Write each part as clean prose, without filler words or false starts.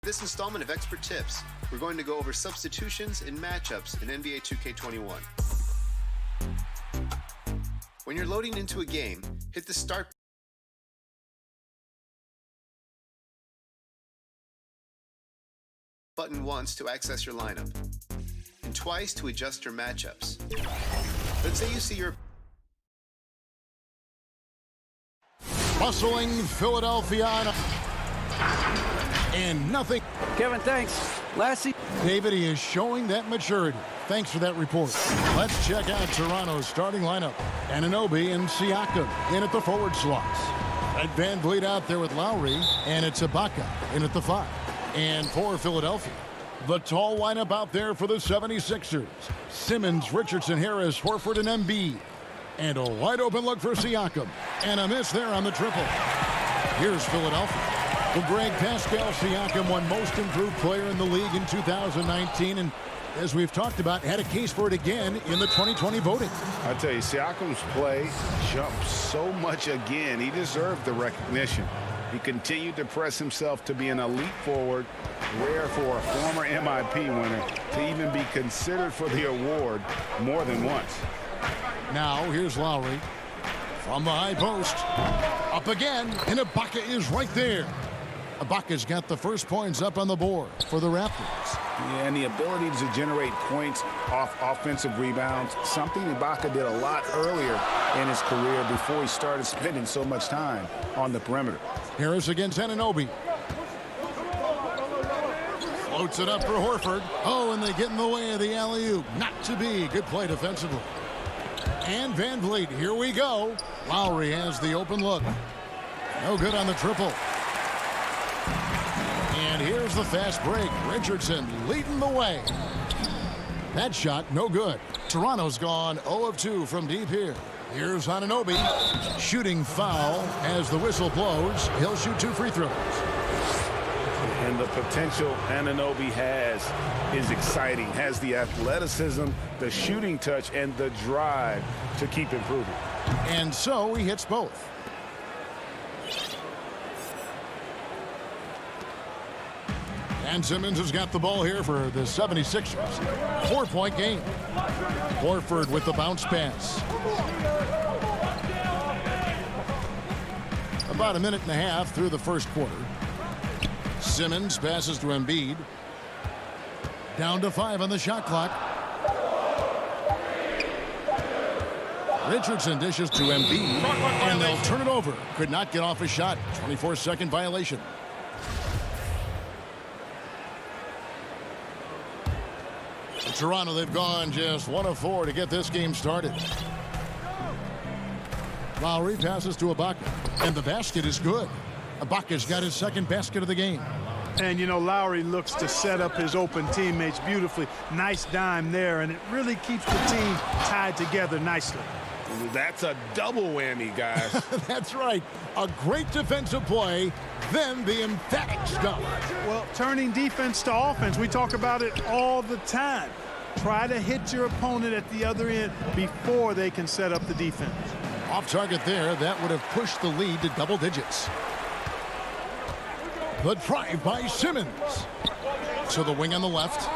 this installment of Expert Tips, we're going to go over substitutions and matchups in NBA 2K21. When you're loading into a game, hit the start button once to access your lineup, and twice to adjust your matchups. Let's say you see your bustling Philadelphia and nothing. Kevin, thanks. Lassie. David, he is showing that maturity. Thanks for that report. Let's check out Toronto's starting lineup. Anunoby and Siakam in at the forward slots. Ed VanVleet out there with Lowry, and it's Ibaka in at the 5. And for Philadelphia, the tall lineup out there for the 76ers. Simmons, Richardson, Harris, Horford, and Embiid. And a wide open look for Siakam. And a miss there on the triple. Here's Philadelphia. Well, Greg, Pascal Siakam won most improved player in the league in 2019. And as we've talked about, had a case for it again in the 2020 voting. I tell you, Siakam's play jumped so much again. He deserved the recognition. He continued to press himself to be an elite forward, rare for a former MIP winner to even be considered for the award more than once. Now here's Lowry from the high post. Up again, and Ibaka is right there. Ibaka's got the first points up on the board for the Raptors. Yeah, and the ability to generate points off offensive rebounds, something Ibaka did a lot earlier in his career before he started spending so much time on the perimeter. Harris against Anunoby. Floats it up for Horford. Oh, and they get in the way of the alley-oop. Not to be. Good play defensively. And VanVleet, here we go. Lowry has the open look. No good on the triple. And here's the fast break. Richardson leading the way. That shot, no good. Toronto's gone 0 of 2 from deep here. Here's Anunoby. Shooting foul as the whistle blows. He'll shoot 2 free throws. And the potential Anunoby has is exciting. Has the athleticism, the shooting touch, and the drive to keep improving. And so he hits both. And Simmons has got the ball here for the 76ers. 4-point game. Horford with the bounce pass. About a minute and a half through the first quarter. Simmons passes to Embiid. Down to 5 on the shot clock. Richardson dishes to Embiid. And they'll turn it over. Could not get off a shot. 24-second violation. Toronto, they've gone just 1 of 4 to get this game started. Lowry passes to Ibaka, and the basket is good. Ibaka's got his second basket of the game. And, you know, Lowry looks to set up his open teammates beautifully. Nice dime there, and it really keeps the team tied together nicely. That's a double whammy, guys. That's right. A great defensive play, then the emphatic stuff. Well, turning defense to offense, we talk about it all the time. Try to hit your opponent at the other end before they can set up the defense. Off target there, that would have pushed the lead to double digits. The drive by Simmons. To the wing on the left.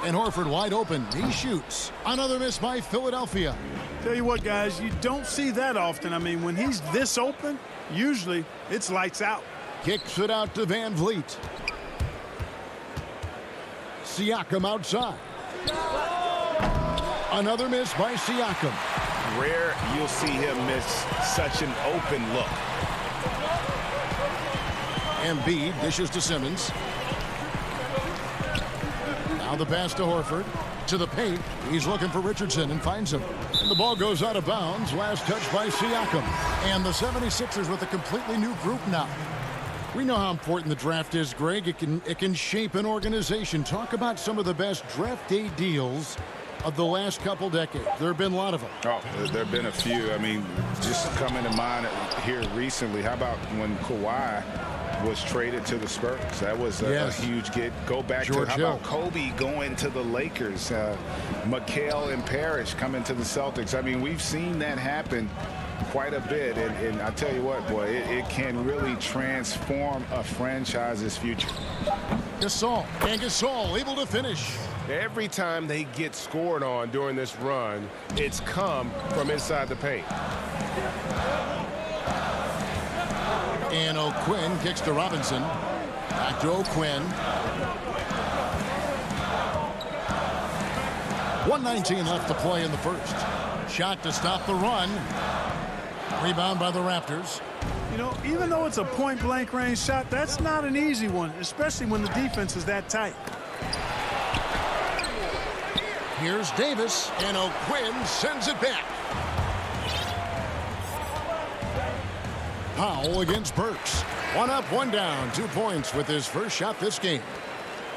And Horford wide open. He shoots. Another miss by Philadelphia. Tell you what, guys, you don't see that often. I mean, when he's this open, usually it's lights out. Kicks it out to VanVleet. Siakam outside. Another miss by Siakam. Rare you'll see him miss such an open look. Embiid dishes to Simmons. Now the pass to Horford. To the paint. He's looking for Richardson and finds him. And the ball goes out of bounds. Last touch by Siakam. And the 76ers with a completely new group now. We know how important the draft is, Greg. It can shape an organization. Talk about some of the best draft day deals of the last couple decades. There have been a lot of them. Oh, there have been a few. I mean, just coming to mind here recently, how about when Kawhi was traded to the Spurs? That was a huge get. Go back George to, how Hill. about Kobe going to the Lakers? McHale and Parrish coming to the Celtics. I mean, we've seen that happen quite a bit, and I tell you what, boy, it can really transform a franchise's future. Gasol. And Gasol able to finish. Every time they get scored on during this run, it's come from inside the paint. And O'Quinn kicks to Robinson. Back to O'Quinn. 1:19 left to play in the first. Shot to stop the run. Rebound by the Raptors. You know, even though it's a point-blank range shot, that's not an easy one, especially when the defense is that tight. Here's Davis, and O'Quinn sends it back. Powell against Burks. 1 up, 1 down. 2 points with his first shot this game.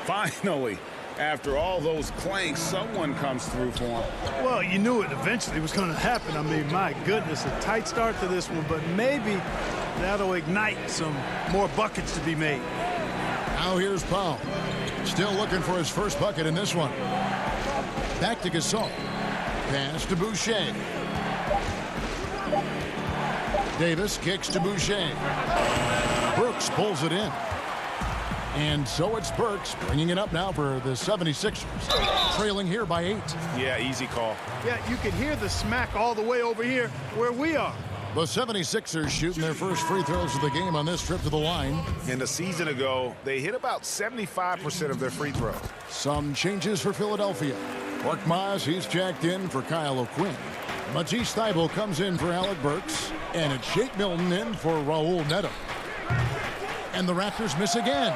Finally, after all those clanks, someone comes through for him. Well, you knew it eventually was going to happen. I mean, my goodness, a tight start to this one, but maybe that'll ignite some more buckets to be made. Now here's Powell. Still looking for his first bucket in this one. Back to Gasol. Pass to Boucher. Davis kicks to Boucher. Brooks pulls it in. And so it's Burks bringing it up now for the 76ers. Trailing here by 8. Yeah, easy call. Yeah, you can hear the smack all the way over here where we are. The 76ers shooting their first free throws of the game on this trip to the line. And a season ago, they hit about 75% of their free throws. Some changes for Philadelphia. Mark Moss, he's jacked in for Kyle O'Quinn. Matisse Thybulle comes in for Alec Burks. And it's Shake Milton in for Raul Neto. And the Raptors miss again.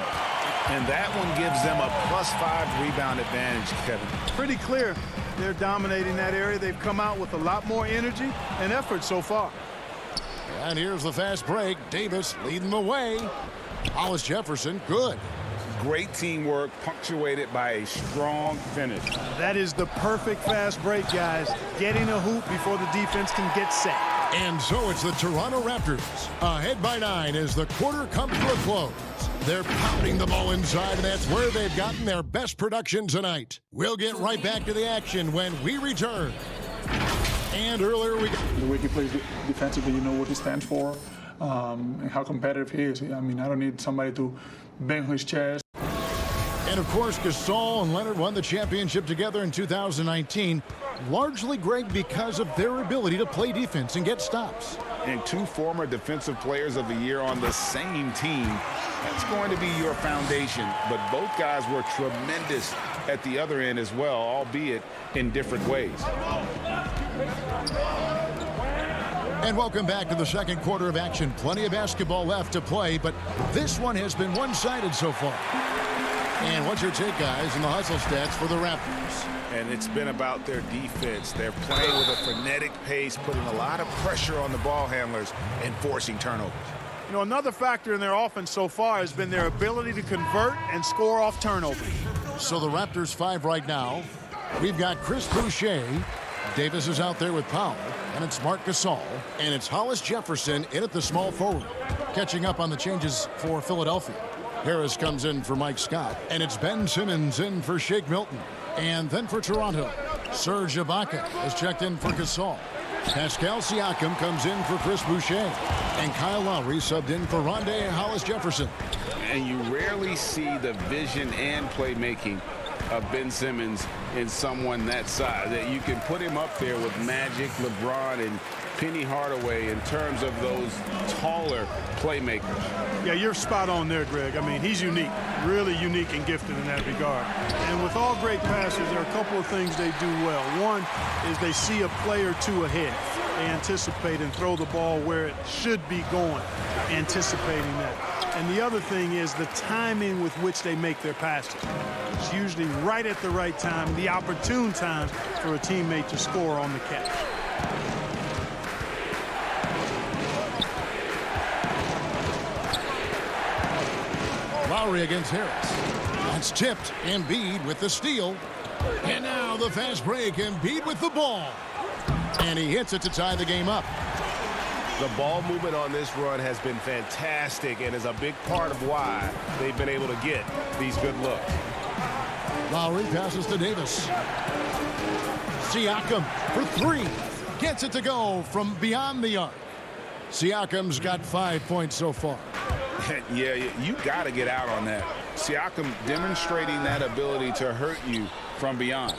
And that one gives them a +5 rebound advantage, Kevin. Pretty clear they're dominating that area. They've come out with a lot more energy and effort so far. And here's the fast break. Davis leading the way. Hollis Jefferson, good. Great teamwork punctuated by a strong finish. That is the perfect fast break, guys. Getting a hoop before the defense can get set. And so it's the Toronto Raptors ahead by 9 as the quarter comes to a close. They're pounding the ball inside, and that's where they've gotten their best production tonight. We'll get right back to the action when we return. And earlier the way he plays defensively, you know what he stands for, and how competitive he is. I mean, I don't need somebody to bang his chest. And of course, Gasol and Leonard won the championship together in 2019, largely, Greg, because of their ability to play defense and get stops. And 2 former defensive players of the year on the same team. That's going to be your foundation. But both guys were tremendous at the other end as well, albeit in different ways. And welcome back to the second quarter of action. Plenty of basketball left to play, but this one has been one-sided so far. And what's your take, guys, in the hustle stats for the Raptors? And it's been about their defense. They're playing with a frenetic pace, putting a lot of pressure on the ball handlers and forcing turnovers. You know, another factor in their offense so far has been their ability to convert and score off turnovers. So the Raptors 5 right now. We've got Chris Boucher. Davis is out there with Powell. And it's Marc Gasol. And it's Hollis Jefferson in at the small forward. Catching up on the changes for Philadelphia. Harris comes in for Mike Scott. And it's Ben Simmons in for Shake Milton. And then for Toronto, Serge Ibaka is checked in for Gasol. Pascal Siakam comes in for Chris Boucher. And Kyle Lowry subbed in for Rondé and Hollis Jefferson. And you rarely see the vision and playmaking of Ben Simmons in someone that size. That you can put him up there with Magic, LeBron, and Penny Hardaway in terms of those taller playmakers. Yeah, you're spot on there, Greg. I mean, he's unique, really unique and gifted in that regard. And with all great passers, there are a couple of things they do well. One is they see a play or two ahead. They anticipate and throw the ball where it should be going, anticipating that. And the other thing is the timing with which they make their passes. It's usually right at the right time, the opportune time for a teammate to score on the catch. Lowry against Harris. That's tipped. Embiid with the steal. And now the fast break. Embiid with the ball. And he hits it to tie the game up. The ball movement on this run has been fantastic and is a big part of why they've been able to get these good looks. Lowry passes to Davis. Siakam for 3. Gets it to go from beyond the arc. Siakam's got 5 points so far. Yeah, you got to get out on that. Siakam demonstrating that ability to hurt you from beyond.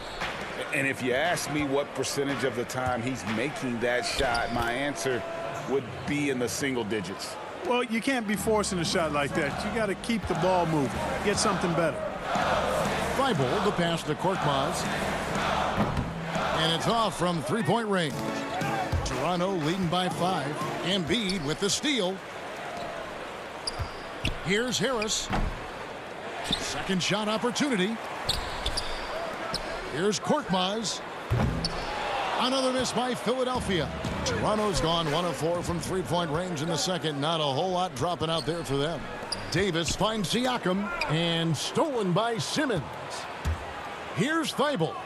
And if you ask me what percentage of the time he's making that shot, my answer would be in the single digits. Well, you can't be forcing a shot like that. You got to keep the ball moving, get something better. Thibault, the pass to Korkmaz. And it's off from three-point range. Toronto leading by 5. Embiid with the steal. Here's Harris. Second shot opportunity. Here's Korkmaz. Another miss by Philadelphia. Toronto's gone 1 of 4 from three-point range in the second. Not a whole lot dropping out there for them. Davis finds Siakam and stolen by Simmons. Here's Thibault.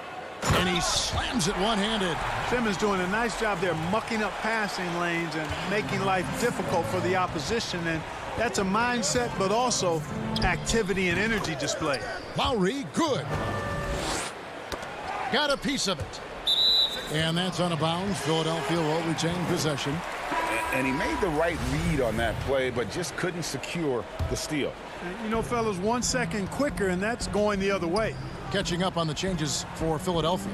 And he slams it one-handed. Simmons doing a nice job there mucking up passing lanes and making life difficult for the opposition. And that's a mindset, but also activity and energy display. Lowry, good. Got a piece of it. And that's on a bounce. Philadelphia will retain possession. And he made the right read on that play, but just couldn't secure the steal. You know, fellas, 1 second quicker, and that's going the other way. Catching up on the changes for Philadelphia.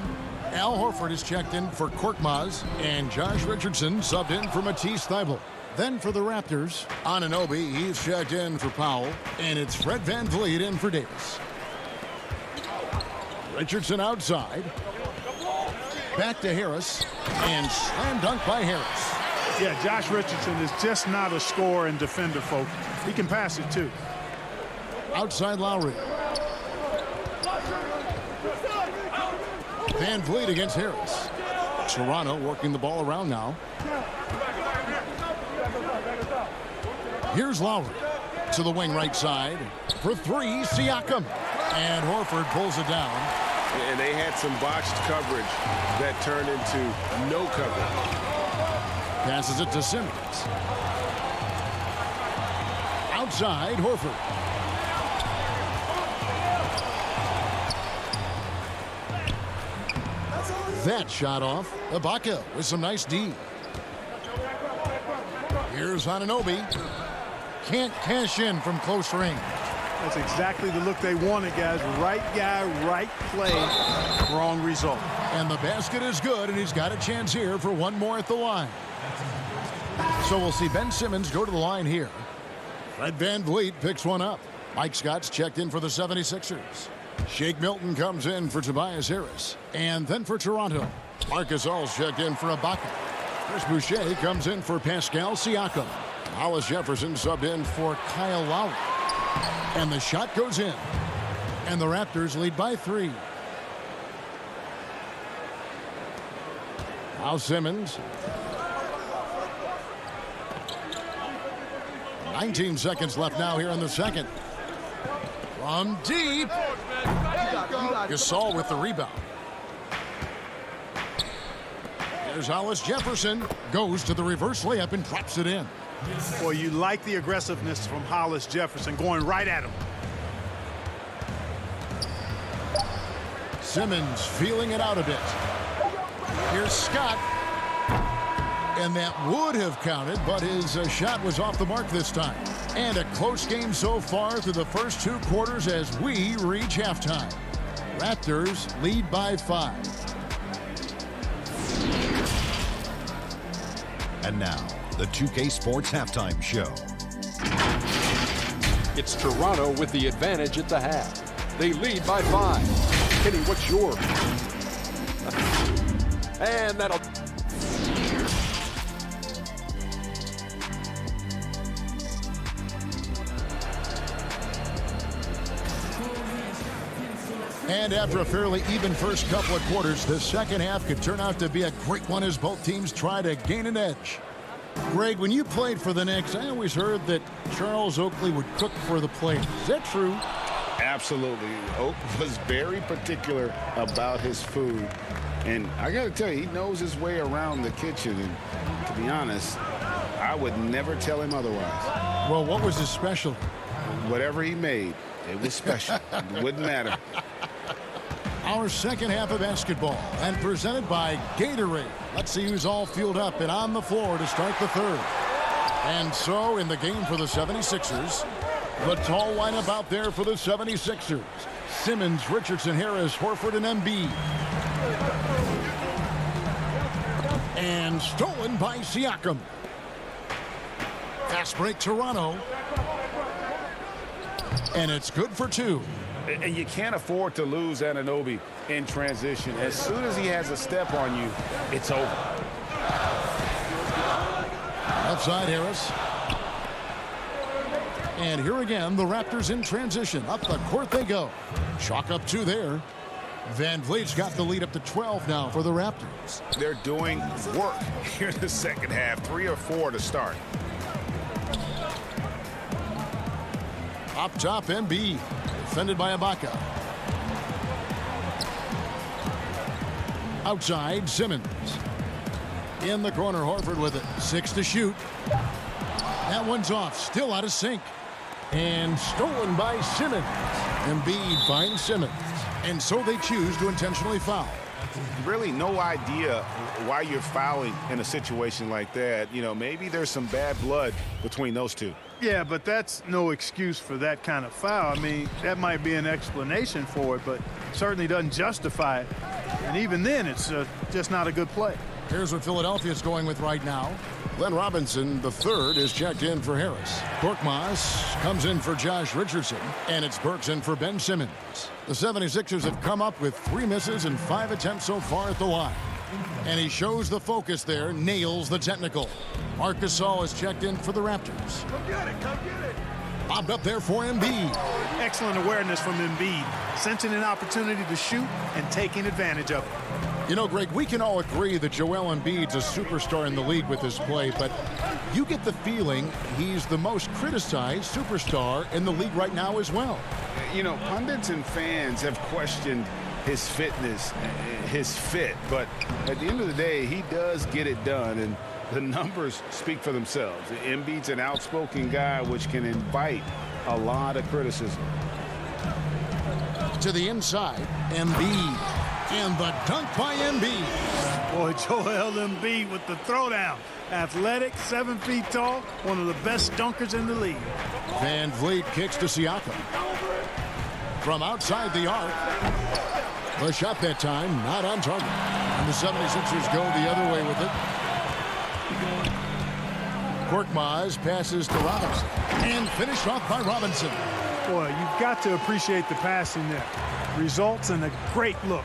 Al Horford is checked in for Korkmaz, and Josh Richardson subbed in for Matisse Thybulle. Then for the Raptors, Anunoby, he's checked in for Powell, and it's Fred VanVleet in for Davis. Richardson outside. Back to Harris, and slam dunk by Harris. Yeah, Josh Richardson is just not a scorer and defender, folks. He can pass it, too. Outside Lowry. VanVleet against Harris. Toronto working the ball around now. Here's Lowry to the wing right side. For 3, Siakam. And Horford pulls it down. And they had some botched coverage that turned into no coverage. Passes it to Simmons. Outside, Horford. That shot off. Ibaka with some nice D. Here's Anunoby. Can't cash in from close range. That's exactly the look they wanted, guys. Right guy, right play, wrong result. And the basket is good, and he's got a chance here for one more at the line. So we'll see Ben Simmons go to the line here. Fred VanVleet picks one up. Mike Scott's checked in for the 76ers. Shake Milton comes in for Tobias Harris. And then for Toronto, Marcus All's checked in for Ibaka. Chris Boucher comes in for Pascal Siakam. Hollis Jefferson subbed in for Kyle Lowry. And the shot goes in. And the Raptors lead by 3. Now Simmons. 19 seconds left now here in the second. From deep. Gasol with the rebound. There's Hollis Jefferson. Goes to the reverse layup and drops it in. Boy, you like the aggressiveness from Hollis Jefferson going right at him. Simmons feeling it out a bit. Here's Scott. And that would have counted, but his shot was off the mark this time. And a close game so far through the first 2 quarters as we reach halftime. Raptors lead by 5. And now, the 2K Sports Halftime Show. It's Toronto with the advantage at the half. They lead by 5. Kenny, what's your? And that'll... And after a fairly even first couple of quarters, the second half could turn out to be a great one as both teams try to gain an edge. Greg, when you played for the Knicks, I always heard that Charles Oakley would cook for the players. Is that true? Absolutely. Oak was very particular about his food. And I got to tell you, he knows his way around the kitchen. And to be honest, I would never tell him otherwise. Well, what was his specialty? Whatever he made, it was special. It wouldn't matter. Our second half of basketball and presented by Gatorade. Let's see who's all fueled up and on the floor to start the third. And so in the game for the 76ers, The tall lineup out there for the 76ers. Simmons, Richardson, Harris, Horford, and Embiid. And stolen by Siakam. Fast break Toronto. And it's good for 2. And you can't afford to lose Anunoby in transition. As soon as he has a step on you, it's over. Outside Harris. And here again, the Raptors in transition. Up the court they go. Chalk up 2 there. Van Vliet's got the lead up to 12 now for the Raptors. They're doing work here in the second half. 3 or 4 to start. Up top, Embiid. Defended by Ibaka. Outside, Simmons. In the corner, Horford with it. 6 to shoot. That one's off. Still out of sync. And stolen by Simmons. Embiid finds Simmons. And so they choose to intentionally foul. Really no idea why you're fouling in a situation like that. You know, maybe there's some bad blood between those two. Yeah, but that's no excuse for that kind of foul. I mean, that might be an explanation for it, but certainly doesn't justify it. And even then, it's just not a good play. Here's what Philadelphia's going with right now. Glenn Robinson, the third, is checked in for Harris. Korkmaz comes in for Josh Richardson, and it's Burks in for Ben Simmons. The 76ers have come up with 3 misses and 5 attempts so far at the line. And he shows the focus there, nails the technical. Marc Gasol is checked in for the Raptors. Come get it, come get it. Bobbed up there for Embiid. Excellent awareness from Embiid, sensing an opportunity to shoot and taking advantage of it. You know, Greg, we can all agree that Joel Embiid's a superstar in the league with his play, but you get the feeling he's the most criticized superstar in the league right now as well. You know, pundits and fans have questioned his fitness, his fit, but at the end of the day, he does get it done, and the numbers speak for themselves. Embiid's an outspoken guy, which can invite a lot of criticism. To the inside, Embiid. And the dunk by Embiid. Boy, Joel Embiid with the throwdown. Athletic, 7 feet tall, one of the best dunkers in the league. Van Vliet kicks to Siakam. From outside the arc. The shot that time, not on target. And the 76ers go the other way with it. Korkmaz passes to Robinson. And finished off by Robinson. Boy, you've got to appreciate the passing there. Results in a great look.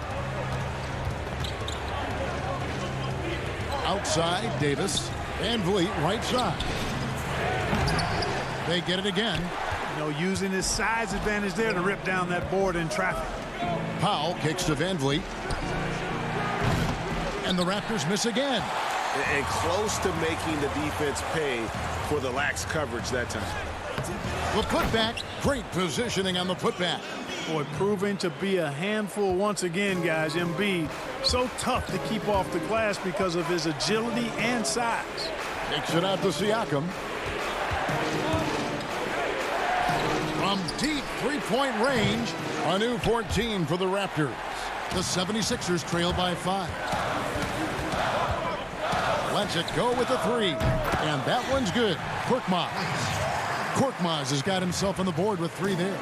Outside, Davis. Van Vliet, right side. They get it again. You know, using his size advantage there to rip down that board in traffic. Powell kicks to Van Vliet. And the Raptors miss again. And close to making the defense pay for the lax coverage that time. The putback, great positioning on the putback. Boy, proving to be a handful once again, guys. Embiid, so tough to keep off the glass because of his agility and size. Takes it out to Siakam. From deep three-point range, a new 14 for the Raptors. The 76ers trail by 5. Lets it go with a 3. And that one's good. Korkmaz has got himself on the board with 3 there.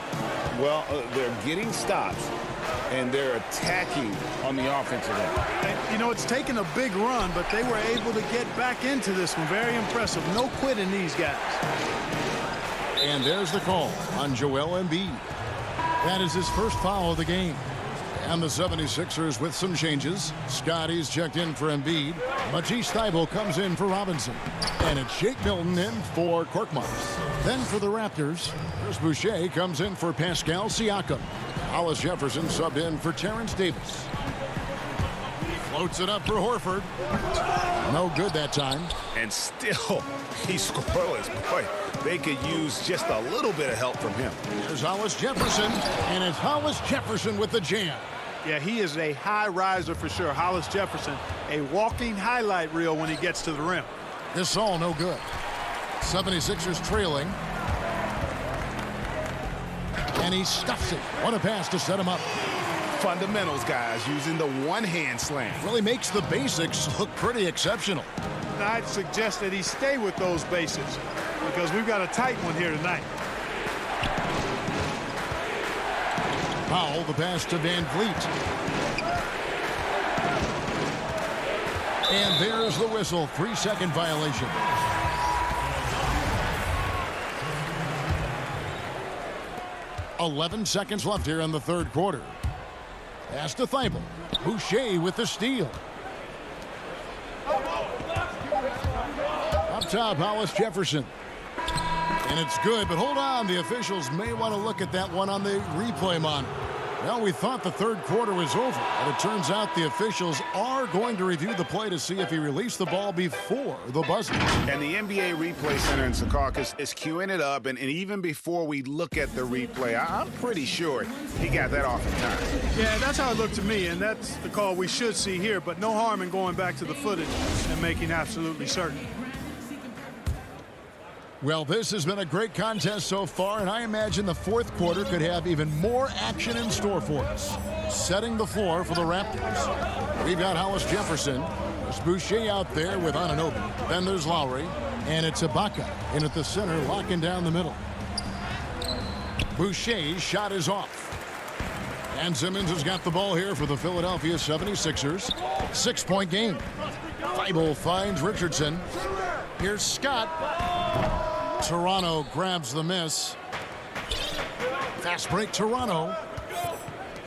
Well, they're getting stops, and they're attacking on the offensive end. And, you know, it's taken a big run, but they were able to get back into this one. Very impressive. No quitting these guys. And there's the call on Joel Embiid. That is his first foul of the game. And the 76ers with some changes. Scotty's checked in for Embiid. Matisse Thybulle comes in for Robinson. And it's Shake Milton in for Korkmaz. Then for the Raptors, Chris Boucher comes in for Pascal Siakam. Hollis Jefferson subbed in for Terrence Davis. Floats it up for Horford. No good that time. And still, he's scoreless. Boy, they could use just a little bit of help from him. There's Hollis Jefferson, and it's Hollis Jefferson with the jam. Yeah, he is a high riser for sure. Hollis Jefferson, a walking highlight reel when he gets to the rim. This all no good. 76ers trailing. And he stuffs it. What a pass to set him up. Fundamentals, guys, using the one-hand slam. Really makes the basics look pretty exceptional. I'd suggest that he stay with those basics because we've got a tight one here tonight. Powell, the pass to Van Vliet. And there's the whistle. 3-second violation. .11 seconds left here in the third quarter. Pass to Thibault. Boucher with the steal. Up top, Hollis Jefferson. And it's good, but hold on. The officials may want to look at that one on the replay monitor. Well, we thought the third quarter was over, but it turns out the officials are going to review the play to see if he released the ball before the buzzer. And the NBA Replay Center in Secaucus is queuing it up, and even before we look at the replay, I'm pretty sure he got that off in time. Yeah, that's how it looked to me, and that's the call we should see here, but no harm in going back to the footage and making absolutely certain. Well, this has been a great contest so far, and I imagine the fourth quarter could have even more action in store for us. Setting the floor for the Raptors. We've got Hollis Jefferson. There's Boucher out there with Anunoby. Then there's Lowry, and it's Ibaka in at the center, locking down the middle. Boucher's shot is off. And Simmons has got the ball here for the Philadelphia 76ers. 6-point game. Thibault finds Richardson. Here's Scott. Toronto grabs the miss. Fast break, Toronto.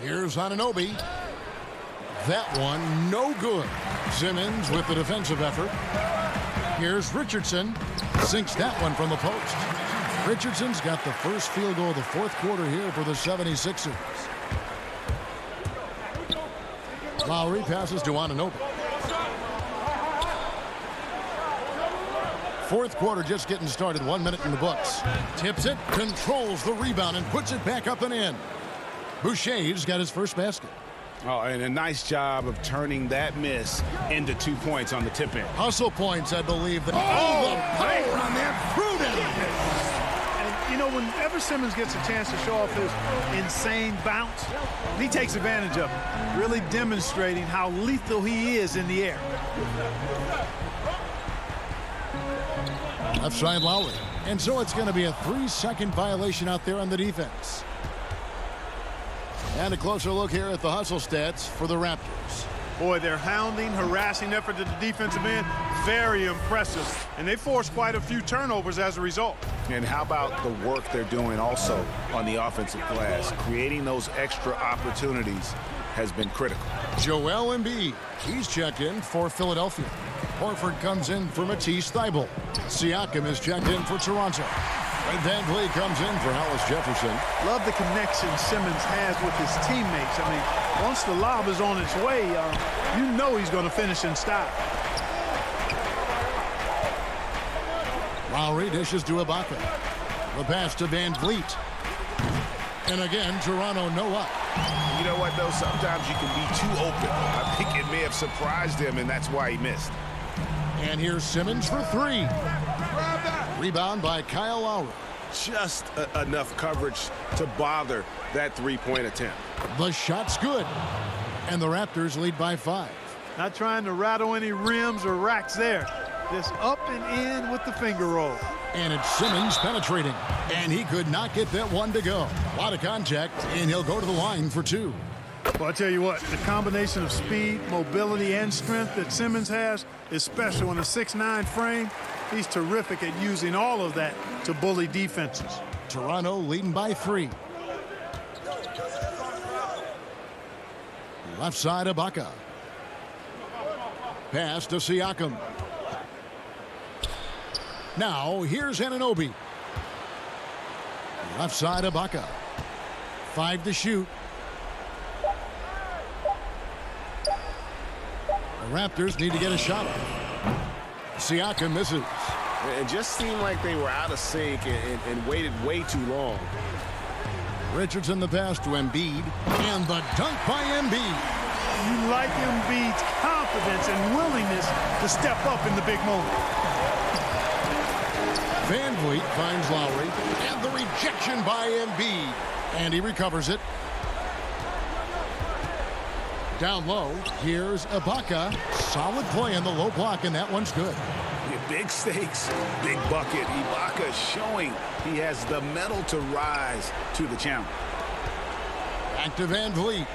Here's Anunoby. That one, no good. Simmons with the defensive effort. Here's Richardson. Sinks that one from the post. Richardson's got the first field goal of the fourth quarter here for the 76ers. Lowry passes to Anunoby. Fourth quarter just getting started. 1 minute in the books. Tips it, controls the rebound, and puts it back up and in. Boucher's got his first basket. Oh, and a nice job of turning that miss into 2 points on the tip-in. Hustle points, I believe. The power on that threw down. And, you know, whenever Simmons gets a chance to show off his insane bounce, he takes advantage of it, really demonstrating how lethal he is in the air. Left side Lowry. And so it's going to be a 3-second violation out there on the defense. And a closer look here at the hustle stats for the Raptors. Boy, their hounding, harassing effort at the defensive end, very impressive. And they forced quite a few turnovers as a result. And how about the work they're doing also on the offensive glass? Creating those extra opportunities has been critical. Joel Embiid, he's checked in for Philadelphia. Horford comes in for Matisse Thybulle. Siakam is checked in for Toronto. And Van Vliet comes in for Hollis Jefferson. Love the connection Simmons has with his teammates. I mean, once the lob is on its way, you know he's going to finish in style. Lowry dishes to Ibaka. The pass to Van Vliet. And again, Toronto no up. You know what, though? Sometimes you can be too open. I think it may have surprised him, and that's why he missed. And here's Simmons for three. Rebound by Kyle Lowry. Just enough coverage to bother that three-point attempt. The shot's good. And the Raptors lead by 5. Not trying to rattle any rims or racks there. Just up and in with the finger roll. And it's Simmons penetrating. And he could not get that one to go. A lot of contact, and he'll go to the line for 2. Well, I tell you what, the combination of speed, mobility, and strength that Simmons has is special in a 6'9" frame. He's terrific at using all of that to bully defenses. Toronto leading by 3. Left side, Ibaka. Pass to Siakam. Now, here's Anunoby. Left side, Ibaka. 5 to shoot. The Raptors need to get a shot off. Siakam misses. It just seemed like they were out of sync and waited way too long. Richardson the pass to Embiid. And the dunk by Embiid. You like Embiid's confidence and willingness to step up in the big moment. Van Vliet finds Lowry. And the rejection by Embiid. And he recovers it. Down low, here's Ibaka. Solid play in the low block, and that one's good. Big stakes, big bucket. Ibaka showing he has the mettle to rise to the challenge. Back to Van Vliet.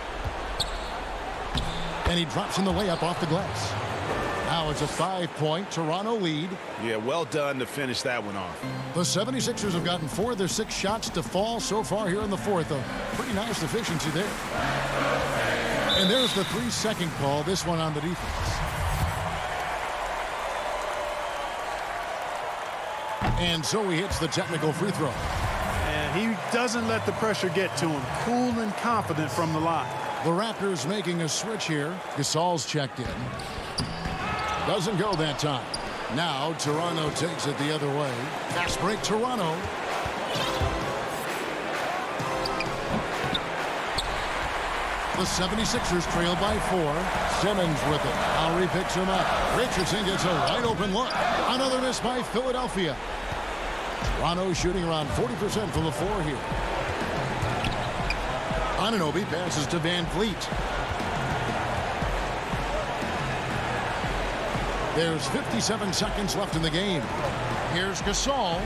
And he drops in the layup off the glass. Now it's a 5-point Toronto lead. Yeah, well done to finish that one off. The 76ers have gotten 4 of their 6 shots to fall so far here in the fourth. A pretty nice efficiency there. And there's the 3-second call, this one on the defense. And so he hits the technical free throw. And he doesn't let the pressure get to him. Cool and confident from the line. The Raptors making a switch here. Gasol's checked in. Doesn't go that time. Now Toronto takes it the other way. Fast break Toronto. The 76ers trail by 4. Simmons with it. Lowry picks him up. Richardson gets a wide open look. Another miss by Philadelphia. Toronto shooting around 40% from the floor here. Anunoby passes to Van Vliet. There's 57 seconds left in the game. Here's Gasol,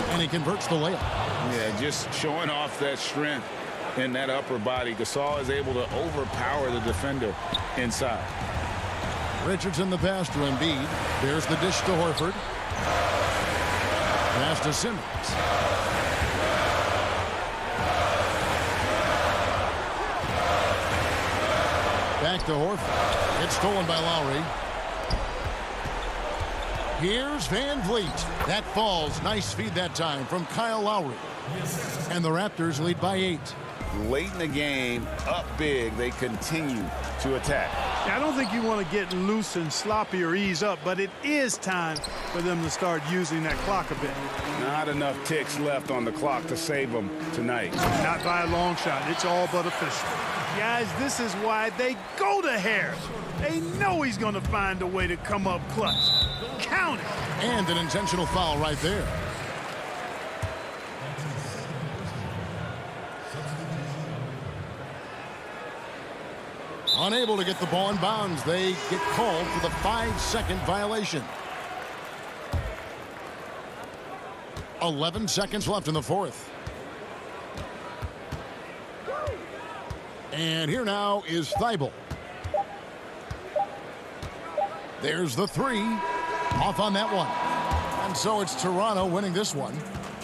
and he converts the layup. Yeah, just showing off that strength in that upper body. Gasol is able to overpower the defender inside. Richardson the pass to Embiid. There's the dish to Horford. Pass to Simmons. Back to Horford. It's stolen by Lowry. Here's Van Vliet. That falls. Nice feed that time from Kyle Lowry. And the Raptors lead by 8. Late in the game, up big, they continue to attack. I don't think you want to get loose and sloppy or ease up, but it is time for them to start using that clock a bit. Not enough ticks left on the clock to save them tonight. Not by a long shot. It's all but official. Guys, this is why they go to Harris. They know he's going to find a way to come up clutch. Count it. And an intentional foul right there. Unable to get the ball in bounds. They get called for the 5-second violation. 11 seconds left in the fourth. And here now is Thibault. There's the 3. Off on that one. And so it's Toronto winning this one.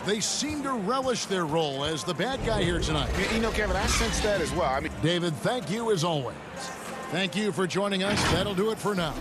They seem to relish their role as the bad guy here tonight. You know, Kevin, I sense that as well. David, thank you as always. Thank you for joining us. That'll do it for now.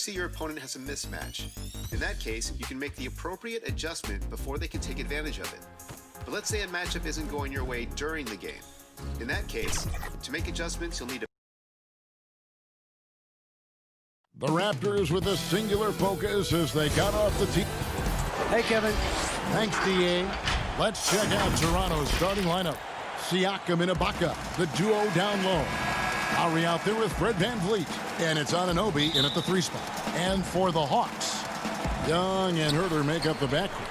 see your opponent has a mismatch. In that case, you can make the appropriate adjustment before they can take advantage of it. But let's say a matchup isn't going your way during the game. In that case, to make adjustments, you'll need to... The Raptors with a singular focus as they got off the tee. Hey, Kevin. Thanks, D.A. Let's check out Toronto's starting lineup. Siakam and Ibaka, the duo down low. Lowry out there with Fred VanVleet. And it's Anunoby in at the 3 spot. And for the Hawks, Young and Herter make up the backcourt.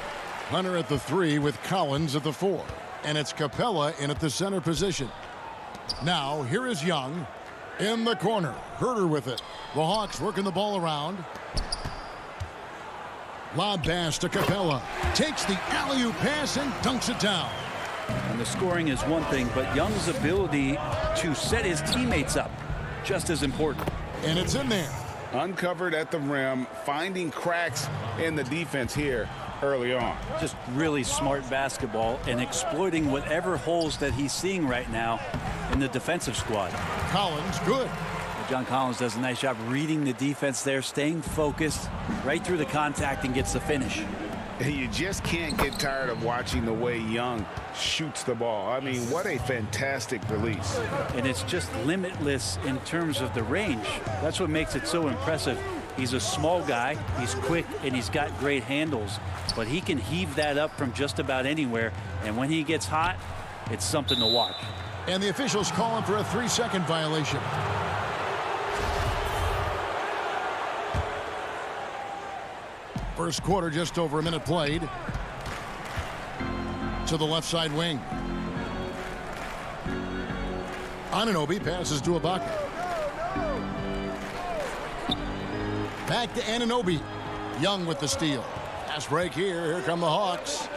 Hunter at the 3 with Collins at the 4. And it's Capella in at the center position. Now, here is Young in the corner. Herter with it. The Hawks working the ball around. Lob pass to Capella. Takes the alley-oop pass and dunks it down. And the scoring is one thing, but Young's ability to set his teammates up, just as important. And it's in there. Uncovered at the rim, finding cracks in the defense here early on. Just really smart basketball and exploiting whatever holes that he's seeing right now in the defensive squad. Collins, good. John Collins does a nice job reading the defense there, staying focused right through the contact and gets the finish. You just can't get tired of watching the way Young shoots the ball. I mean, what a fantastic release. And it's just limitless in terms of the range. That's what makes it so impressive. He's a small guy, he's quick, and he's got great handles. But he can heave that up from just about anywhere. And when he gets hot, it's something to watch. And the officials calling for a 3-second violation. First quarter, just over a minute played. To the left side wing. Anunoby passes to Ibaka. Back to Anunoby. Young with the steal. Fast break here. Here come the Hawks.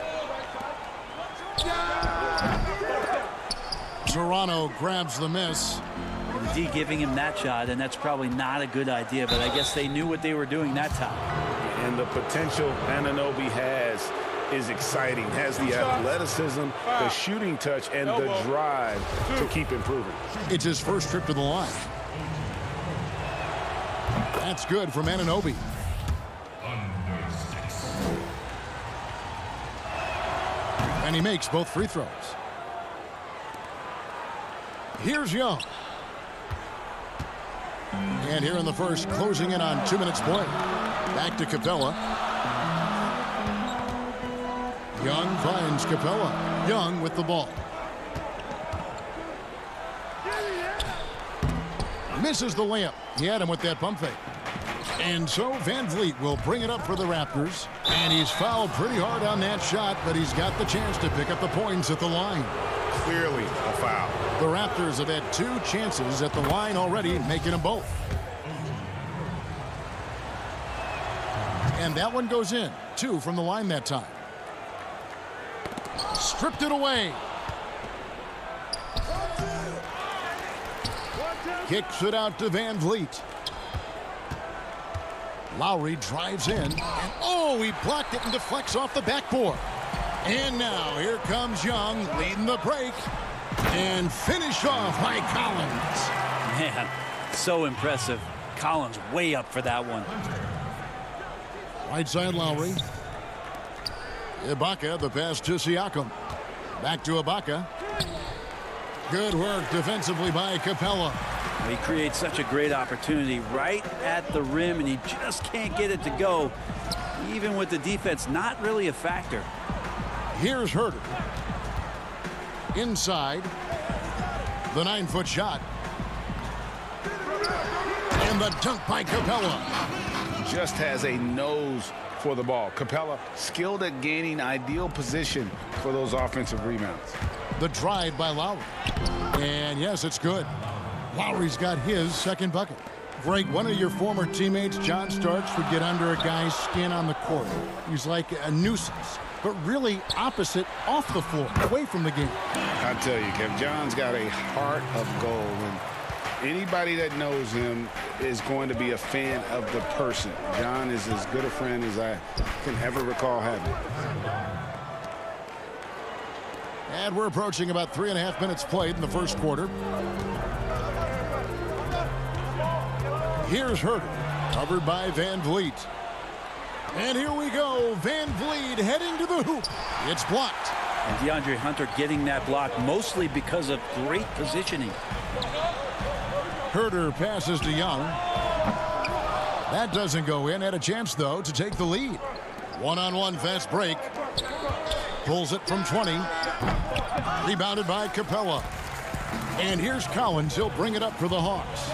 Toronto grabs the miss. D giving him that shot, and that's probably not a good idea, but I guess they knew what they were doing that time. And the potential Anunoby has is exciting. Has the athleticism, the shooting touch, and the drive to keep improving. It's his first trip to the line. That's good from Anunoby. And he makes both free throws. Here's Young. And here in the first, closing in on 2 minutes play. Back to Capella. Young finds Capella. Young with the ball. Misses the layup. He had him with that pump fake. And so VanVleet will bring it up for the Raptors. And he's fouled pretty hard on that shot, but he's got the chance to pick up the points at the line. Clearly a foul. The Raptors have had 2 chances at the line already, making them both. And that one goes in. 2 from the line that time. Stripped it away. Kicks it out to VanVleet. Lowry drives in. And oh, he blocked it and deflects off the backboard. And now here comes Young leading the break. And finished off by Collins. Man, so impressive. Collins way up for that one. Right side Lowry. Ibaka, the pass to Siakam. Back to Ibaka. Good work defensively by Capella. He creates such a great opportunity right at the rim, and he just can't get it to go. Even with the defense not really a factor. Here's Herter. Inside. The 9-foot shot. And the dunk by Capella. Just has a nose for the ball. Capella skilled at gaining ideal position for those offensive rebounds. The drive by Lowry. And yes, it's good. Lowry's got his second bucket. Greg, one of your former teammates, John Starks, would get under a guy's skin on the court. He's like a nuisance, but really opposite off the floor, away from the game. I tell you, Kev, John's got a heart of gold, and anybody that knows him is going to be a fan of the person. John is as good a friend as I can ever recall having. And we're approaching about 3.5 minutes played in the first quarter. Here's Herter. Covered by Van Vliet. And here we go. Van Vliet heading to the hoop. It's blocked. And DeAndre Hunter getting that block mostly because of great positioning. Herter passes to Young. That doesn't go in. Had a chance, though, to take the lead. One-on-one fast break. Pulls it from 20. Rebounded by Capella. And here's Collins. He'll bring it up for the Hawks.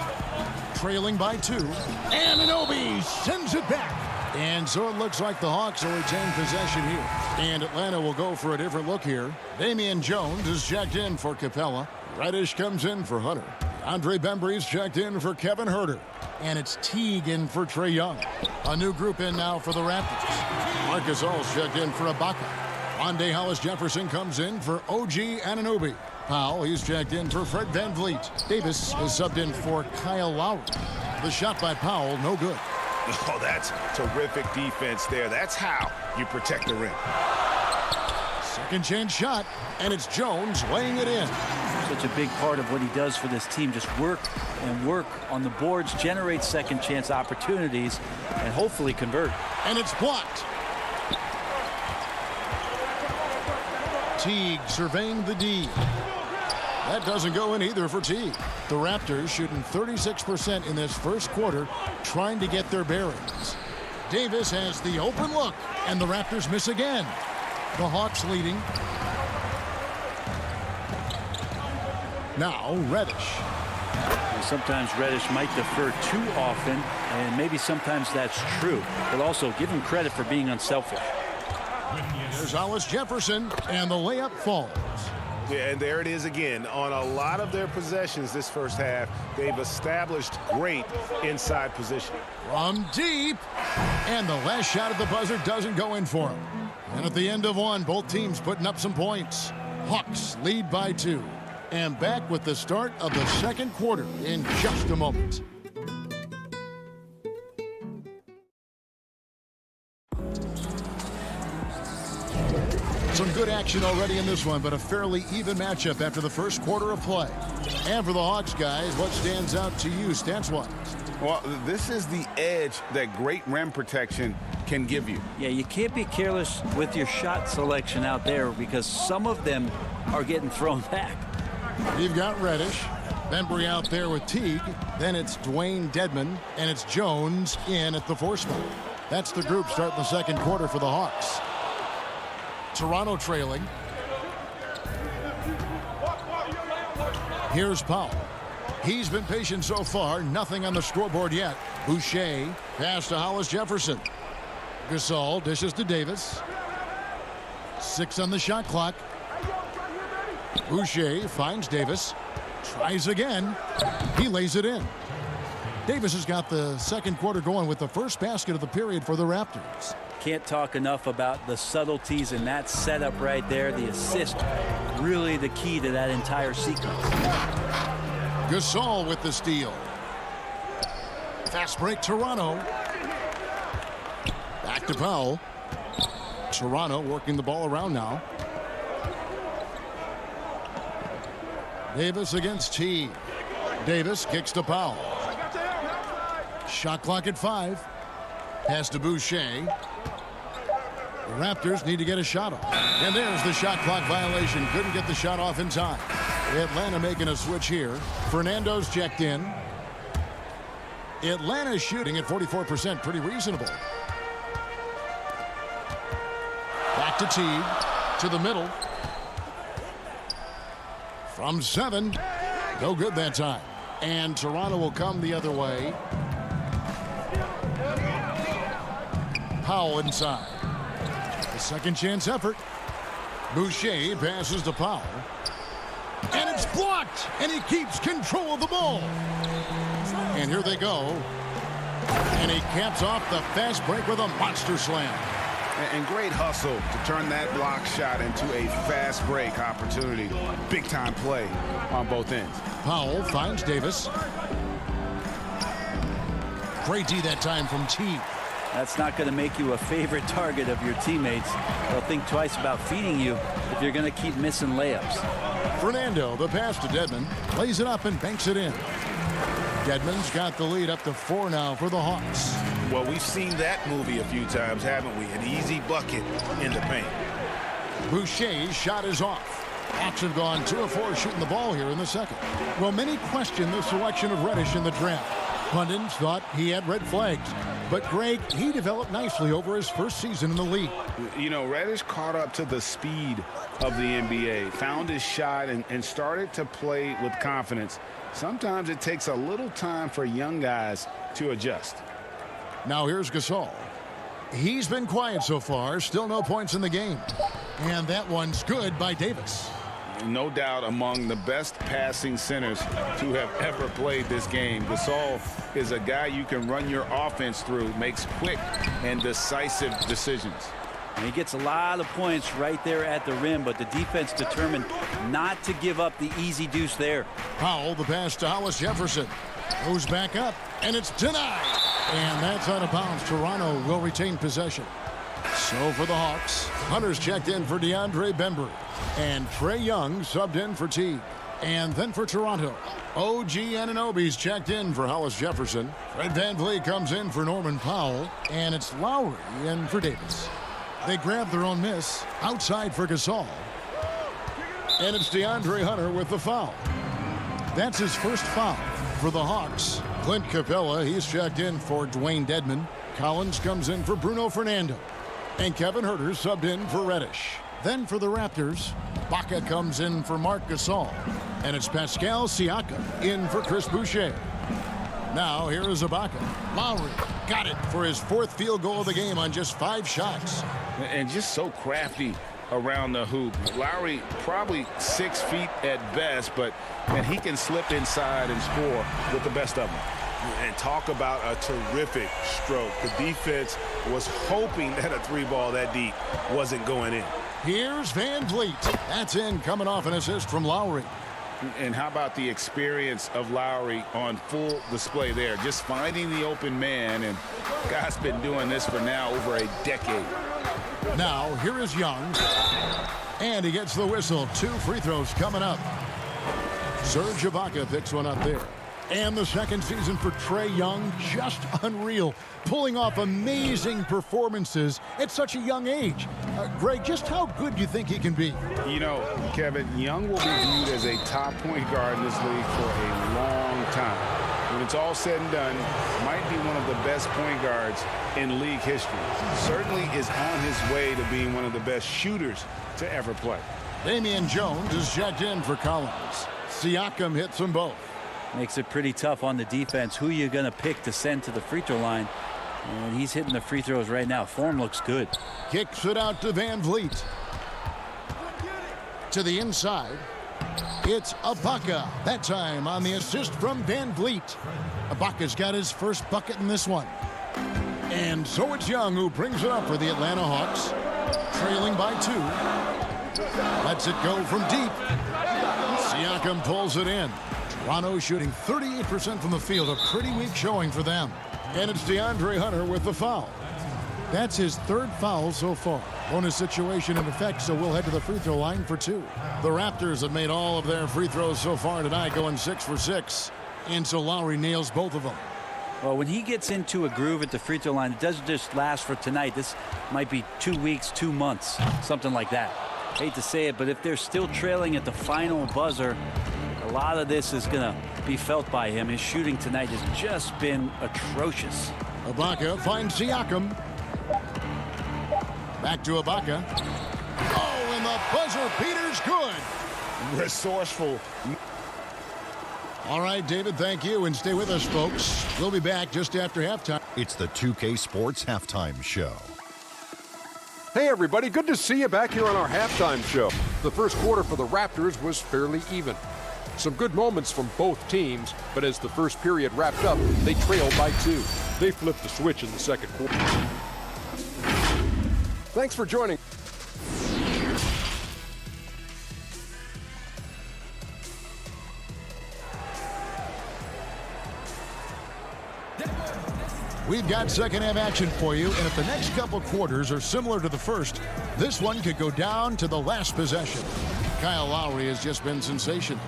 Trailing by 2. Anunoby sends it back. And so it looks like the Hawks will retain possession here. And Atlanta will go for a different look here. Damian Jones is checked in for Capella. Reddish comes in for Hunter. Andre Bembry's checked in for Kevin Herter. And it's Teague in for Trae Young. A new group in now for the Raptors. Marcus All's checked in for Ibaka. Rondé Hollis-Jefferson comes in for OG Anunoby. Powell, he's checked in for Fred VanVleet. Davis is subbed in for Kyle Lowry. The shot by Powell, no good. Oh, that's terrific defense there. That's how you protect the rim. Second chance shot, and it's Jones laying it in. Such a big part of what he does for this team. Just work and work on the boards, generate second chance opportunities, and hopefully convert. And it's blocked. Teague surveying the D. That doesn't go in either for Teague. The Raptors shooting 36% in this first quarter, trying to get their bearings. Davis has the open look, and the Raptors miss again. The Hawks leading. Now Reddish. Sometimes Reddish might defer too often, and maybe sometimes that's true. But also give him credit for being unselfish. There's Hollis-Jefferson, and the layup falls. Yeah, and there it is again. On a lot of their possessions this first half, they've established great inside position. From deep, and the last shot at the buzzer doesn't go in for him. And at the end of one, both teams putting up some points. Hawks lead by 2. And back with the start of the second quarter in just a moment. Some good action already in this one, but a fairly even matchup after the first quarter of play. And for the Hawks guys, what stands out to you stats-wise? Well, this is the edge that great rim protection can give you. Yeah, you can't be careless with your shot selection out there because some of them are getting thrown back. You've got Reddish, Bembry out there with Teague, then it's Dwayne Dedmon, and it's Jones in at the 4 spot. That's the group starting the second quarter for the Hawks. Toronto trailing. Here's Powell. He's been patient so far. Nothing on the scoreboard yet. Boucher pass to Hollis-Jefferson. Gasol dishes to Davis. 6 on the shot clock. Boucher finds Davis. Tries again. He lays it in. Davis has got the second quarter going with the first basket of the period for the Raptors. Can't talk enough about the subtleties in that setup right there. The assist, really the key to that entire sequence. Gasol with the steal. Fast break, Toronto. Back to Powell. Toronto working the ball around now. Davis against Teague. Davis kicks to Powell. Shot clock at 5. Pass to Boucher. The Raptors need to get a shot off. And there's the shot clock violation. Couldn't get the shot off in time. Atlanta making a switch here. Fernando's checked in. Atlanta's shooting at 44%. Pretty reasonable. Back to Teague. To the middle. From 7. No good that time. And Toronto will come the other way. Powell inside. The second chance effort. Boucher passes to Powell. And it's blocked. And he keeps control of the ball. And here they go. And he caps off the fast break with a monster slam. And great hustle to turn that block shot into a fast break opportunity. Big time play on both ends. Powell finds Davis. Great D that time from Teague. That's not going to make you a favorite target of your teammates. They'll think twice about feeding you if you're going to keep missing layups. Fernando, the pass to Dedmon, lays it up and banks it in. Dedmon's got the lead up to 4 now for the Hawks. Well, we've seen that movie a few times, haven't we? An easy bucket in the paint. Boucher's shot is off. Hawks have gone 2 of 4 shooting the ball here in the second. Well, many question the selection of Reddish in the draft. Pundits thought he had red flags. But, Greg, he developed nicely over his first season in the league. You know, Reddish caught up to the speed of the NBA, found his shot, and started to play with confidence. Sometimes it takes a little time for young guys to adjust. Now here's Gasol. He's been quiet so far. Still no points in the game. And that one's good by Davis. No doubt among the best passing centers to have ever played this game. Gasol is a guy you can run your offense through, makes quick and decisive decisions. And he gets a lot of points right there at the rim, but the defense determined not to give up the easy deuce there. Powell, the pass to Hollis Jefferson. Goes back up, and it's denied. And that's out of bounds. Toronto will retain possession. So for the Hawks, Hunter's checked in for DeAndre Bembry. And Trae Young subbed in for Teague. And then for Toronto, OG Anunoby's checked in for Hollis Jefferson. Fred VanVleet comes in for Norman Powell. And it's Lowry in for Davis. They grab their own miss outside for Gasol. And it's DeAndre Hunter with the foul. That's his first foul for the Hawks. Clint Capella, he's checked in for Dwayne Dedmon. Collins comes in for Bruno Fernando. And Kevin Huerter subbed in for Reddish. Then for the Raptors, Baca comes in for Marc Gasol. And it's Pascal Siakam in for Chris Boucher. Now here is Ibaka. Lowry got it for his 4th field goal of the game on just 5 shots. And just so crafty around the hoop. Lowry probably 6 feet at best, but he can slip inside and score with the best of them. And talk about a terrific stroke. The defense was hoping that a 3-ball that deep wasn't going in. Here's VanVleet. That's in, coming off an assist from Lowry. And how about the experience of Lowry on full display there? Just finding the open man, and guy's been doing this for now over a decade. Now, here is Young. And he gets the whistle. 2 free throws coming up. Serge Ibaka picks one up there. And the second season for Trae Young, just unreal. Pulling off amazing performances at such a young age. Greg, just how good do you think he can be? You know, Kevin, Young will be viewed as a top point guard in this league for a long time. When it's all said and done, might be one of the best point guards in league history. Certainly is on his way to being one of the best shooters to ever play. Damian Jones is checked in for Collins. Siakam hits them both. Makes it pretty tough on the defense. Who you going to pick to send to the free throw line? And he's hitting the free throws right now. Form looks good. Kicks it out to VanVleet. To the inside. It's Ibaka. That time on the assist from VanVleet. Ibaka's got his first bucket in this one. And so it's Young who brings it up for the Atlanta Hawks. Trailing by 2. Lets it go from deep. Siakam pulls it in. Toronto shooting 38% from the field. A pretty weak showing for them. And it's DeAndre Hunter with the foul. That's his 3rd foul so far. Bonus situation in effect, so we'll head to the free throw line for 2. The Raptors have made all of their free throws so far tonight, going 6 for 6. And so Lowry nails both of them. Well, when he gets into a groove at the free throw line, it doesn't just last for tonight. This might be 2 weeks, 2 months, something like that. Hate to say it, but if they're still trailing at the final buzzer, a lot of this is going to be felt by him. His shooting tonight has just been atrocious. Ibaka finds Siakam. Back to Ibaka. Oh, and the buzzer beater's good. Resourceful. All right, David, thank you. And stay with us, folks. We'll be back just after halftime. It's the 2K Sports Halftime Show. Hey, everybody. Good to see you back here on our halftime show. The first quarter for the Raptors was fairly even. Some good moments from both teams, but as the first period wrapped up, they trailed by 2. They flipped the switch in the second quarter. Thanks for joining. We've got second half action for you, and if the next couple quarters are similar to the first, this one could go down to the last possession. Kyle Lowry has just been sensational.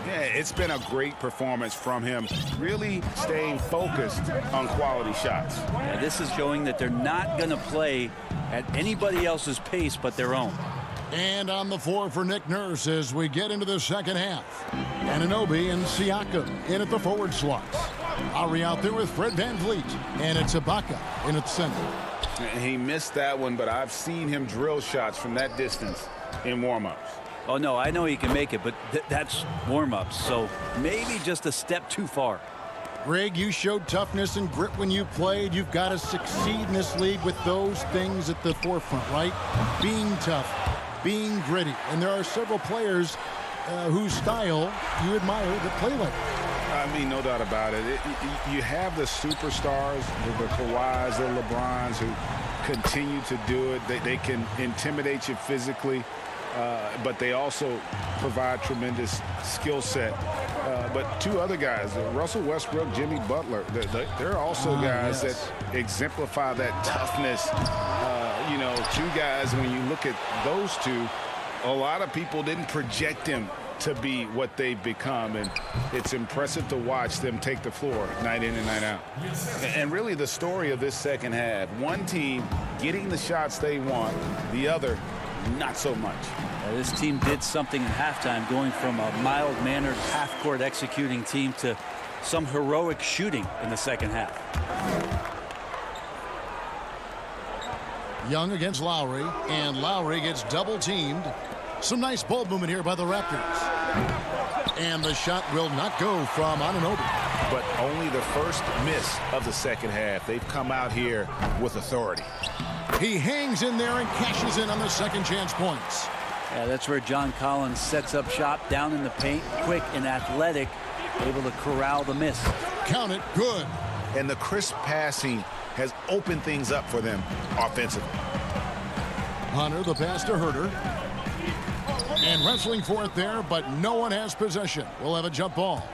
Yeah, it's been a great performance from him, really staying focused on quality shots. Yeah, this is showing that they're not going to play at anybody else's pace but their own. And on the floor for Nick Nurse as we get into the second half. Anunoby and Siakam in at the forward slots. Lowry out there with Fred VanVleet. And it's Ibaka in at center. He missed that one, but I've seen him drill shots from that distance in warm-ups. Oh, no, I know he can make it, but that's warm-ups, so maybe just a step too far. Greg, you showed toughness and grit when you played. You've got to succeed in this league with those things at the forefront, right? Being tough, being gritty. And there are several players whose style you admire that play like that. I mean, no doubt about it. You have the superstars, the Kawhis, the LeBrons, who continue to do it. They can intimidate you physically, but they also provide tremendous skill set. But two other guys, Russell Westbrook, Jimmy Butler, they're also guys that exemplify that toughness. You know, two guys, when you look at those two, a lot of people didn't project them to be what they've become, and it's impressive to watch them take the floor night in and night out. And really the story of this second half, one team getting the shots they want, the other not so much. This team did something in halftime, going from a mild-mannered half-court executing team to some heroic shooting in the second half. Young against Lowry, and Lowry gets double-teamed. Some nice ball movement here by the Raptors. And the shot will not go from Anunoby. But only the first miss of the second half. They've come out here with authority. He hangs in there and cashes in on the second chance points. Yeah, that's where John Collins sets up shop down in the paint, quick and athletic, able to corral the miss. Count it, good. And the crisp passing has opened things up for them offensively. Hunter, the pass to Herter. And wrestling for it there, but no one has possession. We'll have a jump ball.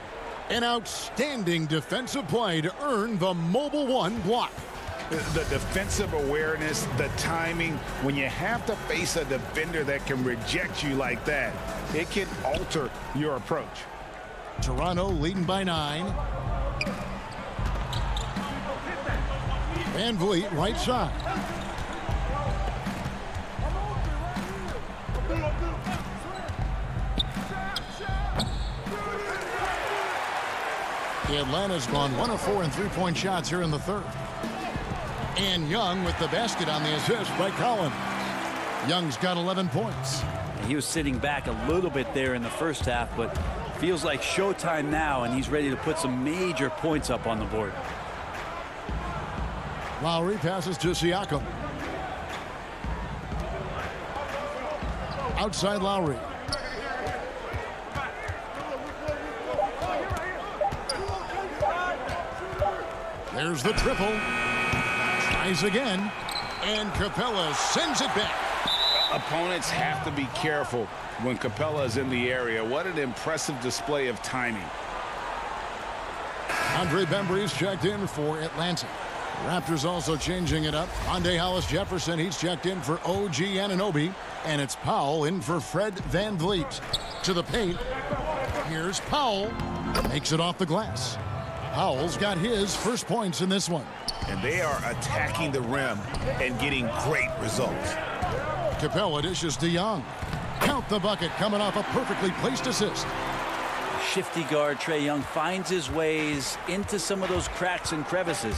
An outstanding defensive play to earn the mobile one block. The defensive awareness, the timing, when you have to face a defender that can reject you like that, it can alter your approach. Toronto leading by 9. VanVleet right side. Atlanta's gone 1 of 4 in three-point shots here in the third. And Young with the basket on the assist by Collins. Young's got 11 points. He was sitting back a little bit there in the first half, but feels like showtime now, and he's ready to put some major points up on the board. Lowry passes to Siakam. Outside Lowry. There's the triple. Tries again. And Capella sends it back. Opponents have to be careful when Capella is in the area. What an impressive display of timing. Andre Bembry's checked in for Atlanta. Raptors also changing it up. Mondae Hollis-Jefferson, he's checked in for OG Anunoby. And it's Powell in for Fred VanVleet. To the paint. Here's Powell. Makes it off the glass. Powell's got his first points in this one. And they are attacking the rim and getting great results. Capella dishes to Young. Count the bucket coming off a perfectly placed assist. Shifty guard Trae Young finds his ways into some of those cracks and crevices.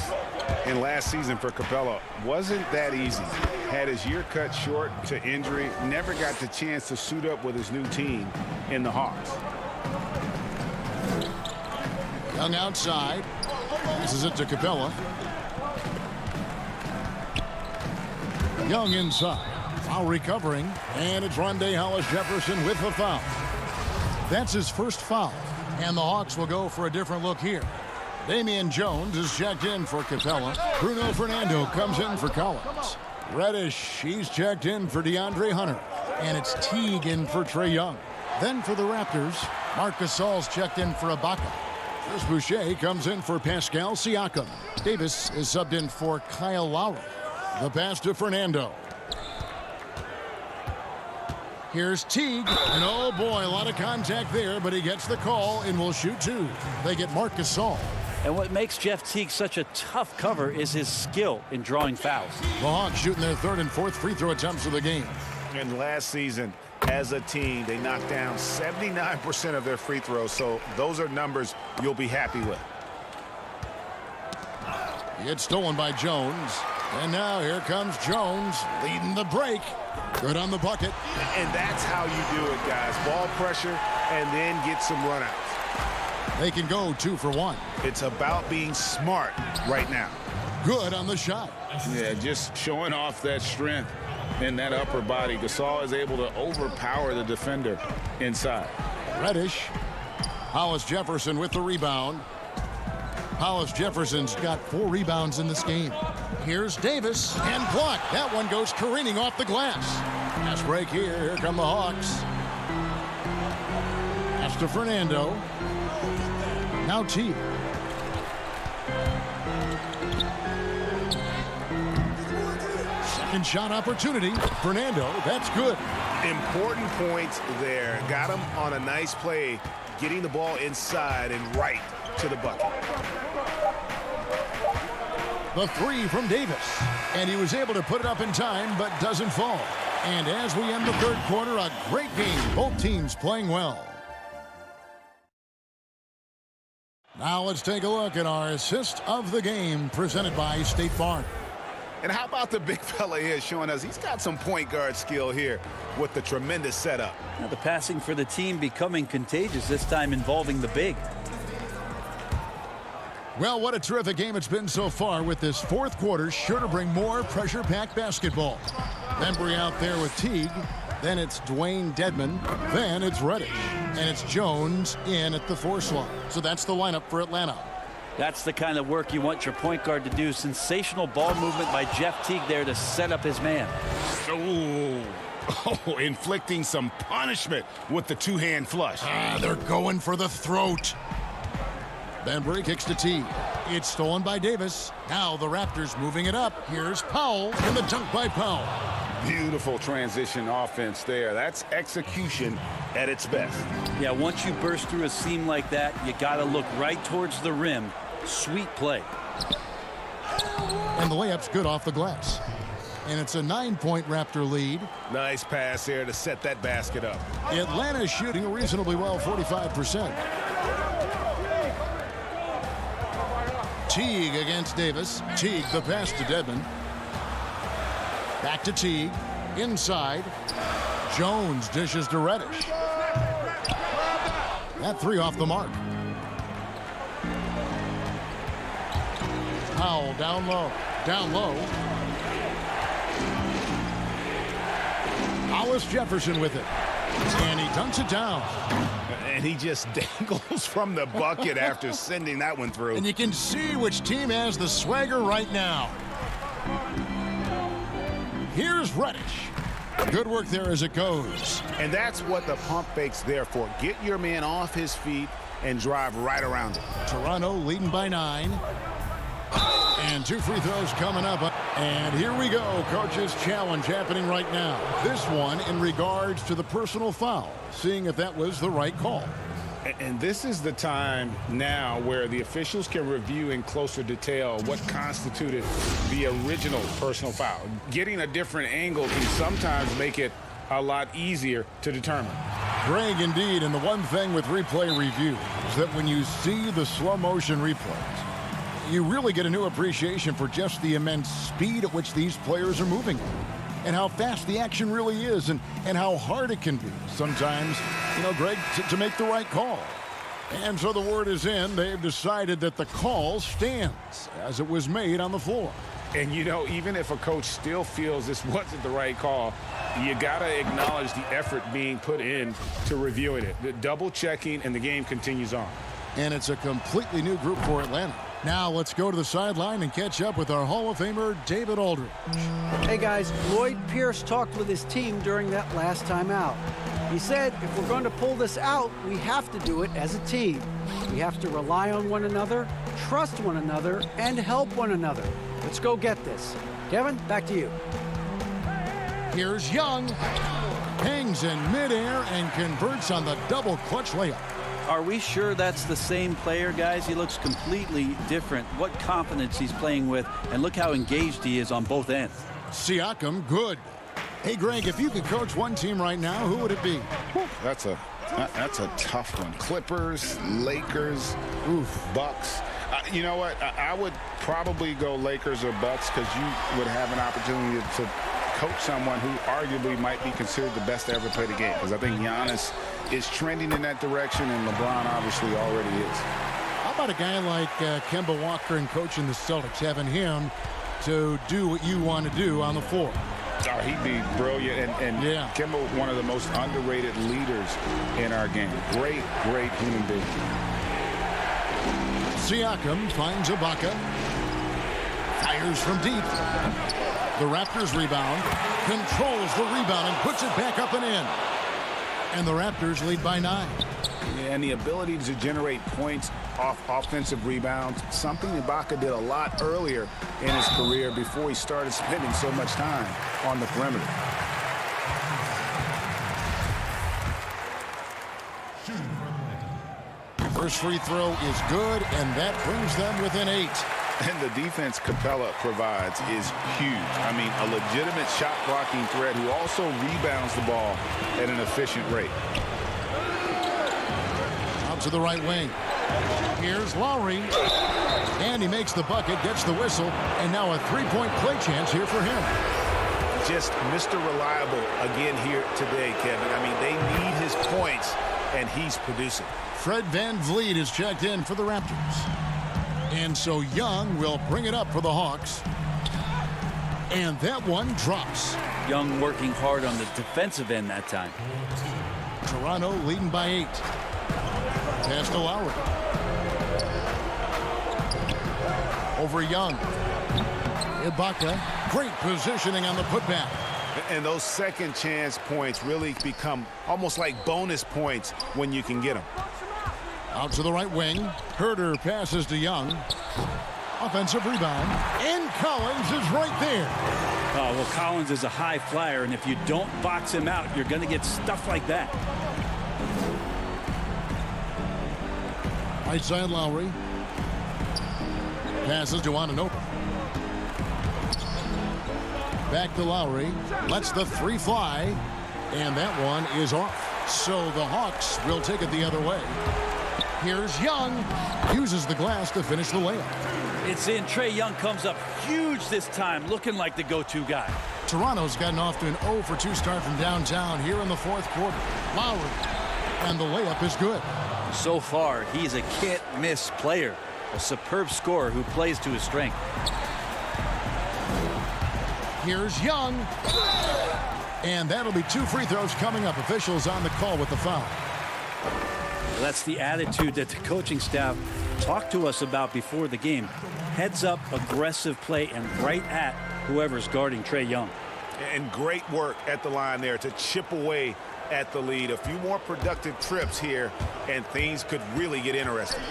And last season for Capella wasn't that easy. Had his year cut short to injury, never got the chance to suit up with his new team in the Hawks. Young outside. Passes it to Capella. Young inside. Foul recovering. And it's Mondae Hollis-Jefferson with the foul. That's his first foul. And the Hawks will go for a different look here. Damian Jones is checked in for Capella. Bruno Fernando comes in for Collins. Reddish, he's checked in for DeAndre Hunter. And it's Teague in for Trae Young. Then for the Raptors, Marc Gasol's checked in for Ibaka. Chris Boucher comes in for Pascal Siakam. Davis is subbed in for Kyle Lowry. The pass to Fernando. Here's Teague, and oh boy, a lot of contact there, but he gets the call and will shoot two. They get Marc Gasol. And what makes Jeff Teague such a tough cover is his skill in drawing fouls. The Hawks shooting their third and fourth free throw attempts of the game. And last season, as a team, they knocked down 79% of their free throws, so those are numbers you'll be happy with. It's stolen by Jones. And now here comes Jones leading the break. Good on the bucket. And that's how you do it, guys. Ball pressure and then get some runouts. They can go 2 for 1. It's about being smart right now. Good on the shot. Yeah, just showing off that strength in that upper body. Gasol is able to overpower the defender inside. Reddish. Hollis Jefferson with the rebound. Hollis Jefferson's got 4 rebounds in this game. Here's Davis and blocked. That one goes careening off the glass. Pass break here. Here come the Hawks. Pass to Fernando. Now Teague. Second shot opportunity. Fernando, that's good. Important points there. Got him on a nice play, getting the ball inside and right to the bucket. The 3 from Davis. And he was able to put it up in time, but doesn't fall. And as we end the third quarter, a great game. Both teams playing well. Now let's take a look at our assist of the game presented by State Farm. And how about the big fella here showing us he's got some point guard skill here with the tremendous setup. Now the passing for the team becoming contagious, this time involving the big. Well, what a terrific game it's been so far, with this fourth quarter sure to bring more pressure-packed basketball. Embry out there with Teague. Then it's Dwayne Dedman. Then it's Reddish. And it's Jones in at the 4 slot. So that's the lineup for Atlanta. That's the kind of work you want your point guard to do. Sensational ball movement by Jeff Teague there to set up his man. Oh, inflicting some punishment with the two-hand flush. They're going for the throat. Embry kicks to Teague. It's stolen by Davis. Now the Raptors moving it up. Here's Powell and the dunk by Powell. Beautiful transition offense there. That's execution at its best. Yeah, once you burst through a seam like that, you got to look right towards the rim. Sweet play. And the layup's good off the glass. And it's a 9-point Raptor lead. Nice pass there to set that basket up. Atlanta's shooting reasonably well, 45%. Teague against Davis. Teague, the pass to Dedman. Back to Teague. Inside. Jones dishes to Reddish. That 3 off the mark. Powell down low. Down low. Hollis Jefferson with it. And he dunks it down. And he just dangles from the bucket after sending that one through. And you can see which team has the swagger right now. Here's Reddish. Good work there as it goes. And that's what the pump fake's there for. Get your man off his feet and drive right around it. Toronto leading by 9. And 2 free throws coming up. And here we go. Coach's challenge happening right now. This one in regards to the personal foul, seeing if that was the right call. And this is the time now where the officials can review in closer detail what constituted the original personal foul. Getting a different angle can sometimes make it a lot easier to determine. Greg, indeed, and the one thing with replay review is that when you see the slow motion replays, you really get a new appreciation for just the immense speed at which these players are moving and how fast the action really is and how hard it can be sometimes, Greg, to make the right call. And so the word is in. They've decided that the call stands as it was made on the floor. And, even if a coach still feels this wasn't the right call, you got to acknowledge the effort being put in to reviewing it. The double checking, and the game continues on. And it's a completely new group for Atlanta. Now let's go to the sideline and catch up with our Hall of Famer, David Aldridge. Hey guys, Lloyd Pierce talked with his team during that last time out. He said if we're going to pull this out, we have to do it as a team. We have to rely on one another, trust one another, and help one another. Let's go get this. Kevin, back to you. Here's Young. Hangs in midair and converts on the double clutch layup. Are we sure that's the same player, guys? He looks completely different. What confidence he's playing with, and look how engaged he is on both ends. Siakam, good. Hey, Greg, if you could coach one team right now, who would it be? That's a tough one. Clippers, Lakers, Bucks. You know what? I would probably go Lakers or Bucks because you would have an opportunity to coach someone who arguably might be considered the best to ever play the game. Because I think Giannis is trending in that direction, and LeBron obviously already is. How about a guy like Kemba Walker and coaching the Celtics, having him to do what you want to do on the floor? Oh, he'd be brilliant. And yeah. Kemba, one of the most underrated leaders in our game. Great, great human being. Siakam finds Ibaka. Fires from deep. The Raptors rebound. Controls the rebound and puts it back up and in. And the Raptors lead by 9. And the ability to generate points off offensive rebounds, something Ibaka did a lot earlier in his career before he started spending so much time on the perimeter. First free throw is good, and that brings them within 8. And the defense Capella provides is huge. I mean, a legitimate shot blocking threat who also rebounds the ball at an efficient rate. Out to the right wing. Here's Lowry. And he makes the bucket, gets the whistle, and now a three-point play chance here for him. Just Mr. Reliable again here today, Kevin. I mean, they need his points, and he's producing. Fred VanVleet is checked in for the Raptors. And so Young will bring it up for the Hawks. And that one drops. Young working hard on the defensive end that time. Toronto leading by 8. Pass to Lowry. Over Young. Ibaka. Great positioning on the putback. And those second chance points really become almost like bonus points when you can get them. Out to the right wing. Herter passes to Young. Offensive rebound. And Collins is right there. Oh, well, Collins is a high flyer, and if you don't box him out, you're going to get stuff like that. Right side Lowry. Passes to Anunoby. Back to Lowry. Lets the three fly. And that one is off. So the Hawks will take it the other way. Here's Young. Uses the glass to finish the layup. It's in. Trae Young comes up huge this time, looking like the go-to guy. Toronto's gotten off to an 0 for 2 start from downtown here in the fourth quarter. Lowry. And the layup is good. So far, he's a can't-miss player. A superb scorer who plays to his strength. Here's Young. And that'll be 2 free throws coming up. Officials on the call with the foul. Well, that's the attitude that the coaching staff talked to us about before the game. Heads up, aggressive play, and right at whoever's guarding Trae Young. And great work at the line there to chip away at the lead. A few more productive trips here, and things could really get interesting.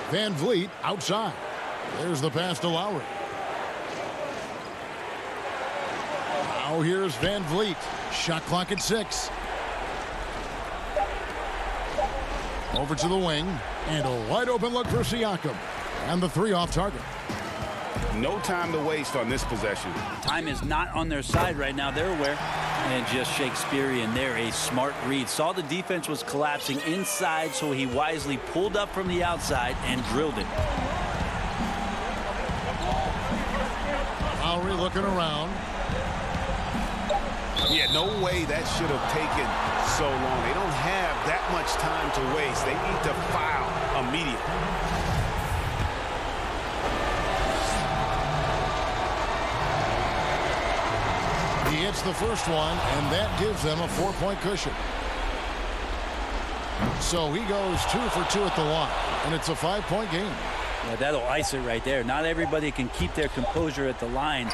VanVleet outside. There's the pass to Lowry. Now here's VanVleet. Shot clock at 6. Over to the wing. And a wide open look for Siakam. And the 3 off target. No time to waste on this possession. Time is not on their side right now. They're aware. And just Shakespearean there, a smart read. Saw the defense was collapsing inside, so he wisely pulled up from the outside and drilled it. Lowry looking around. Yeah, no way that should have taken so long. They don't have that much time to waste. They need to foul immediately. He hits the first one, and that gives them a 4-point cushion. So he goes 2 for 2 at the line, and it's a 5-point game. Yeah, that'll ice it right there. Not everybody can keep their composure at the line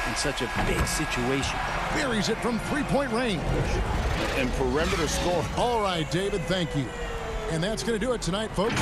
in such a big situation. Buries it from 3-point range. And perimeter score. All right, David, thank you. And that's going to do it tonight, folks.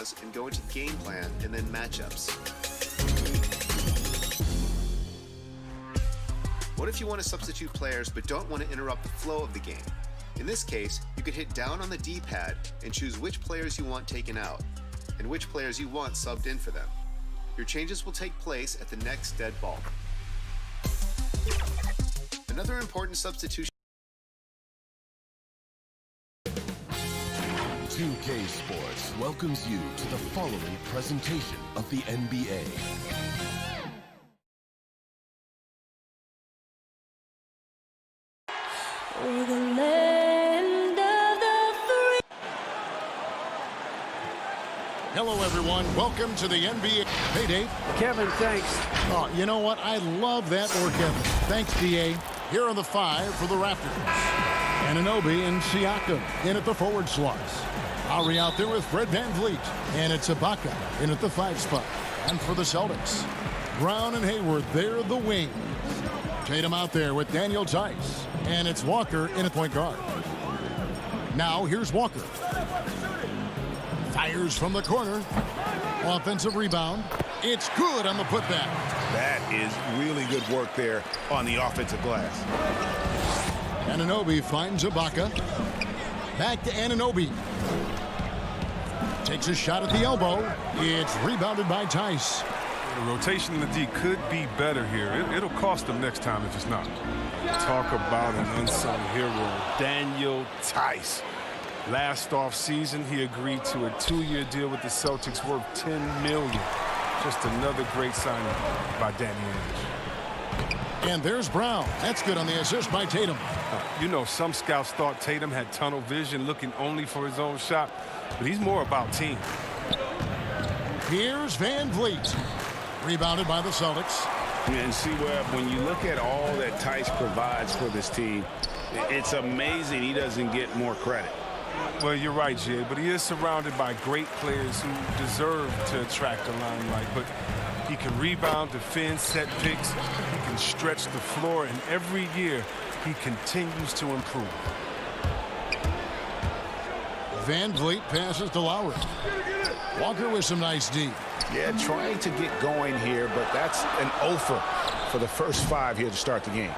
pause and go into game plan and then matchups. What if you want to substitute players but don't want to interrupt the flow of the game? In this case, you could hit down on the D-pad and choose which players you want taken out and which players you want subbed in for them. Your changes will take place at the next dead ball. Another important substitution. 2K Sports welcomes you to the following presentation of the NBA. Over the land of the free. Hello, everyone. Welcome to the NBA. Hey, Dave. Kevin, thanks. Oh, you know what? I love that work ethic. Thanks, DA. Here are the 5 for the Raptors. Anunoby and Siakam in at the forward slots. Lowry out there with Fred VanVleet. And it's Ibaka in at the 5 spot. And for the Celtics, Brown and Hayward, they're the wings. Tatum out there with Daniel Tice. And it's Walker in at point guard. Now here's Walker. Fires from the corner. Offensive rebound. It's good on the putback. That is really good work there on the offensive glass. Anunoby finds Ibaka. Back to Anunoby. Takes a shot at the elbow. It's rebounded by Tice. The rotation in the D could be better here. It'll cost them next time if it's not. Talk about an unsung hero, Daniel Tice. Last offseason, he agreed to a 2-year deal with the Celtics worth $10 million. Just another great signing by Danny Ainge. And there's Brown. That's good on the assist by Tatum. You know, some scouts thought Tatum had tunnel vision, looking only for his own shot, but he's more about team. Here's VanVleet. Rebounded by the Celtics. And see, Webb, when you look at all that Tice provides for this team, it's amazing he doesn't get more credit. Well, you're right, Jay, but he is surrounded by great players who deserve to attract the limelight. But he can rebound, defend, set picks. He can stretch the floor, and every year he continues to improve. VanVleet passes to Lowry. Walker with some nice D. Yeah, trying to get going here, but that's an offer for the first 5 here to start the game.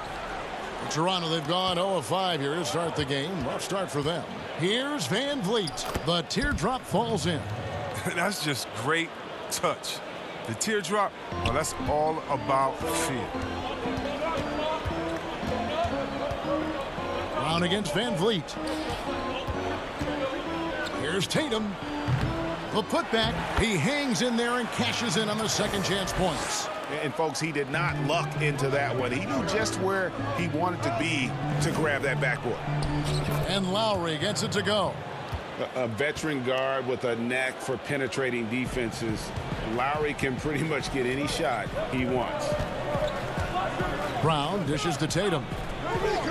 For Toronto, they've gone 0-5 here to start the game. Rough start for them. Here's VanVleet. The teardrop falls in. That's just great touch. The teardrop, well, that's all about feel. Brown against VanVleet. Here's Tatum. The putback. He hangs in there and cashes in on the second chance points. And, folks, he did not luck into that one. He knew just where he wanted to be to grab that backboard. And Lowry gets it to go. A veteran guard with a knack for penetrating defenses. Lowry can pretty much get any shot he wants. Brown dishes to Tatum.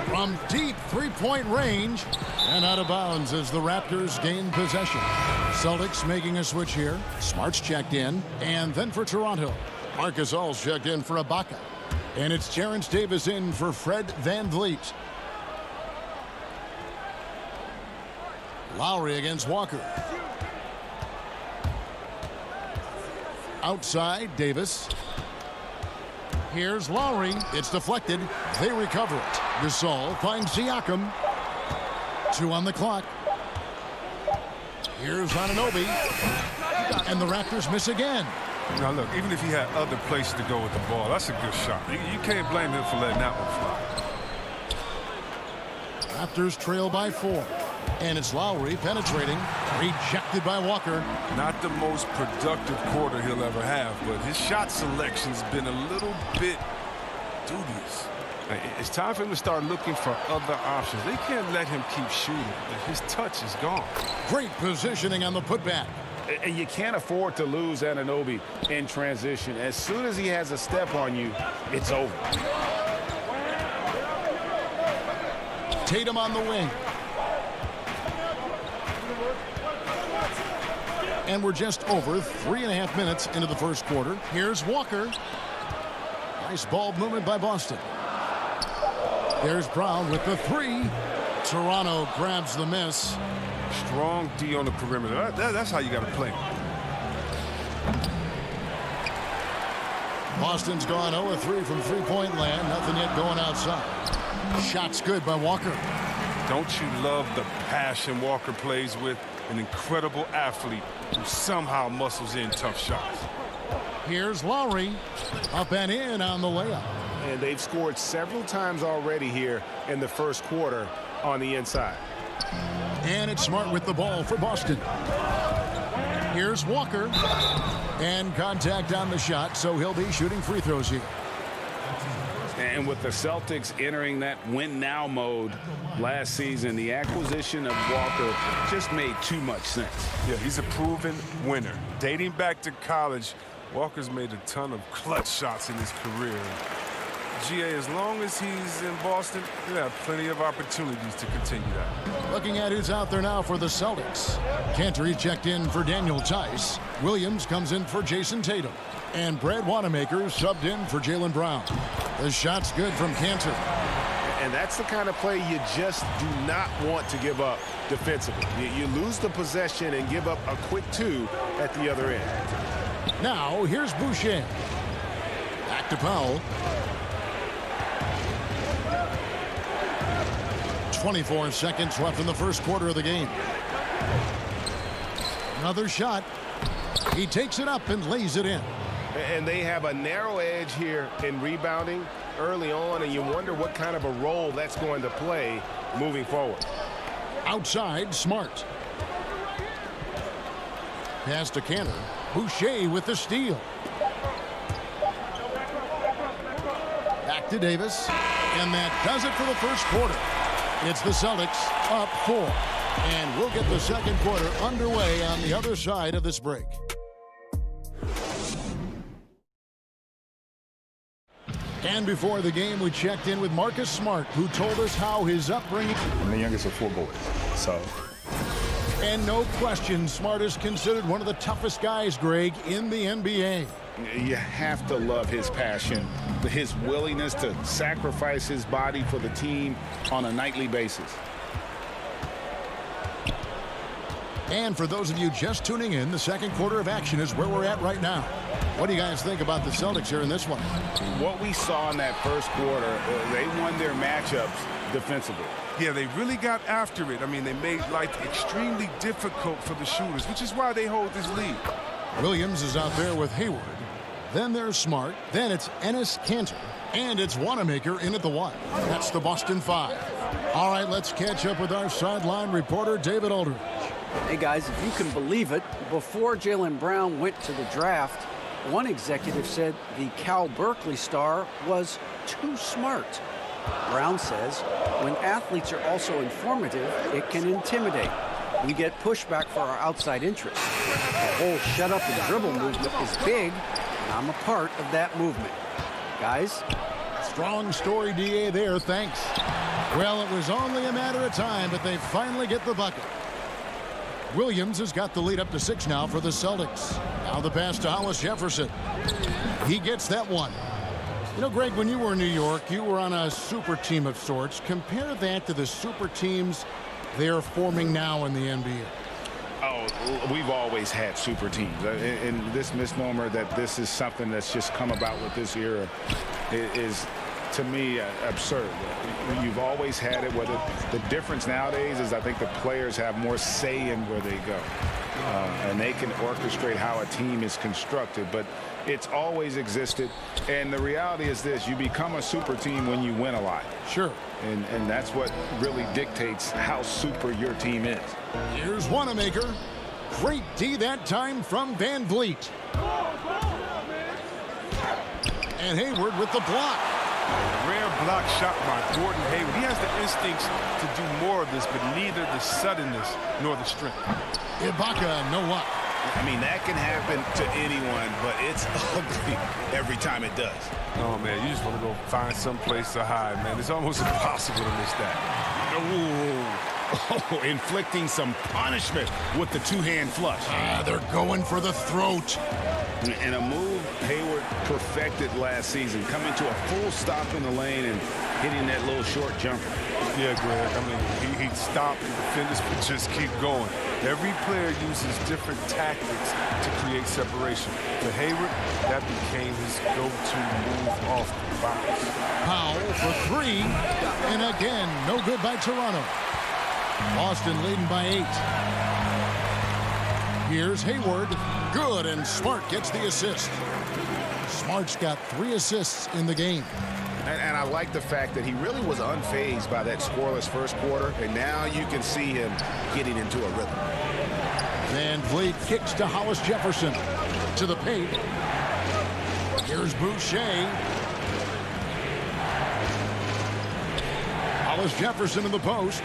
From deep three-point range and out of bounds as the Raptors gain possession. Celtics making a switch here. Smart's checked in. And then for Toronto, Marc Gasol's checked in for Ibaka. And it's Terrence Davis in for Fred VanVleet. Lowry against Walker. Outside, Davis. Here's Lowry. It's deflected. They recover it. Gasol finds Siakam. 2 on the clock. Here's Anunoby. And the Raptors miss again. Now, look, even if he had other places to go with the ball, that's a good shot. You can't blame him for letting that one fly. Raptors trail by 4. And it's Lowry penetrating. Rejected by Walker. Not the most productive quarter he'll ever have, but his shot selection's been a little bit dubious. It's time for him to start looking for other options. They can't let him keep shooting. His touch is gone. Great positioning on the putback. And you can't afford to lose Anunoby in transition. As soon as he has a step on you, it's over. Tatum on the wing. And we're just over 3.5 minutes into the first quarter. Here's Walker. Nice ball movement by Boston. There's Brown with the 3. Toronto grabs the miss. Strong D on the perimeter. That's how you got to play. Boston's gone 0-3 from three-point land. Nothing yet going outside. Shot's good by Walker. Don't you love the passion Walker plays with? An incredible athlete who somehow muscles in tough shots. Here's Lowry. Up and in on the layup. And they've scored several times already here in the first quarter on the inside. And it's Smart with the ball for Boston. Here's Walker. And contact on the shot, so he'll be shooting free throws here. And with the Celtics entering that win-now mode last season, the acquisition of Walker just made too much sense. Yeah, he's a proven winner. Dating back to college, Walker's made a ton of clutch shots in his career. GA, as long as he's in Boston, he'll have plenty of opportunities to continue that. Looking at who's out there now for the Celtics. Cantor checked in for Daniel Tice. Williams comes in for Jason Tatum. And Brad Wanamaker subbed in for Jaylen Brown. The shot's good from Cantor. And that's the kind of play you just do not want to give up defensively. You lose the possession and give up a quick two at the other end. Now, here's Boucher. Back to Powell. 24 seconds left in the first quarter of the game. Another shot. He takes it up and lays it in. And they have a narrow edge here in rebounding early on, and you wonder what kind of a role that's going to play moving forward. Outside, Smart. Pass to Cantor. Boucher with the steal. Back to Davis. And that does it for the first quarter. It's the Celtics up 4. And we'll get the second quarter underway on the other side of this break. And before the game, we checked in with Marcus Smart, who told us how his upbringing... I'm the youngest of 4 boys, so... And no question, Smart is considered one of the toughest guys, Greg, in the NBA. You have to love his passion, his willingness to sacrifice his body for the team on a nightly basis. And for those of you just tuning in, the second quarter of action is where we're at right now. What do you guys think about the Celtics here in this one? What we saw in that first quarter, they won their matchups defensively. Yeah, they really got after it. I mean, they made life extremely difficult for the shooters, which is why they hold this lead. Williams is out there with Hayward. Then there's Smart. Then it's Enes Kanter. And it's Wanamaker in at the 1. That's the Boston 5. All right, let's catch up with our sideline reporter, David Aldridge. Hey, guys, if you can believe it, before Jaylen Brown went to the draft, one executive said the Cal Berkeley star was too smart. Brown says when athletes are also informative, it can intimidate. We get pushback for our outside interests. The whole shut up and dribble movement is big, and I'm a part of that movement. Guys? Strong story, DA, there. Thanks. Well, it was only a matter of time, but they finally get the bucket. Williams has got the lead up to 6 now for the Celtics. Now the pass to Hollis Jefferson. He gets that one. You know, Greg, when you were in New York, you were on a super team of sorts. Compare that to the super teams they're forming now in the NBA. Oh, we've always had super teams. And this misnomer that this is something that's just come about with this era is, to me, absurd. You've always had it. Whether the difference nowadays is I think the players have more say in where they go. And they can orchestrate how a team is constructed. But it's always existed. And the reality is this. You become a super team when you win a lot. Sure. And that's what really dictates how super your team is. Here's Wanamaker. Great D that time from Van Vliet. And Hayward with the block. Rare block shot by Gordon Hayward. He has the instincts to do more of this, but neither the suddenness nor the strength. Ibaka, no luck. I mean, that can happen to anyone, but it's ugly every time it does. Oh, man, you just want to go find some place to hide, man. It's almost impossible to miss that. Oh, inflicting some punishment with the two-hand flush. They're going for the throat. And a move Hayward perfected last season, coming to a full stop in the lane and hitting that little short jumper. Yeah, Greg. I mean, he'd stop and defenders would just keep going. Every player uses different tactics to create separation. For Hayward, that became his go-to move off the box. Powell for three. And again, no good by Toronto. Boston leading by 8. Here's Hayward. Good, and Smart gets the assist. Smart's got 3 assists in the game. And I like the fact that he really was unfazed by that scoreless first quarter, and now you can see him getting into a rhythm. Van Vliet kicks to Hollis Jefferson. To the paint. Here's Boucher. Hollis Jefferson in the post.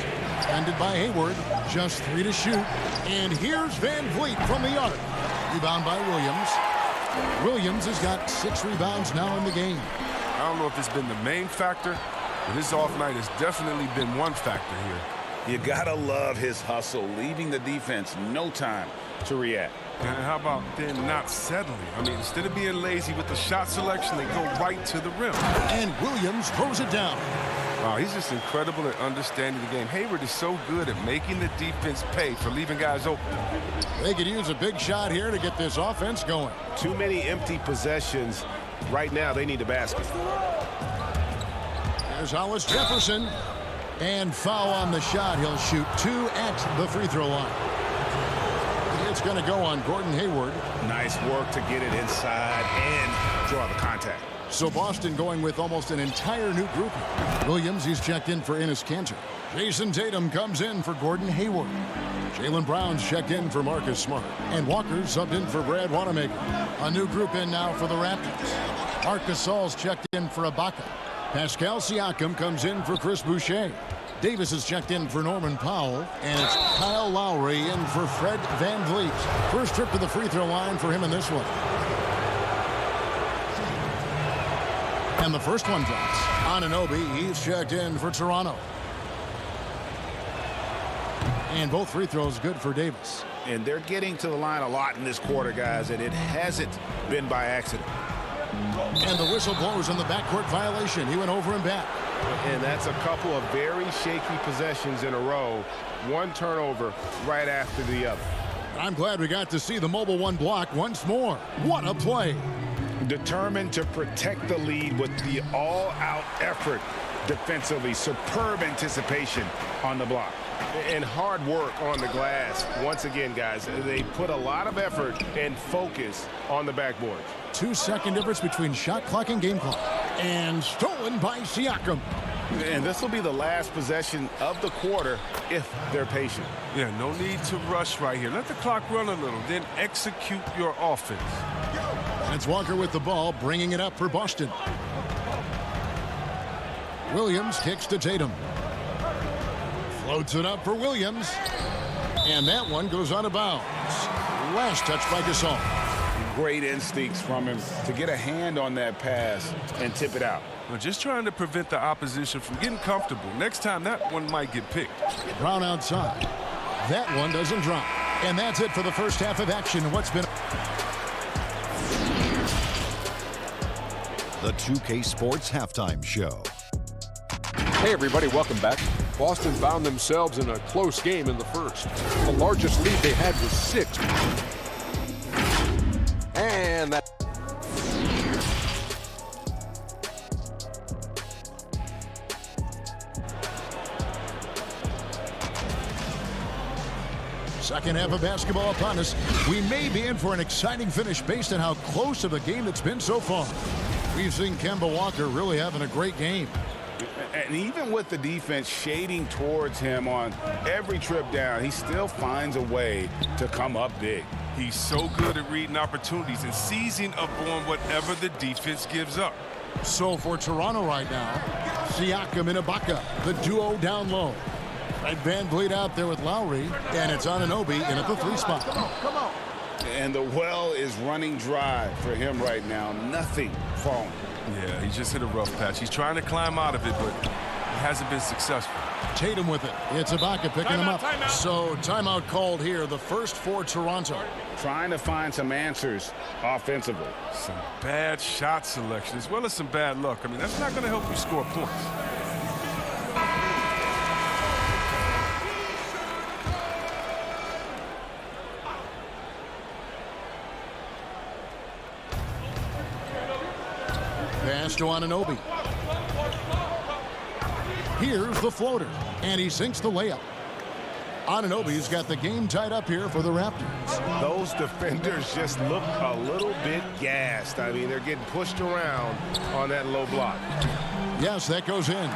Ended by Hayward. Just 3 to shoot. And here's Van Vliet from the arc. Rebound by Williams. Williams has got 6 rebounds now in the game. I don't know if it's been the main factor, but his off night has definitely been one factor here. You gotta love his hustle, leaving the defense no time to react. And how about then not settling? I mean, instead of being lazy with the shot selection, they go right to the rim. And Williams throws it down. Wow, he's just incredible at understanding the game. Hayward is so good at making the defense pay for leaving guys open. They could use a big shot here to get this offense going. Too many empty possessions. Right now, they need a basket. There's Hollis Jefferson. And foul on the shot. He'll shoot 2 at the free throw line. It's going to go on Gordon Hayward. Nice work to get it inside and draw the contact. So Boston going with almost an entire new group. Williams, he's checked in for Enes Kanter. Jason Tatum comes in for Gordon Hayward. Jaylen Brown's checked in for Marcus Smart. And Walker's subbed in for Brad Wanamaker. A new group in now for the Raptors. Marc Gasol's checked in for Ibaka. Pascal Siakam comes in for Chris Boucher. Davis is checked in for Norman Powell. And it's Kyle Lowry in for Fred VanVleet. First trip to the free throw line for him in this one. And the first one drops. Anunoby, he's checked in for Toronto. And both free throws good for Davis. And they're getting to the line a lot in this quarter, guys, and it hasn't been by accident. And the whistle blows on the backcourt violation. He went over and back. And that's a couple of very shaky possessions in a row. One turnover right after the other. I'm glad we got to see the mobile one block once more. What a play. Determined to protect the lead with the all-out effort defensively. Superb anticipation on the block. And hard work on the glass. Once again, guys, they put a lot of effort and focus on the backboard. 2-second difference between shot clock and game clock. And stolen by Siakam. And this will be the last possession of the quarter if they're patient. Yeah, no need to rush right here. Let the clock run a little, then execute your offense. And it's Walker with the ball, bringing it up for Boston. Williams kicks to Tatum. Floats it up for Williams. And that one goes out of bounds. Last touch by Gasol. Great instincts from him to get a hand on that pass and tip it out. Well, just trying to prevent the opposition from getting comfortable. Next time, that one might get picked. Brown outside. That one doesn't drop. And that's it for the first half of action. What's been... The 2K Sports Halftime Show. Hey everybody, welcome back. Boston found themselves in a close game in the first. The largest lead they had was 6. And that... Second half of basketball upon us. We may be in for an exciting finish based on how close of a game it's been so far. We've seen Kemba Walker really having a great game. And even with the defense shading towards him on every trip down, he still finds a way to come up big. He's so good at reading opportunities and seizing up on whatever the defense gives up. So for Toronto right now, Siakam and Ibaka, the duo down low. Right, VanVleet out there with Lowry, and it's Anunoby in at the 3 spot. Come on. And the well is running dry for him right now. Nothing falling. Yeah, he just hit a rough patch. He's trying to climb out of it, but he hasn't been successful. Tatum with it. It's Ibaka picking him up. So timeout called here, the first for Toronto. Trying to find some answers offensively. Some bad shot selection as well as some bad luck. I mean, that's not going to help you score points. Pass to Anunoby. Here's the floater, and he sinks the layup. Anunoby's got the game tied up here for the Raptors. Those defenders just look a little bit gassed. I mean, they're getting pushed around on that low block. Yes, that goes in.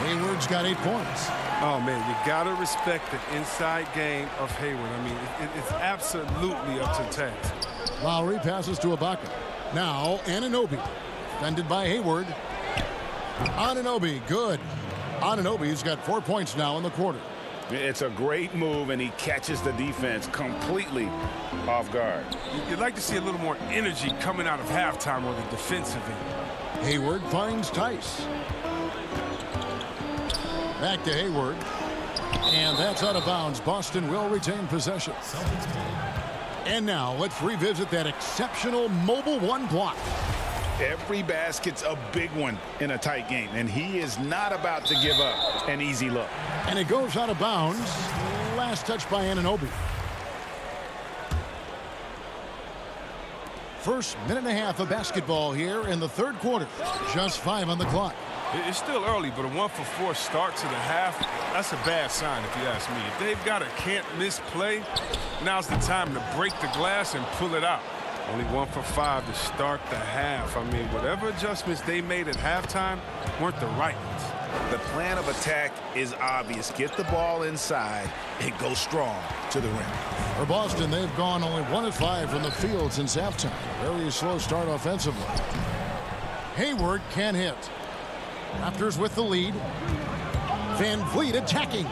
Hayward's got 8 points. Oh, man, you got to respect the inside game of Hayward. I mean, it's absolutely up to task. Lowry passes to Ibaka. Now, Anunoby. Defended by Hayward. Anunoby, good. Anunoby's got 4 points now in the quarter. It's a great move, and he catches the defense completely off guard. You'd like to see a little more energy coming out of halftime on the defensive end. Hayward finds Tice. Back to Hayward. And that's out of bounds. Boston will retain possession. And now let's revisit that exceptional mobile one block. Every basket's a big one in a tight game, and he is not about to give up an easy look. And it goes out of bounds. Last touch by Anunoby. First minute and a half of basketball here in the third quarter. Just 5 on the clock. It's still early, but a 1-for-4 start to the half, that's a bad sign if you ask me. If they've got a can't-miss play, now's the time to break the glass and pull it out. Only 1 for 5 to start the half. I mean, whatever adjustments they made at halftime weren't the right ones. The plan of attack is obvious. Get the ball inside and go strong to the rim. For Boston, they've gone only 1 of 5 from the field since halftime. Very slow start offensively. Hayward can't hit. Raptors with the lead. Van Vliet attacking.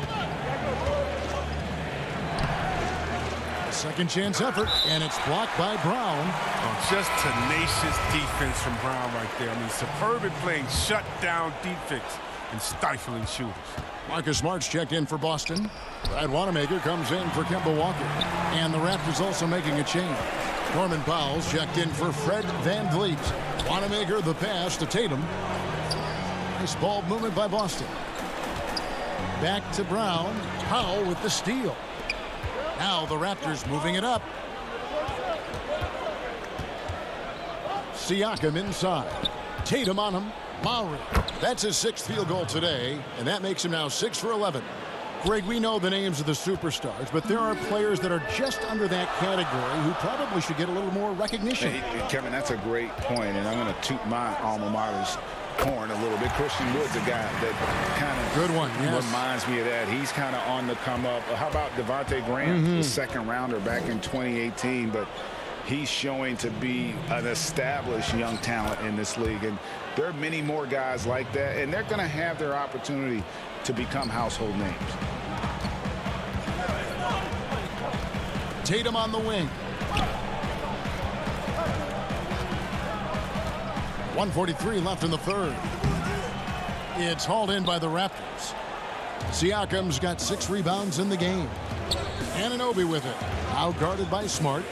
Second chance effort, and it's blocked by Brown. Oh, just tenacious defense from Brown right there. I mean, superb at playing shutdown defense and stifling shooters. Marcus Smart's checked in for Boston. Brad Wanamaker comes in for Kemba Walker. And the Raptors also making a change. Norman Powell's checked in for Fred Van Vliet. Wanamaker the pass to Tatum. Nice ball movement by Boston. Back to Brown. Powell with the steal. Now the Raptors moving it up. Siakam inside. Tatum on him. Lowry. That's his 6th field goal today, and that makes him now 6 for 11. Greg, we know the names of the superstars, but there are players that are just under that category who probably should get a little more recognition. Hey, Kevin, that's a great point, and I'm going to toot my alma mater's horn a little bit. Christian Wood's a guy that kind of good one. Yes. Reminds me of that. He's kind of on the come up. How about Devontae Graham, the 2nd rounder back in 2018, but he's showing to be an established young talent in this league, and there are many more guys like that, and they're going to have their opportunity to become household names. Tatum on the wing. 1:43 left in the third. It's hauled in by the Raptors. Siakam's got 6 rebounds in the game. Anunoby with it. Out guarded by Smart.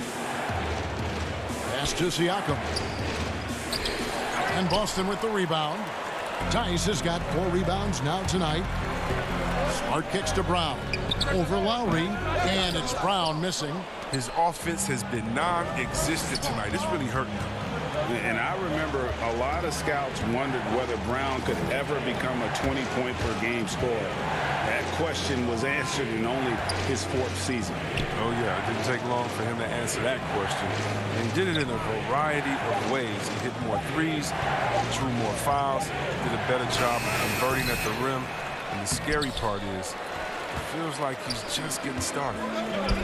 Pass to Siakam. And Boston with the rebound. Tice has got 4 rebounds now tonight. Smart kicks to Brown. Over Lowry. And it's Brown missing. His offense has been non-existent tonight. It's really hurting him. And I remember a lot of scouts wondered whether Brown could ever become a 20-point-per-game scorer. That question was answered in only his 4th season. Oh, yeah. It didn't take long for him to answer that question. And he did it in a variety of ways. He hit more threes, drew more fouls, did a better job of converting at the rim. And the scary part is, it feels like he's just getting started.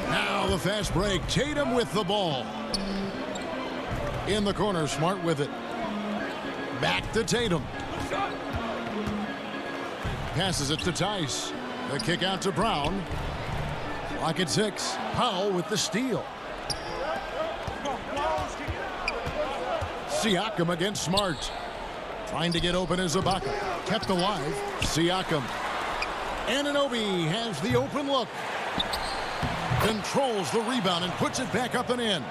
Now the fast break. Tatum with the ball. In the corner, Smart with it. Back to Tatum. Passes it to Tice. The kick out to Brown. Clock at 6. Powell with the steal. Siakam against Smart. Trying to get open as Ibaka. Kept alive. Siakam. Anunoby has the open look. Controls the rebound and puts it back up and in.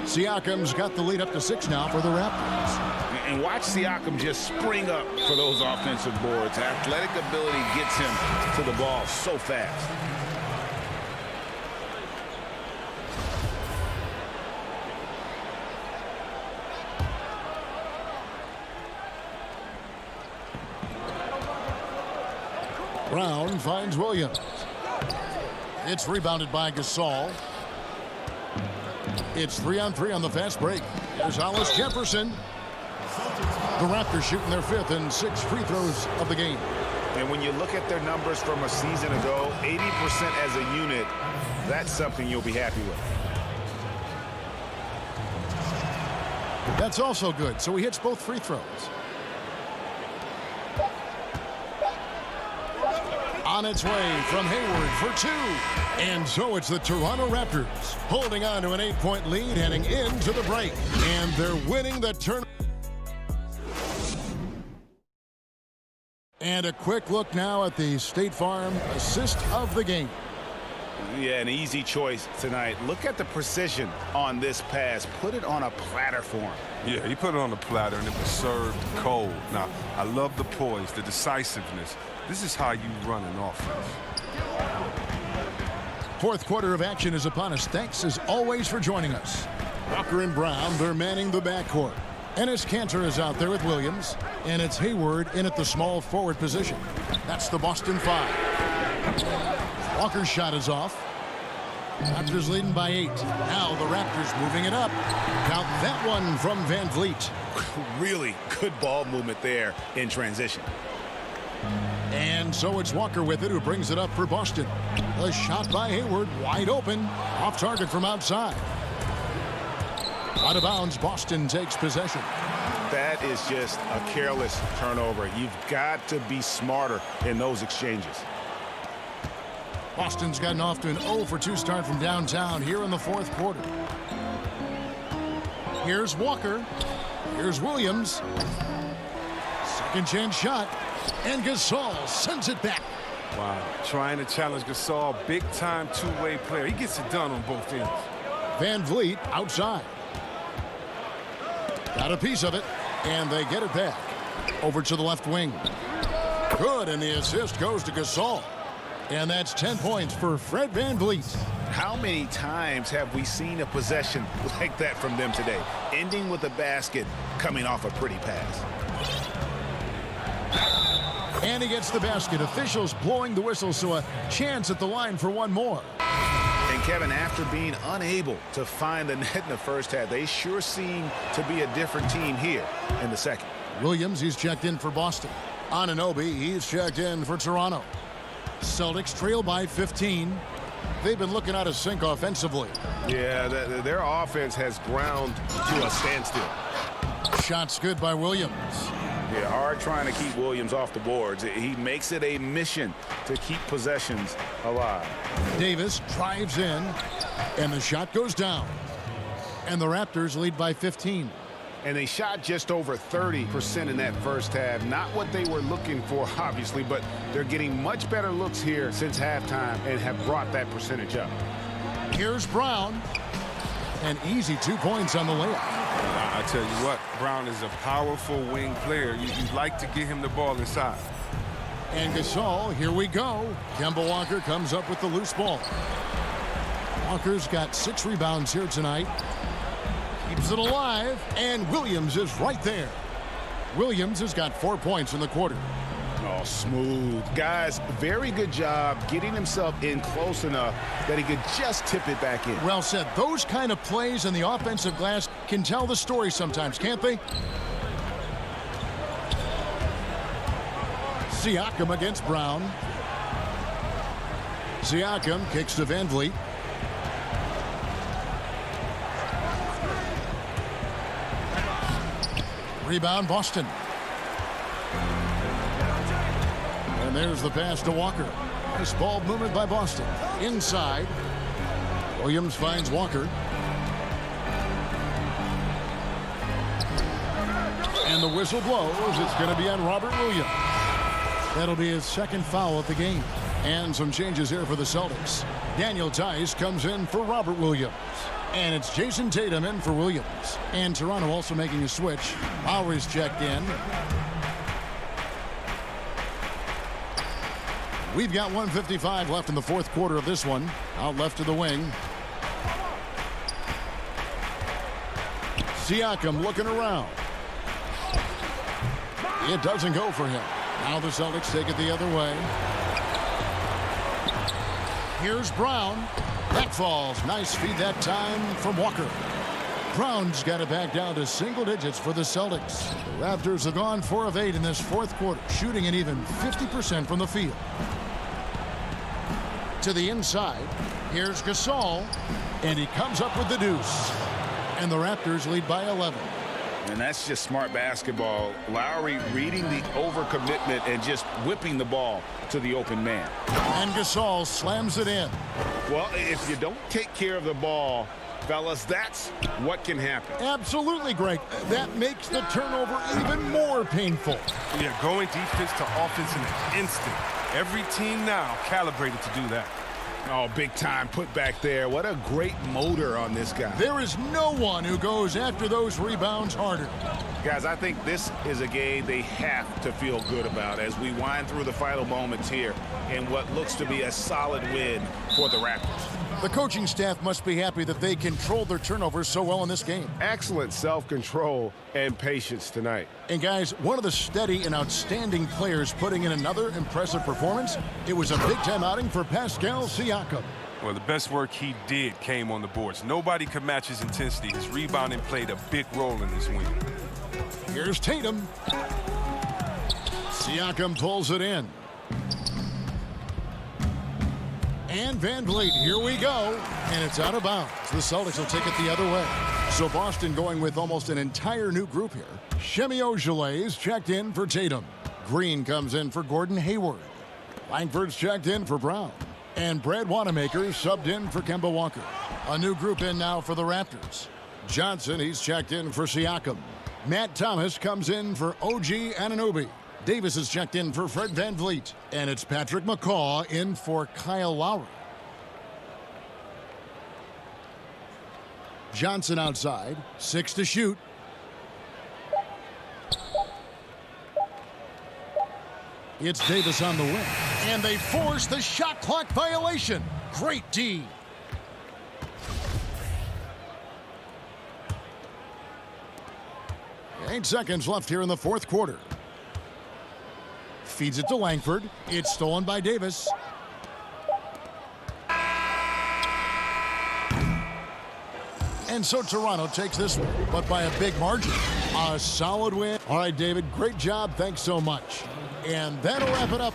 Siakam's got the lead up to 6 now for the Raptors. And watch Siakam just spring up for those offensive boards. Athletic ability gets him to the ball so fast. Brown finds Williams. It's rebounded by Gasol. It's 3-on-3 on the fast break. Here's Hollis Jefferson. The Raptors shooting their 5th and 6th free throws of the game. And when you look at their numbers from a season ago, 80% as a unit, that's something you'll be happy with. That's also good, so he hits both free throws. On its way from Hayward for 2. And so it's the Toronto Raptors holding on to an 8-point lead heading into the break. And they're winning the tournament. And a quick look now at the State Farm assist of the game. Yeah, an easy choice tonight. Look at the precision on this pass. Put it on a platter for him. Yeah, he put it on the platter, and it was served cold. Now, I love the poise, the decisiveness. This is how you run an offense. Fourth quarter of action is upon us. Thanks, as always, for joining us. Walker and Brown, they're manning the backcourt. Enes Kanter is out there with Williams, and it's Hayward in at the small forward position. That's the Boston 5. Walker's shot is off. Raptors leading by 8. Now the Raptors moving it up. Count that one from Van Vliet. Really good ball movement there in transition. And so it's Walker with it, who brings it up for Boston. A shot by Hayward, wide open, off target from outside. Out of bounds, Boston takes possession. That is just a careless turnover. You've got to be smarter in those exchanges. Boston's gotten off to an 0-for-2 start from downtown here in the fourth quarter. Here's Walker. Here's Williams. Second chance shot. And Gasol sends it back. Wow, trying to challenge Gasol, big-time two-way player. He gets it done on both ends. Van Vliet outside. Got a piece of it, and they get it back. Over to the left wing. Good, and the assist goes to Gasol. And that's 10 points for Fred Van Vliet. How many times have we seen a possession like that from them today? Ending with a basket, coming off a pretty pass. And he gets the basket. Officials blowing the whistle, so a chance at the line for one more. And Kevin, after being unable to find the net in the first half, they sure seem to be a different team here in the second. Williams, he's checked in for Boston. Anunoby, he's checked in for Toronto. Celtics trail by 15. They've been looking out of sync offensively. Yeah, their offense has ground to a standstill. Shots good by Williams. Yeah, hard trying to keep Williams off the boards. He makes it a mission to keep possessions alive. Davis drives in, and the shot goes down. And the Raptors lead by 15. And they shot just over 30% in that first half. Not what they were looking for, obviously, but they're getting much better looks here since halftime and have brought that percentage up. Here's Brown. An easy 2 points on the layup. I tell you what, Brown is a powerful wing player. You'd like to get him the ball inside. And Gasol, here we go. Kemba Walker comes up with the loose ball. Walker's got 6 rebounds here tonight. Keeps it alive, and Williams is right there. Williams has got 4 points in the quarter. Oh, smooth. Guys, very good job getting himself in close enough that he could just tip it back in. Well said. Those kind of plays in the offensive glass can tell the story sometimes, can't they? Siakam against Brown. Siakam kicks to Van Vliet. Rebound, Boston. And there's the pass to Walker. Nice ball movement by Boston. Inside. Williams finds Walker. And the whistle blows. It's going to be on Robert Williams. That'll be his second foul of the game. And some changes here for the Celtics. Daniel Tice comes in for Robert Williams. And it's Jason Tatum in for Williams. And Toronto also making a switch. Lowry's checked in. We've got 1:55 left in the fourth quarter of this one. Out left of the wing. Siakam looking around. It doesn't go for him. Now the Celtics take it the other way. Here's Brown. That falls. Nice feed that time from Walker. Brown's got it back down to single digits for the Celtics. The Raptors have gone 4 of 8 in this fourth quarter, shooting an even 50% from the field. To the inside, here's Gasol, and he comes up with the deuce. And the Raptors lead by 11. And that's just smart basketball. Lowry reading the overcommitment and just whipping the ball to the open man. And Gasol slams it in. Well, if you don't take care of the ball, fellas, that's what can happen. Absolutely, Greg. That makes the turnover even more painful. Yeah, going defense to offense in an instant. Every team now calibrated to do that. Oh, big time put back there. What a great motor on this guy. There is no one who goes after those rebounds harder. Guys, I think this is a game they have to feel good about as we wind through the final moments here in what looks to be a solid win for the Raptors. The coaching staff must be happy that they controlled their turnovers so well in this game. Excellent self-control and patience tonight. And guys, one of the steady and outstanding players putting in another impressive performance, it was a big-time outing for Pascal Siakam. Well, the best work he did came on the boards. Nobody could match his intensity. His rebounding played a big role in this win. Here's Tatum. Siakam pulls it in. And Van Vliet, here we go. And it's out of bounds. The Celtics will take it the other way. So Boston going with almost an entire new group here. Shemi Ojeley's checked in for Tatum. Green comes in for Gordon Hayward. Langford's checked in for Brown. And Brad Wanamaker subbed in for Kemba Walker. A new group in now for the Raptors. Johnson, he's checked in for Siakam. Matt Thomas comes in for OG Anunoby. Davis is checked in for Fred Van Vliet. And it's Patrick McCaw in for Kyle Lowry. Johnson outside. 6 to shoot. It's Davis on the wing. And they force the shot clock violation. Great D. Eight seconds left here in the fourth quarter. Feeds it to Langford. It's stolen by Davis. And so Toronto takes this one, but by a big margin. A solid win. All right, David, great job. Thanks so much. And that'll wrap it up.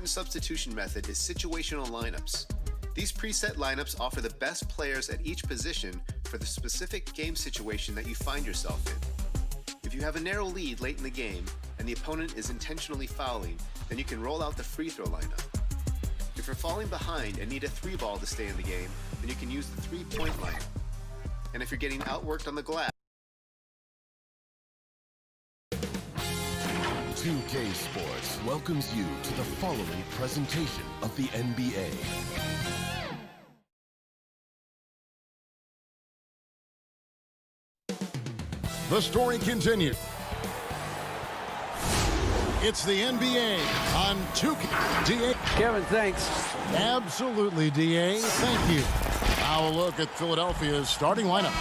important substitution method is situational lineups. These preset lineups offer the best players at each position for the specific game situation that you find yourself in. If you have a narrow lead late in the game and the opponent is intentionally fouling, then you can roll out the free throw lineup. If you're falling behind and need a 3-ball to stay in the game, then you can use the 3-point lineup. And if you're getting outworked on the glass, 2K Sports welcomes you to the following presentation of the NBA. The story continues. It's the NBA on 2K. DA. Kevin, thanks. Absolutely, DA. Thank you. Now a look at Philadelphia's starting lineup.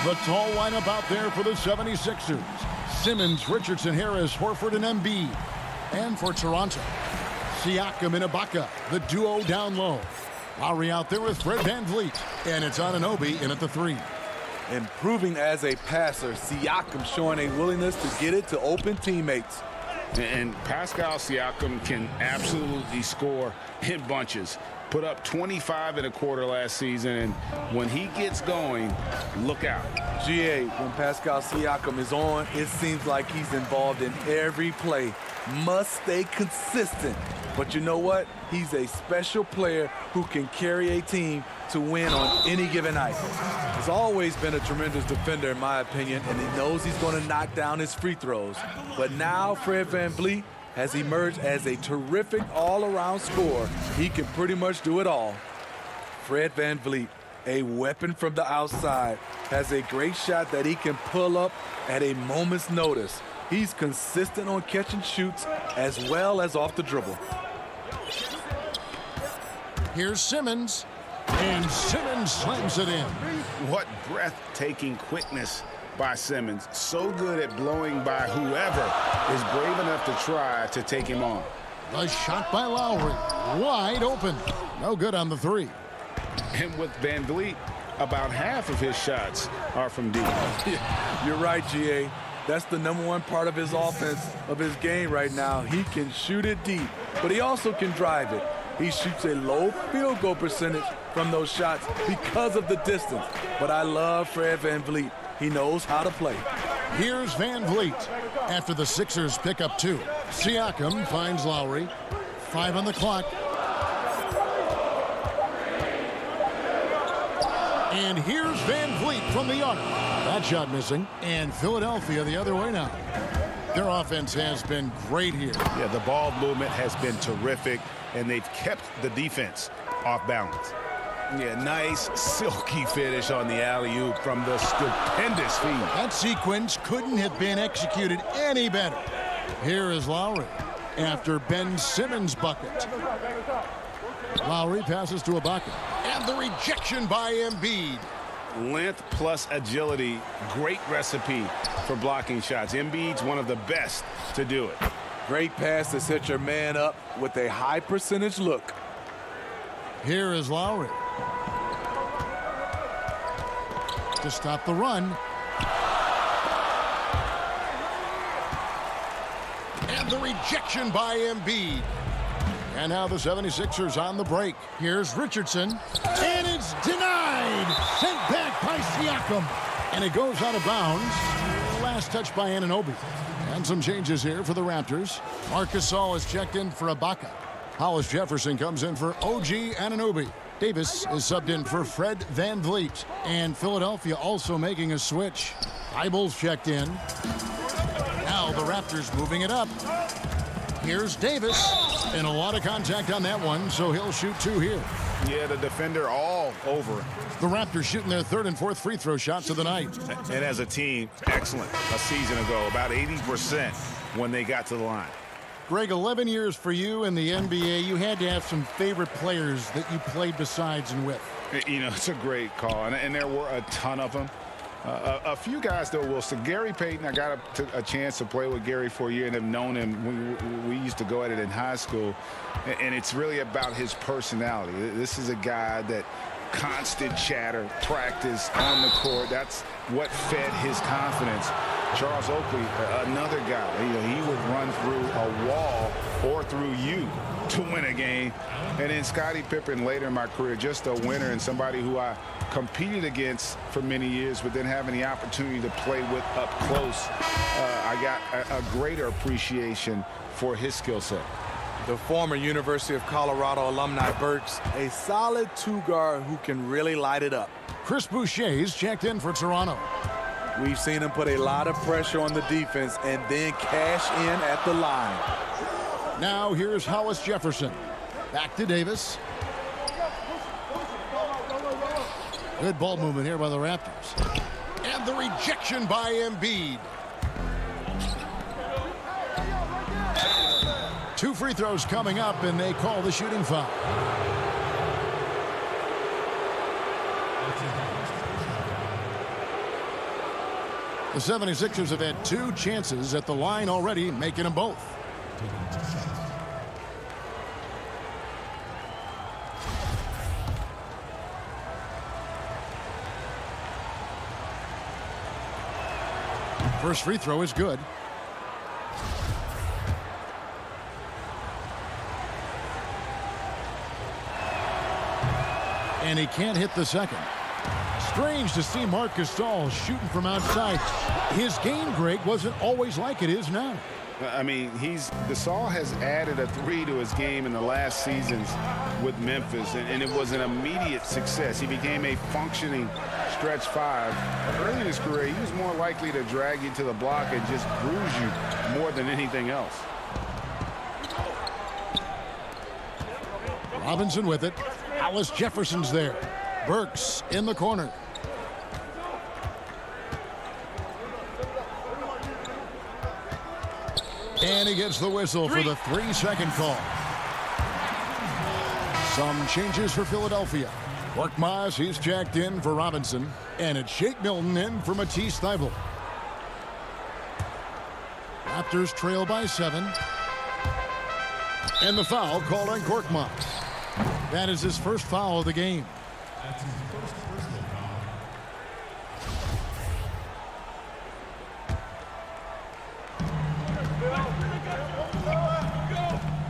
The tall lineup out there for the 76ers. Simmons, Richardson, Harris, Horford, and Embiid. And for Toronto, Siakam and Ibaka, the duo down low. Lowry out there with Fred VanVleet. And it's Anunoby in at the 3. Improving as a passer, Siakam showing a willingness to get it to open teammates. And Pascal Siakam can absolutely score in bunches. Put up 25 in a quarter last season, and when he gets going, look out. GA, when Pascal Siakam is on, it seems like he's involved in every play. Must stay consistent. But you know what? He's a special player who can carry a team to win on any given night. He's always been a tremendous defender, in my opinion, and he knows he's going to knock down his free throws. But now Fred VanVleet has emerged as a terrific all-around scorer. He can pretty much do it all. Fred VanVleet, a weapon from the outside, has a great shot that he can pull up at a moment's notice. He's consistent on catch and shoots as well as off the dribble. Here's Simmons, and Simmons slams it in. What breathtaking quickness by Simmons. So good at blowing by whoever is brave enough to try to take him on. The shot by Lowry, wide open. No good on the 3. And with VanVleet, about half of his shots are from deep. You're right, GA. That's the #1 part of his offense, of his game right now. He can shoot it deep, but he also can drive it. He shoots a low field goal percentage from those shots because of the distance. But I love Fred VanVleet. He knows how to play. Here's VanVleet after the Sixers pick up 2. Siakam finds Lowry. 5 on the clock. And here's VanVleet from the arc. That shot missing. And Philadelphia the other way now. Their offense has been great here. Yeah, the ball movement has been terrific, and they've kept the defense off balance. Yeah, nice, silky finish on the alley-oop from the stupendous feed. That sequence couldn't have been executed any better. Here is Lowry after Ben Simmons' bucket. Lowry passes to Ibaka. And the rejection by Embiid. Length plus agility, great recipe for blocking shots. Embiid's one of the best to do it. Great pass to set your man up with a high percentage look. Here is Lowry to stop the run. And the rejection by Embiid. And now the 76ers on the break. Here's Richardson. And it's denied. Sent back by Siakam. And it goes out of bounds. Last touch by Anunoby. And some changes here for the Raptors. Marc Gasol is checked in for Ibaka. Hollis Jefferson comes in for OG Anunoby. Davis is subbed in for Fred VanVleet. And Philadelphia also making a switch. Eibel's checked in. Now the Raptors moving it up. Here's Davis. And a lot of contact on that one, so he'll shoot 2 here. Yeah, the defender all over it. The Raptors shooting their 3rd and 4th free throw shots of the night. And as a team, excellent. A season ago, about 80% when they got to the line. Greg, 11 years for you in the NBA. You had to have some favorite players that you played besides and with. You know, it's a great call, and there were a ton of them. A few guys, though, will say Gary Payton. I got a chance to play with Gary for a year and have known him. We used to go at it in high school, and it's really about his personality. This is a guy that constant chatter, practice on the court. That's what fed his confidence. Charles Oakley, another guy. You know, he would run through a wall or through you to win a game. And then Scottie Pippen later in my career, just a winner and somebody who I competed against for many years, but then having the opportunity to play with up close, I got a greater appreciation for his skill set. The former University of Colorado alumni Burks, a solid two-guard who can really light it up. Chris Boucher's checked in for Toronto. We've seen him put a lot of pressure on the defense and then cash in at the line. Now here's Hollis Jefferson. Back to Davis. Good ball movement here by the Raptors. And the rejection by Embiid. 2 free throws coming up, and they call the shooting foul. The 76ers have had 2 chances at the line already, making them both. First free throw is good. And he can't hit the second. Strange to see Marc Gasol shooting from outside. His game, Greg, wasn't always like it is now. I mean, Gasol has added a 3 to his game in the last seasons with Memphis, and it was an immediate success. He became a functioning stretch 5. Early in his career, he was more likely to drag you to the block and just bruise you more than anything else. Robinson with it. Hollis Jefferson's there. Burks in the corner. And he gets the whistle for the 3-second call. Some changes for Philadelphia. Korkmaz, he's checked in for Robinson. And it's Shake Milton in for Matisse Thybulle. Raptors trail by 7. And the foul called on Korkmaz. That is his first foul of the game.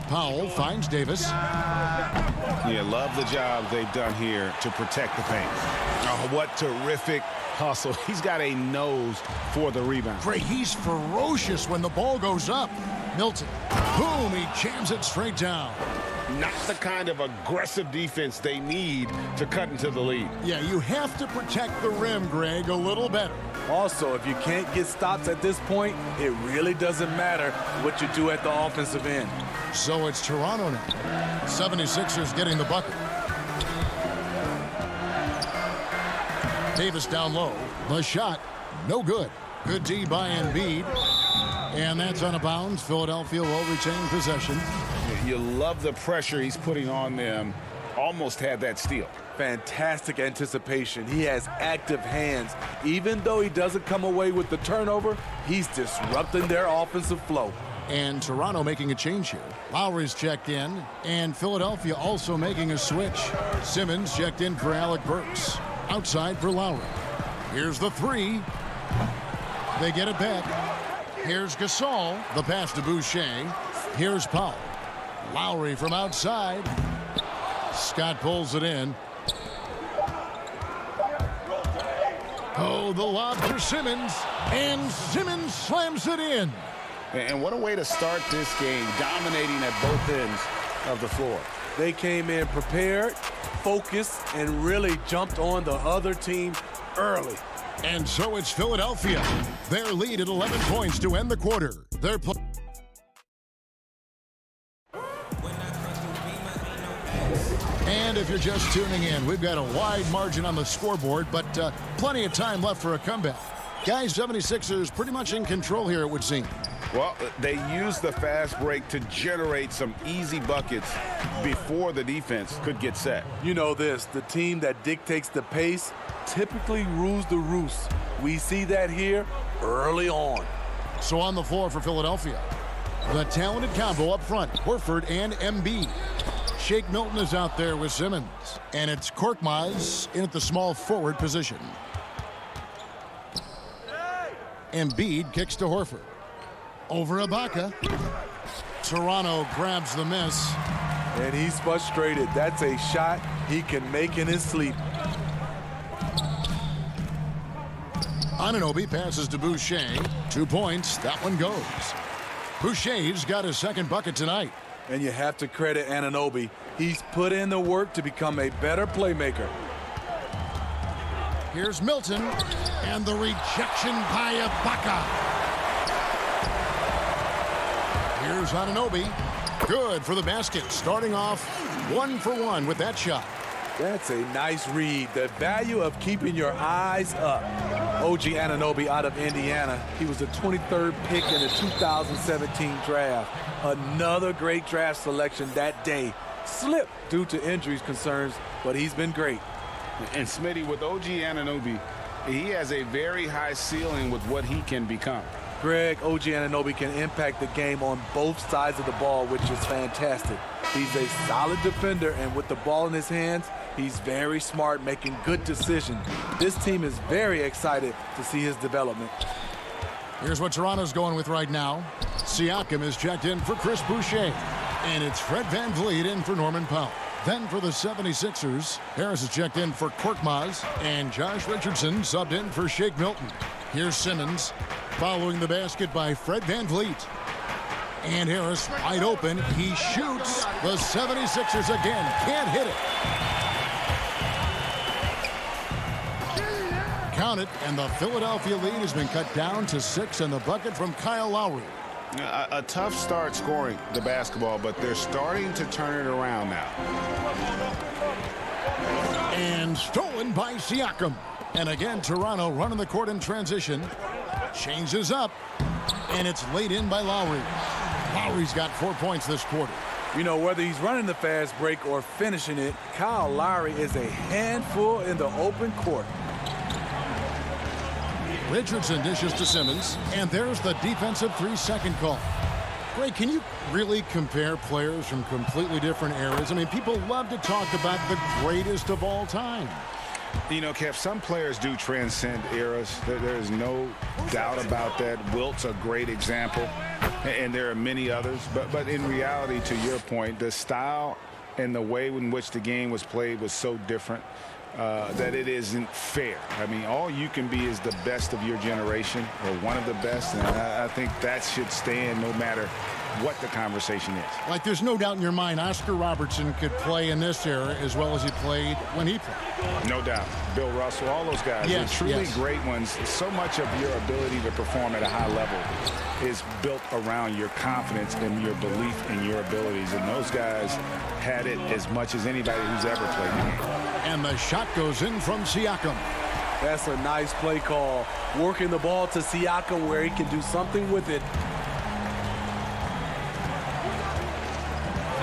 Powell finds Davis. Yeah, love the job they've done here to protect the paint. Oh, what terrific hustle. He's got a nose for the rebound. Great, he's ferocious when the ball goes up. Milton, boom, he jams it straight down. Not the kind of aggressive defense they need to cut into the lead. Yeah, you have to protect the rim, Greg, a little better. Also, if you can't get stops at this point, it really doesn't matter what you do at the offensive end. So it's Toronto now. 76ers getting the bucket. Davis down low. The shot, no good. Good D by Embiid. And that's out of bounds. Philadelphia will retain possession. You love the pressure he's putting on them. Almost had that steal. Fantastic anticipation. He has active hands. Even though he doesn't come away with the turnover, he's disrupting their offensive flow. And Toronto making a change here. Lowry's checked in, and Philadelphia also making a switch. Simmons checked in for Alec Burks. Outside for Lowry. Here's the 3. They get it back. Here's Gasol. The pass to Boucher. Here's Powell. Lowry from outside. Scott pulls it in. Oh, the lob for Simmons. And Simmons slams it in. And what a way to start this game, dominating at both ends of the floor. They came in prepared, focused, and really jumped on the other team early. And so it's Philadelphia. Their lead at 11 points to end the quarter. They're And if you're just tuning in, we've got a wide margin on the scoreboard, but plenty of time left for a comeback. Guys, 76ers pretty much in control here, it would seem. Well, they used the fast break to generate some easy buckets before the defense could get set. You know this, the team that dictates the pace typically rules the roost. We see that here early on. So on the floor for Philadelphia, the talented combo up front, Horford and Embiid. Shake Milton is out there with Simmons. And it's Korkmaz in at the small forward position. Embiid kicks to Horford. Over Ibaka. Toronto grabs the miss. And he's frustrated. That's a shot he can make in his sleep. Anunoby passes to Boucher. 2 points. That one goes. Boucher's got his second bucket tonight. And you have to credit Anunoby. He's put in the work to become a better playmaker. Here's Milton, and the rejection by Ibaka. Here's Anunoby. Good for the basket. Starting off 1 for 1 with that shot. That's a nice read. The value of keeping your eyes up. OG Anunoby out of Indiana. He was the 23rd pick in the 2017 draft. Another great draft selection that day. Slipped due to injuries concerns, but he's been great. And Smitty, with OG Anunoby, he has a very high ceiling with what he can become. Greg, OG Anunoby can impact the game on both sides of the ball, which is fantastic. He's a solid defender, and with the ball in his hands, he's very smart, making good decisions. This team is very excited to see his development. Here's what Toronto's going with right now. Siakam is checked in for Chris Boucher, and it's Fred VanVleet in for Norman Powell. Then for the 76ers, Harris is checked in for Korkmaz, and Josh Richardson subbed in for Shake Milton. Here's Simmons, following the basket by Fred VanVleet. And Harris wide open. He shoots. The 76ers again can't hit it. Count it, and the Philadelphia lead has been cut down to 6, and the bucket from Kyle Lowry. A tough start scoring the basketball, but they're starting to turn it around now. And stolen by Siakam. And again, Toronto running the court in transition. Changes up, and it's laid in by Lowry. Lowry's got 4 points this quarter. You know, whether he's running the fast break or finishing it, Kyle Lowry is a handful in the open court. Richardson dishes to Simmons, and there's the defensive 3-second call. Greg, can you really compare players from completely different eras? I mean, people love to talk about the greatest of all time. You know, Kev, some players do transcend eras. There is no doubt about that. Wilt's a great example, and there are many others. But in reality, to your point, the style and the way in which the game was played was so different that it isn't fair. I mean, all you can be is the best of your generation, or one of the best, and I think that should stand no matter what the conversation is. Like, there's no doubt in your mind Oscar Robertson could play in this era as well as he played when he played. No doubt. Bill Russell, all those guys, yes, they're truly yes. great ones. So much of your ability to perform at a high level is built around your confidence and your belief in your abilities, and those guys had it as much as anybody who's ever played the game. And the shot goes in from Siakam. That's a nice play call. Working the ball to Siakam where he can do something with it.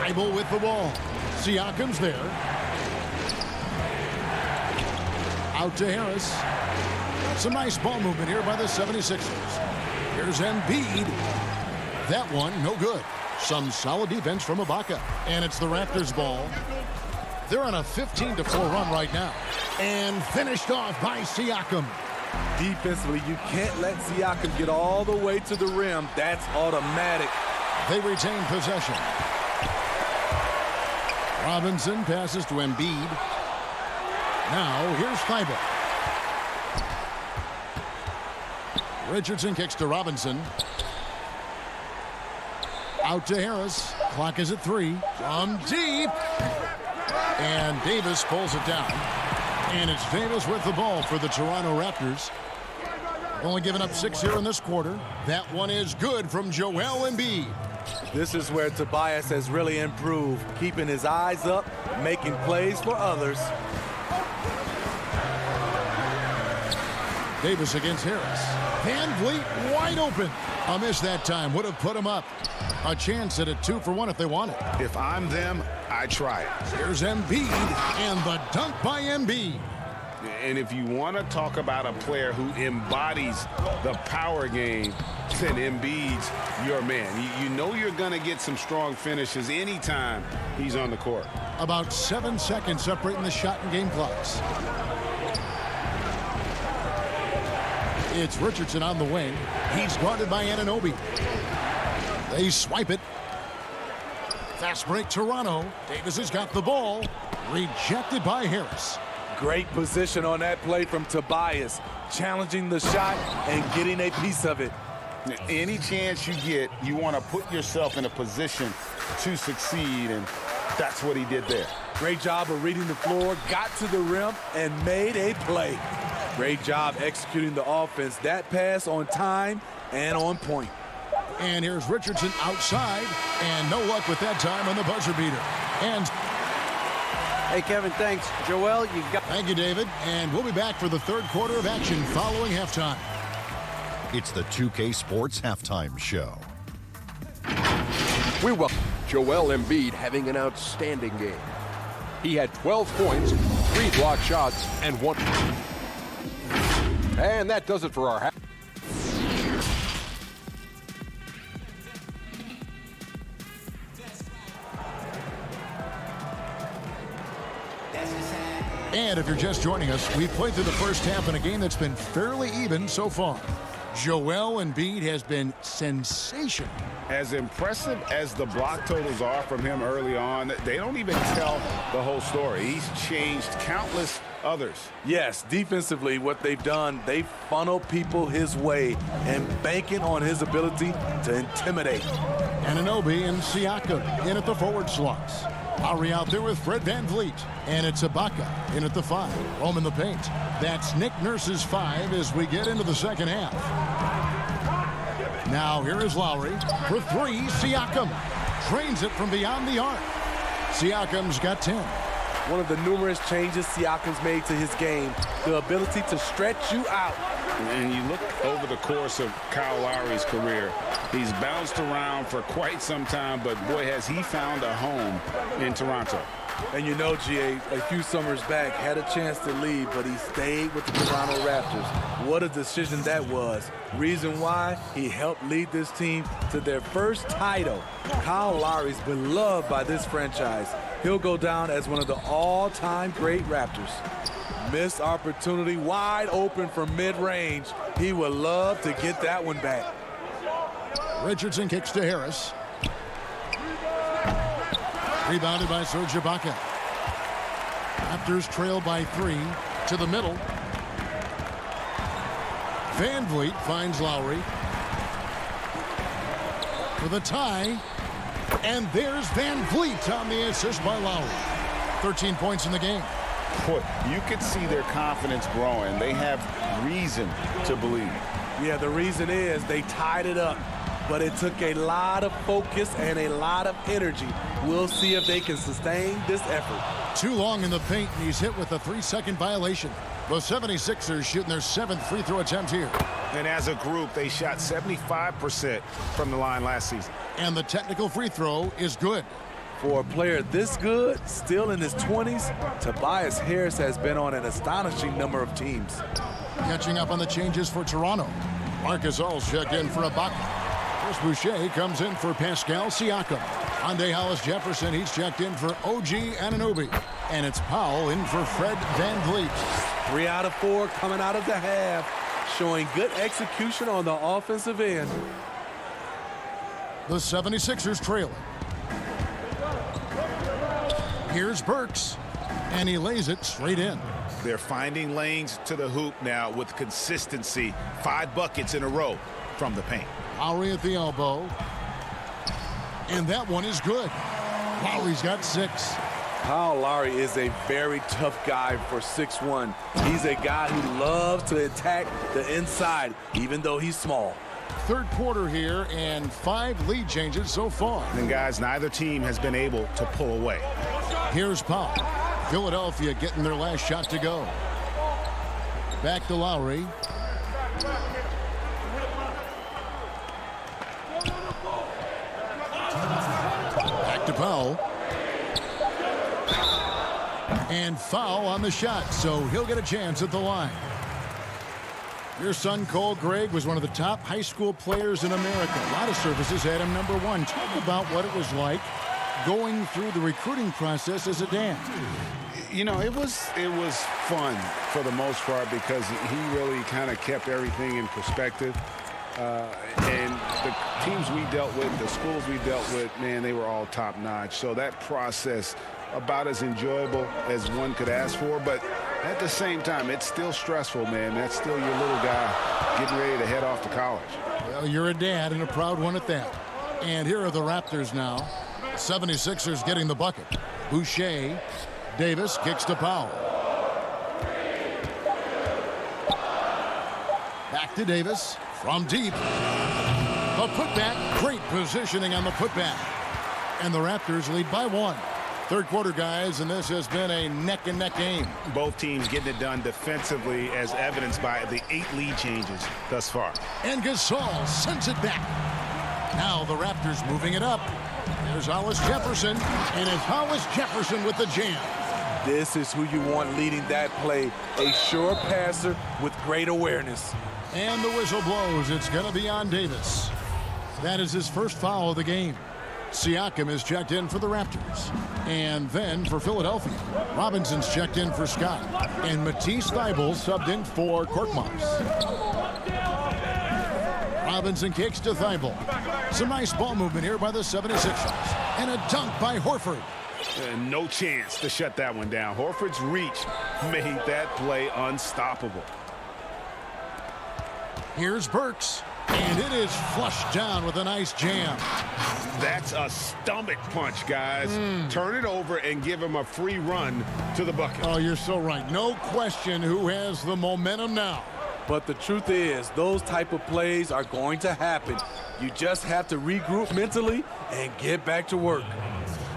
Thibault with the ball. Siakam's there. Out to Harris. Some nice ball movement here by the 76ers. Here's Embiid. That one, no good. Some solid defense from Ibaka. And it's the Raptors' ball. They're on a 15-4 run right now. And finished off by Siakam. Defensively, you can't let Siakam get all the way to the rim. That's automatic. They retain possession. Robinson passes to Embiid. Now, here's Thibault. Richardson kicks to Robinson. Out to Harris. Clock is at 3. From deep. And Davis pulls it down. And it's Davis with the ball for the Toronto Raptors. Only giving up 6 here in this quarter. That one is good from Joel Embiid. This is where Tobias has really improved, keeping his eyes up, making plays for others. Davis against Harris. VanVleet wide open. A miss that time would have put him up. A chance at a 2 for 1 if they want it. If I'm them, I try it. Here's Embiid, and the dunk by Embiid. And if you want to talk about a player who embodies the power game, then Embiid's your man. You know you're going to get some strong finishes anytime he's on the court. About 7 seconds separating the shot and game clocks. It's Richardson on the wing. He's guarded by Anunoby. They swipe it. Fast break Toronto. Davis has got the ball. Rejected by Harris. Great position on that play from Tobias, challenging the shot and getting a piece of it. Any chance you get, you want to put yourself in a position to succeed, and that's what he did there. Great job of reading the floor, got to the rim, and made a play. Great job executing the offense. That pass on time and on point. And here's Richardson outside, and no luck with that time on the buzzer beater. And hey, Kevin, thanks. Joel, you got... Thank you, David. And we'll be back for the third quarter of action following halftime. It's the 2K Sports Halftime Show. We welcome Joel Embiid having an outstanding game. He had 12 points, 3 block shots, and 1. And that does it for our half. And if you're just joining us, we've played through the first half in a game that's been fairly even so far. Joel Embiid has been sensational. As impressive as the block totals are from him early on, they don't even tell the whole story. He's changed countless others. Yes, defensively, what they've done, they funnel people his way and banking on his ability to intimidate. Anunoby and Siakam in at the forward slots. Lowry out there with Fred VanVleet. And it's Ibaka in at the 5. Home in the paint. That's Nick Nurse's 5 as we get into the second half. Now here is Lowry for 3. Siakam drains it from beyond the arc. Siakam's got 10. One of the numerous changes Siakam's made to his game, the ability to stretch you out. And you look over the course of Kyle Lowry's career, he's bounced around for quite some time, but boy, has he found a home in Toronto. And you know, GA, a few summers back, had a chance to leave, but he stayed with the Toronto Raptors. What a decision that was. Reason why? He helped lead this team to their first title. Kyle Lowry's beloved by this franchise. He'll go down as one of the all-time great Raptors. Missed opportunity, wide open from mid-range. He would love to get that one back. Richardson kicks to Harris. Rebounded by Serge Ibaka. Raptors trail by 3 to the middle. VanVleet finds Lowry for the tie. And there's VanVleet on the assist by Lowry. 13 points in the game. Boy, you could see their confidence growing. They have reason to believe. Yeah, the reason is they tied it up, but it took a lot of focus and a lot of energy. We'll see if they can sustain this effort. Too long in the paint, and he's hit with a 3-second violation. The 76ers shooting their 7th free throw attempt here. And as a group, they shot 75% from the line last season. And the technical free throw is good. For a player this good, still in his 20s, Tobias Harris has been on an astonishing number of teams. Catching up on the changes for Toronto. Marcus All's checked in for Ibaka. Chris Boucher comes in for Pascal Siakam. Andre Hollis-Jefferson, he's checked in for OG Anunoby. And it's Powell in for Fred VanVleet. 3 out of 4 coming out of the half, showing good execution on the offensive end. The 76ers trailing. Here's Burks, and he lays it straight in. They're finding lanes to the hoop now with consistency. 5 buckets in a row from the paint. Lowry at the elbow. And that one is good. Lowry's got 6. Kyle Lowry is a very tough guy for 6'1". He's a guy who loves to attack the inside, even though he's small. Third quarter here, and 5 lead changes so far. And guys, neither team has been able to pull away. Here's Powell. Philadelphia getting their last shot to go. Back to Lowry. Back to Powell. And foul on the shot, so he'll get a chance at the line. Your son, Cole Gregg, was one of the top high school players in America. A lot of services had him number 1. Talk about what it was like going through the recruiting process as a dad. You know, it was fun for the most part because he really kind of kept everything in perspective. And the teams we dealt with, the schools we dealt with, man, they were all top-notch. So that process, about as enjoyable as one could ask for, but at the same time, it's still stressful, man. That's still your little guy getting ready to head off to college. Well, you're a dad and a proud one at that. And here are the Raptors now. 76ers getting the bucket. Boucher. Davis kicks to Powell. Back to Davis from deep. The putback. Great positioning on the putback. And the Raptors lead by 1. Third quarter, guys, and this has been a neck-and-neck game. Both teams getting it done defensively, as evidenced by the 8 lead changes thus far. And Gasol sends it back. Now the Raptors moving it up. There's Hollis Jefferson, and it's Hollis Jefferson with the jam. This is who you want leading that play. A sure passer with great awareness. And the whistle blows. It's going to be on Davis. That is his first foul of the game. Siakam is checked in for the Raptors. And then for Philadelphia, Robinson's checked in for Scott. And Matisse Thybulle subbed in for Korkmaz. Robinson kicks to Thybulle. Some nice ball movement here by the 76ers. And a dunk by Horford. No chance to shut that one down. Horford's reach made that play unstoppable. Here's Burks. And it is flushed down with a nice jam. That's a stomach punch, guys. Turn it over and give him a free run to the bucket. Oh, you're so right. No question who has the momentum now. But the truth is, those type of plays are going to happen. You just have to regroup mentally and get back to work.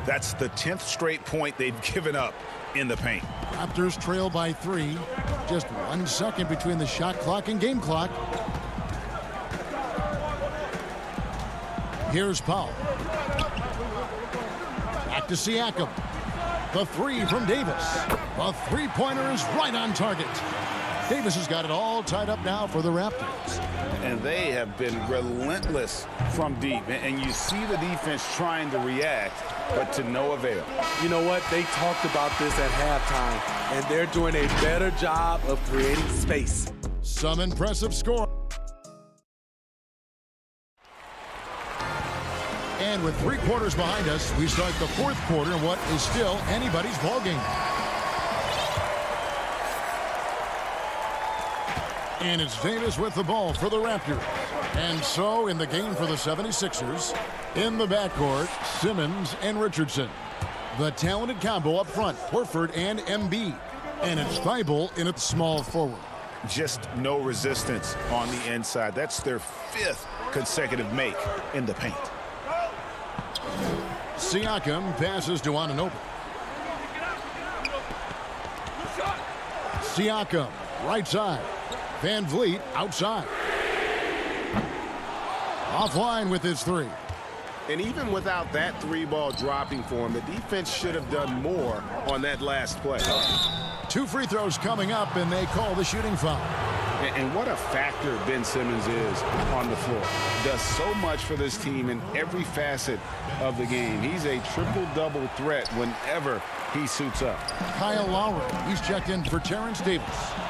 That's the 10th straight point they've given up in the paint. Raptors trail by 3. Just 1 second between the shot clock and game clock. Here's Powell. Back to Siakam. The 3 from Davis. The three-pointer is right on target. Davis has got it all tied up now for the Raptors. And they have been relentless from deep. And you see the defense trying to react, but to no avail. You know what? They talked about this at halftime, and they're doing a better job of creating space. Some impressive score. And with 3 quarters behind us, we start the 4th quarter in what is still anybody's ballgame. And it's Davis with the ball for the Raptors. And so in the game for the 76ers, in the backcourt, Simmons and Richardson. The talented combo up front, Horford and Embiid. And it's Thybulle in at small forward. Just no resistance on the inside. That's their 5th consecutive make in the paint. Siakam passes to Anunoby. Siakam, right side. Van Vliet outside. Offline with his 3. And even without that 3-ball dropping for him, the defense should have done more on that last play. 2 free throws coming up, and they call the shooting foul. And what a factor Ben Simmons is on the floor. Does so much for this team in every facet of the game. He's a triple-double threat whenever he suits up. Kyle Lowry, he's checked in for Terrence Davis.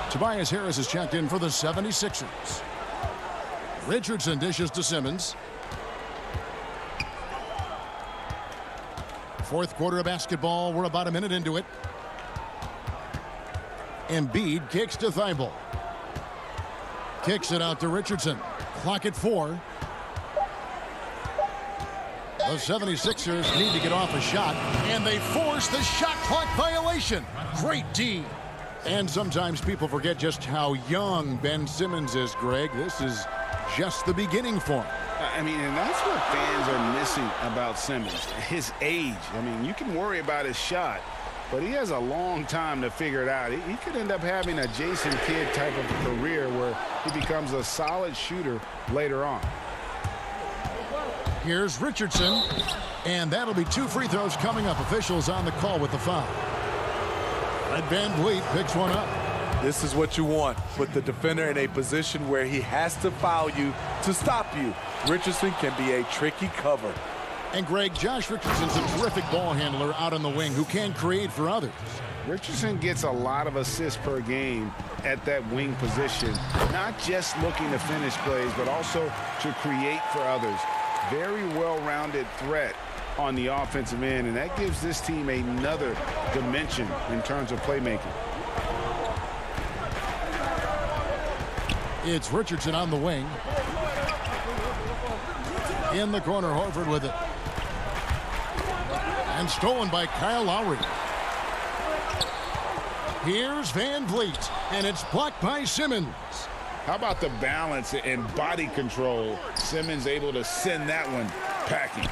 Tobias Harris is checked in for the 76ers. Richardson dishes to Simmons. 4th quarter of basketball. We're about a minute into it. Embiid kicks to Thybulle. Kicks it out to Richardson. Clock at 4. The 76ers need to get off a shot, and they force the shot clock violation. Great D. And sometimes people forget just how young Ben Simmons is, Greg. This is just the beginning for him. I mean, and that's what fans are missing about Simmons. His age. I mean, you can worry about his shot, but he has a long time to figure it out. He could end up having a Jason Kidd type of career where he becomes a solid shooter later on. Here's Richardson, and that'll be 2 free throws coming up. Officials on the call with the foul. Red Van Vliet picks one up. This is what you want. Put the defender in a position where he has to foul you to stop you. Richardson can be a tricky cover. And Greg, Josh Richardson's a terrific ball handler out on the wing who can create for others. Richardson gets a lot of assists per game at that wing position, not just looking to finish plays, but also to create for others. Very well-rounded threat on the offensive end, and that gives this team another dimension in terms of playmaking. It's Richardson on the wing. In the corner, Horford with it. And stolen by Kyle Lowry. Here's Van Vliet, and it's blocked by Simmons. How about the balance and body control? Simmons able to send that one packing.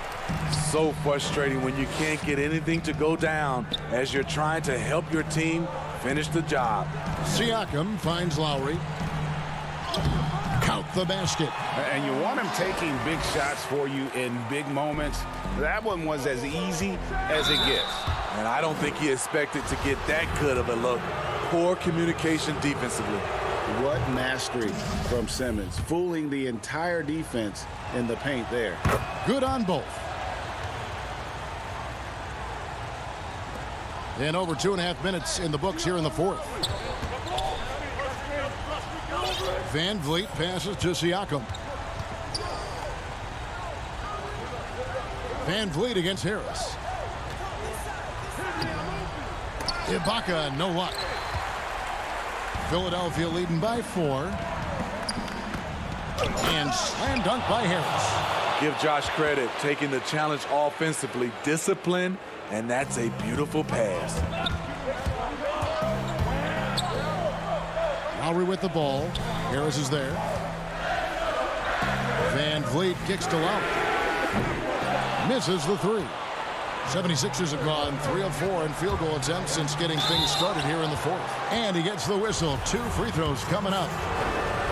So frustrating when you can't get anything to go down as you're trying to help your team finish the job. Siakam finds Lowry. Count the basket. And you want him taking big shots for you in big moments. That one was as easy as it gets. And I don't think he expected to get that good of a look. Poor communication defensively. What mastery from Simmons, fooling the entire defense in the paint there. Good on both. And over 2.5 minutes in the books here in the fourth. Van Vliet passes to Siakam. Van Vliet against Harris. Ibaka, no luck. Philadelphia leading by 4. And slam dunk by Harris. Give Josh credit, taking the challenge offensively, discipline, and that's a beautiful pass. Lowry with the ball. Harris is there. Van Vliet kicks to Lowry. Misses the 3. 76ers have gone 3 of 4 in field goal attempts since getting things started here in the fourth. And he gets the whistle. 2 free throws coming up.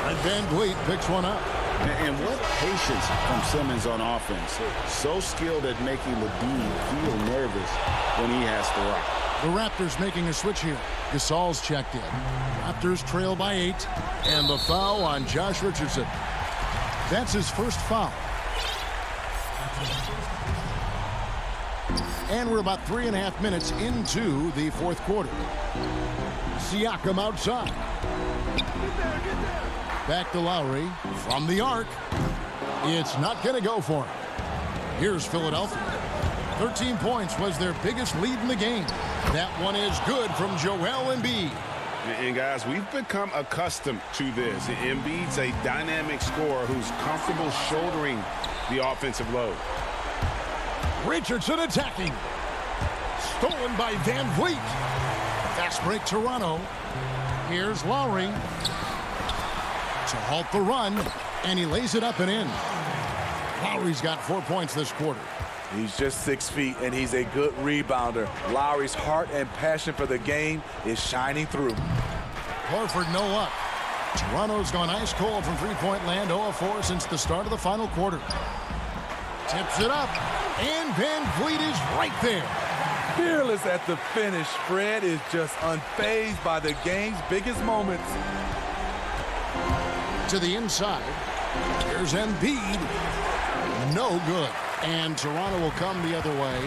And Van Vliet picks one up. And what patience from Simmons on offense. So skilled at making the D feel nervous when he has to rock. The Raptors making a switch here. Gasol's checked in. Raptors trail by 8. And the foul on Josh Richardson. That's his first foul. And we're about 3.5 minutes into the fourth quarter. Siakam outside. Back to Lowry from the arc. It's not going to go for him. Here's Philadelphia. 13 points was their biggest lead in the game. That one is good from Joel Embiid. And guys, we've become accustomed to this. Embiid's a dynamic scorer who's comfortable shouldering the offensive load. Richardson attacking. Stolen by Van Vliet. Fast break Toronto. Here's Lowry to halt the run, and he lays it up and in. Lowry's got 4 points this quarter. He's just 6 feet, and he's a good rebounder. Lowry's heart and passion for the game is shining through. Horford, no luck. Toronto's gone ice cold from three-point land, 0 of 4 since the start of the final quarter. Tips it up, and Van Vliet is right there. Fearless at the finish. Fred is just unfazed by the game's biggest moments. To the inside. Here's Embiid. No good. And Toronto will come the other way.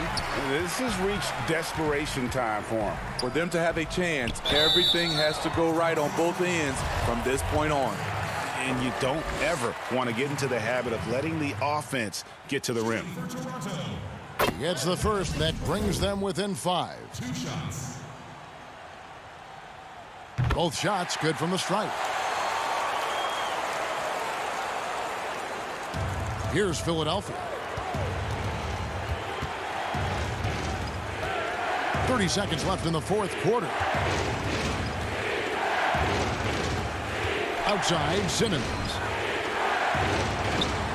This has reached desperation time for them. For them to have a chance, everything has to go right on both ends from this point on. And you don't ever want to get into the habit of letting the offense get to the rim. He gets the first. That brings them within 5. Both shots good from the stripe. Here's Philadelphia. 30 seconds left in the fourth quarter. Outside, Simmons.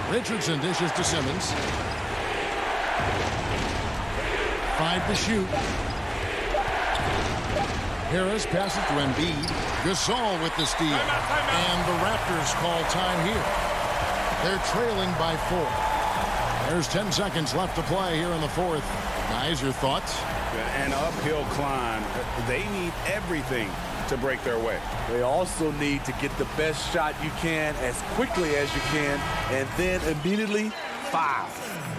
Richardson dishes to Simmons. 5 to shoot. Harris passes to Embiid. Gasol with the steal. And the Raptors call time here. They're trailing by 4. There's 10 seconds left to play here in the fourth. Guys, your thoughts? An uphill climb. They need everything to break their way. They also need to get the best shot you can as quickly as you can, and then immediately foul.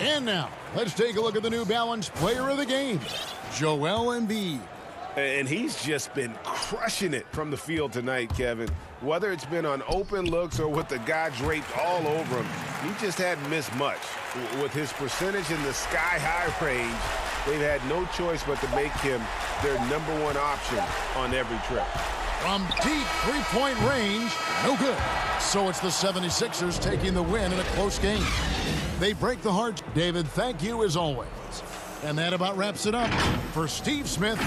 And now, let's take a look at the New Balance player of the game, Joel Embiid. And he's just been crushing it from the field tonight, Kevin. Whether it's been on open looks or with the guy draped all over him, he just hadn't missed much. With his percentage in the sky-high range, they've had no choice but to make him their #1 option on every trip. From deep three-point range, no good. So it's the 76ers taking the win in a close game. They break the heart. David, thank you as always. And that about wraps it up for Steve Smith.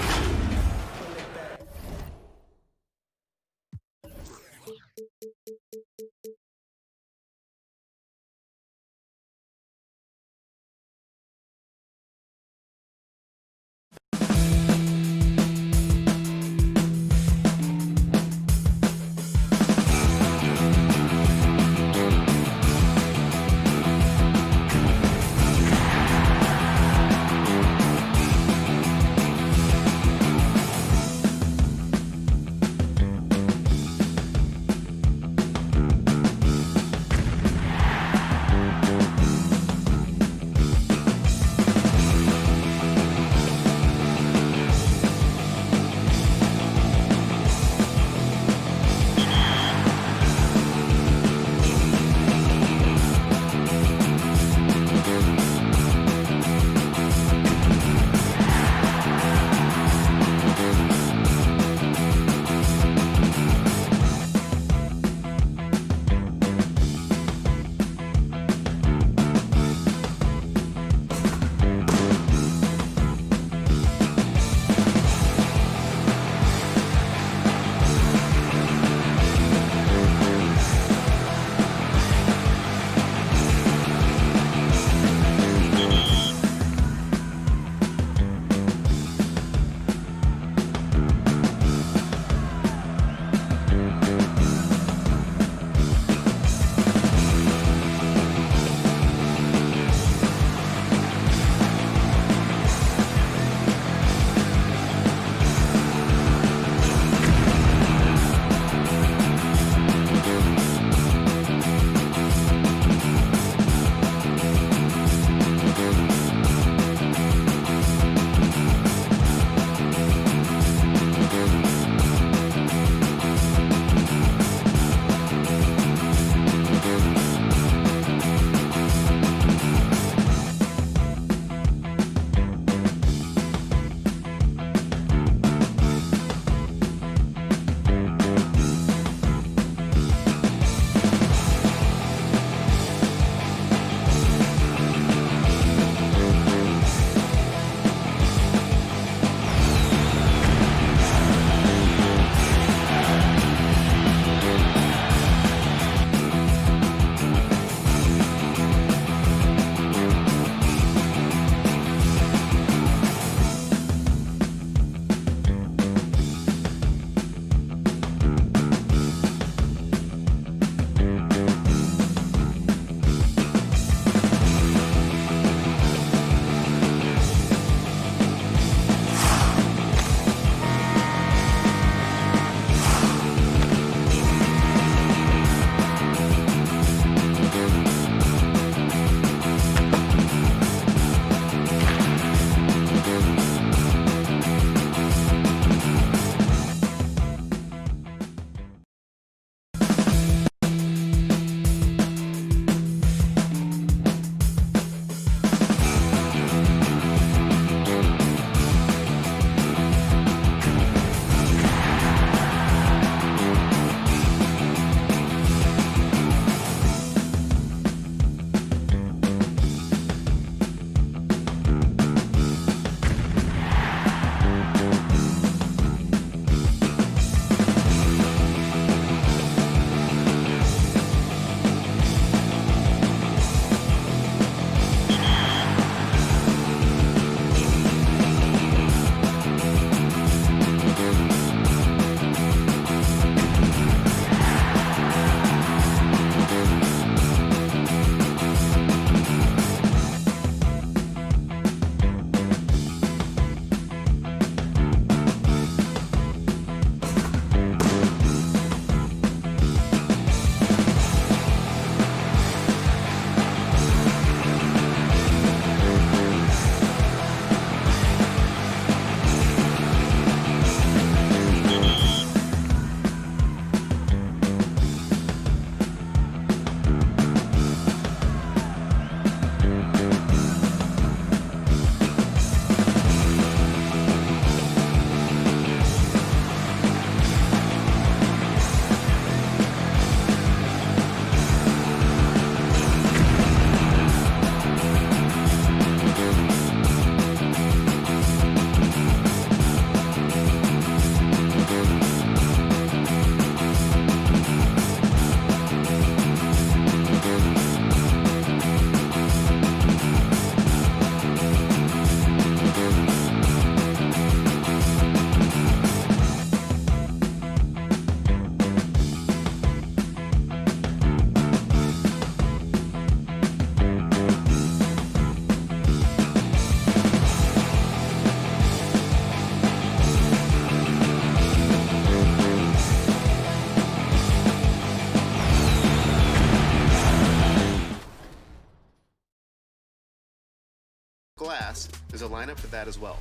pass, there's a lineup for that as well.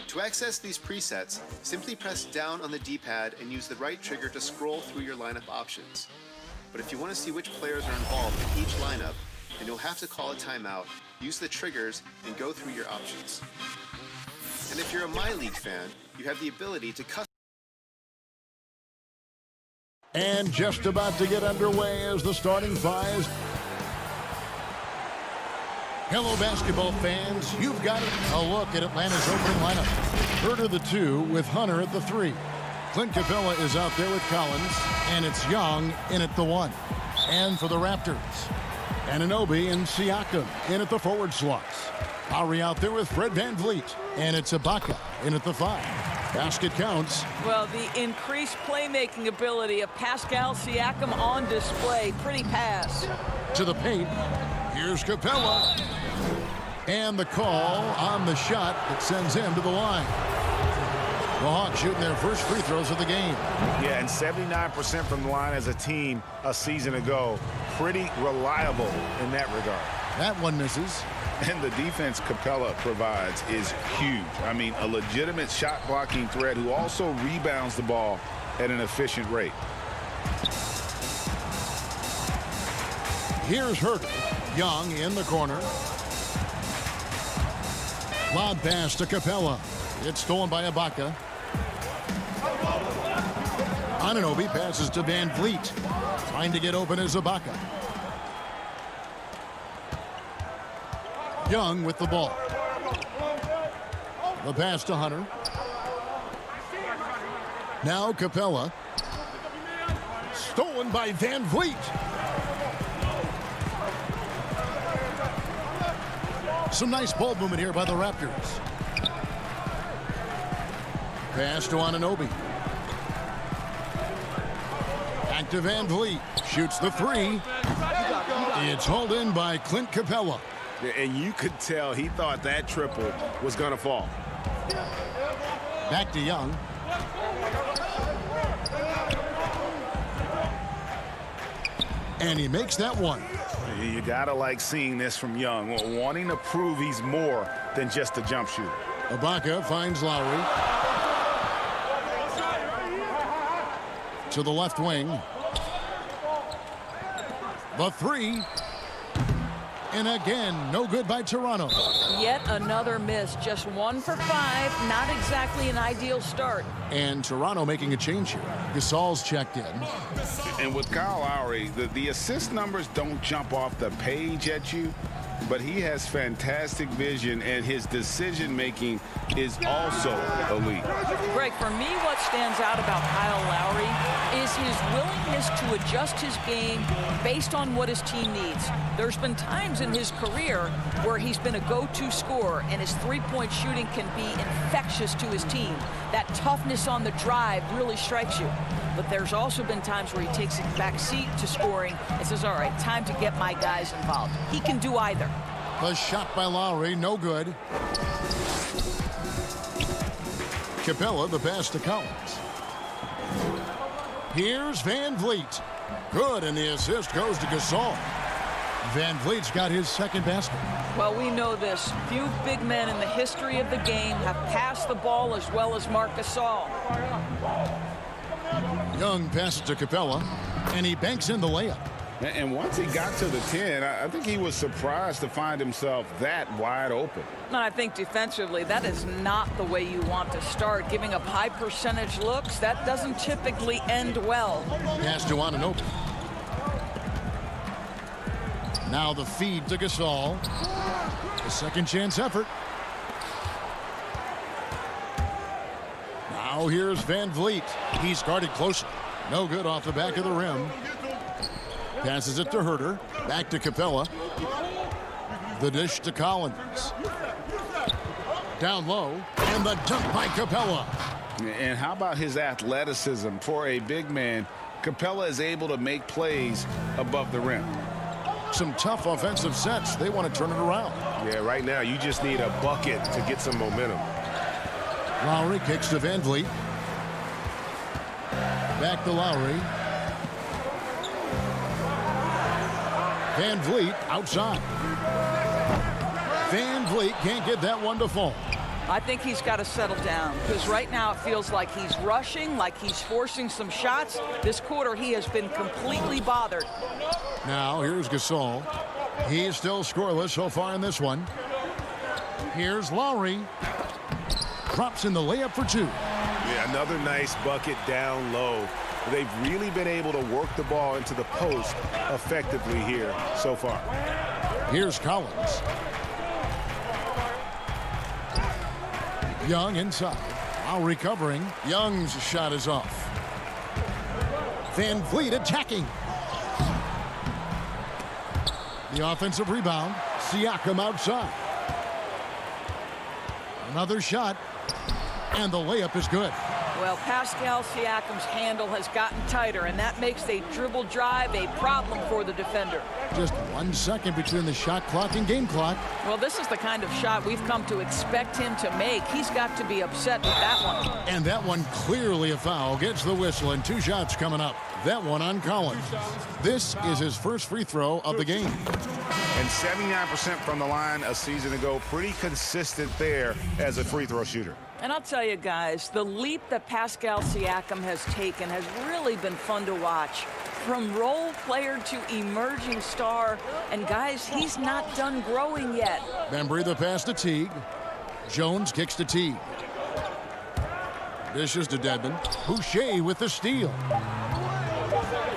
To access these presets, simply press down on the D-pad and use the right trigger to scroll through your lineup options. But if you want to see which players are involved in each lineup, and you'll have to call a timeout, use the triggers and go through your options. And if you're a My League fan, you have the ability to custom. And just about to get underway as the starting five. Hello, basketball fans. You've got a look at Atlanta's opening lineup. Herter the 2 with Hunter at the 3. Clint Capella is out there with Collins, and it's Young in at the 1. And for the Raptors, Anunoby and Siakam in at the forward slots. Lowry out there with Fred VanVleet, and it's Ibaka in at the 5. Basket counts. Well, the increased playmaking ability of Pascal Siakam on display. Pretty pass. To the paint. Here's Capella. And the call on the shot that sends him to the line. The Hawks shooting their first free throws of the game. Yeah, and 79% from the line as a team a season ago. Pretty reliable in that regard. That one misses. And the defense Capella provides is huge. I mean, a legitimate shot blocking threat who also rebounds the ball at an efficient rate. Here's Herter. Young in the corner. Lob pass to Capella. It's stolen by Ibaka. Anunoby passes to VanVleet. Trying to get open is Ibaka. Young with the ball. The pass to Hunter. Now Capella. Stolen by VanVleet. Some nice ball movement here by the Raptors. Pass to Anunoby. Back to VanVleet. Shoots the 3. It's hauled in by Clint Capella. And you could tell he thought that triple was going to fall. Back to Young. And he makes that one. You got to like seeing this from Young, wanting to prove he's more than just a jump shooter. Ibaka finds Lowry. To the left wing. The 3. And again, no good by Toronto. Yet another miss. Just 1 for 5. Not exactly an ideal start. And Toronto making a change here. Gasol's checked in. And with Kyle Lowry, the assist numbers don't jump off the page at you, but he has fantastic vision, and his decision-making is also elite. Greg, for me, what stands out about Kyle Lowry is his willingness to adjust his game based on what his team needs. There's been times in his career where he's been a go-to scorer, and his three-point shooting can be infectious to his team. That toughness on the drive really strikes you. But there's also been times where he takes a back seat to scoring and says, all right, time to get my guys involved. He can do either. The shot by Lowry, no good. Capella, the pass to Collins. Here's VanVleet. Good, and the assist goes to Gasol. VanVleet's got his second basket. Well, we know this. Few big men in the history of the game have passed the ball as well as Marc Gasol. Young passes to Capella, and he banks in the layup. And once he got to the 10, I think he was surprised to find himself that wide open. And I think defensively, that is not the way you want to start. Giving up high percentage looks, that doesn't typically end well. Pass to Anunoby. Now the feed to Gasol. A second chance effort. Now here's VanVleet. He's guarded closely. No good off the back of the rim. Passes it to Herter. Back to Capella. The dish to Collins. Down low. And the dunk by Capella. And how about his athleticism? For a big man, Capella is able to make plays above the rim. Some tough offensive sets. They want to turn it around. Yeah, right now you just need a bucket to get some momentum. Lowry kicks to VanVleet. Back to Lowry. VanVleet outside. Van Vliet can't get that one to fall. I think he's got to settle down because right now it feels like he's rushing, like he's forcing some shots. This quarter he has been completely bothered. Now here's Gasol. He's still scoreless so far in this one. Here's Lowry. Drops in the layup for two. Yeah, another nice bucket down low. They've really been able to work the ball into the post effectively here so far. Here's Collins. Young inside. While recovering, Young's shot is off. Van Vliet attacking. The offensive rebound. Siakam outside. Another shot. And the layup is good. Well, Pascal Siakam's handle has gotten tighter, and that makes a dribble drive a problem for the defender. Just 1 second between the shot clock and game clock. Well, this is the kind of shot we've come to expect him to make. He's got to be upset with that one. And that one clearly a foul. Gets the whistle, and 2 shots coming up. That one on Collins. This is his first free throw of the game. And 79% from the line a season ago. Pretty consistent there as a free throw shooter. And I'll tell you guys, the leap that Pascal Siakam has taken has really been fun to watch. From role player to emerging star. And guys, he's not done growing yet. Bembry the pass to Teague. Jones kicks to Teague. Dishes to Dedmon. Boucher with the steal.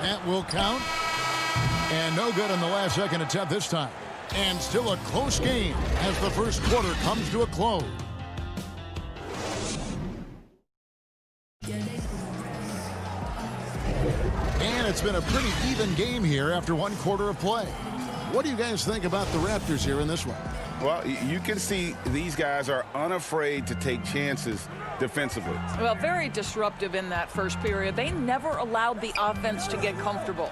That will count. And no good on the last second attempt this time. And still a close game as the first quarter comes to a close. And it's been a pretty even game here after 1 quarter of play. What do you guys think about the Raptors here in this one? Well, you can see these guys are unafraid to take chances defensively. Well, very disruptive in that first period. They never allowed the offense to get comfortable.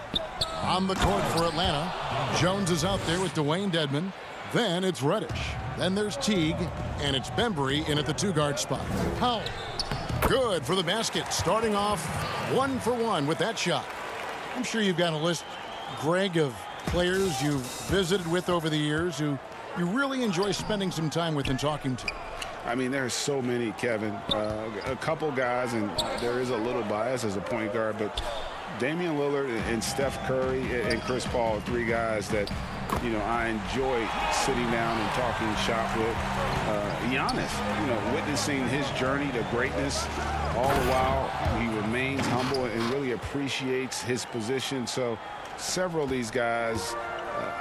On the court for Atlanta, Jones is out there with Dwayne Dedmon. Then it's Reddish. Then there's Teague, and it's Bembry in at the 2-guard spot. Powell. Good for the basket, starting off 1 for 1 with that shot. I'm sure you've got a list, Greg, of players you've visited with over the years who you really enjoy spending some time with and talking to. I mean, there's so many, Kevin. A couple guys, and there is a little bias as a point guard, but Damian Lillard and Steph Curry and Chris Paul are 3 guys that, you know, I enjoy sitting down and talking shop with. Giannis, witnessing his journey to greatness, all the while he remains humble and really appreciates his position. So several of these guys,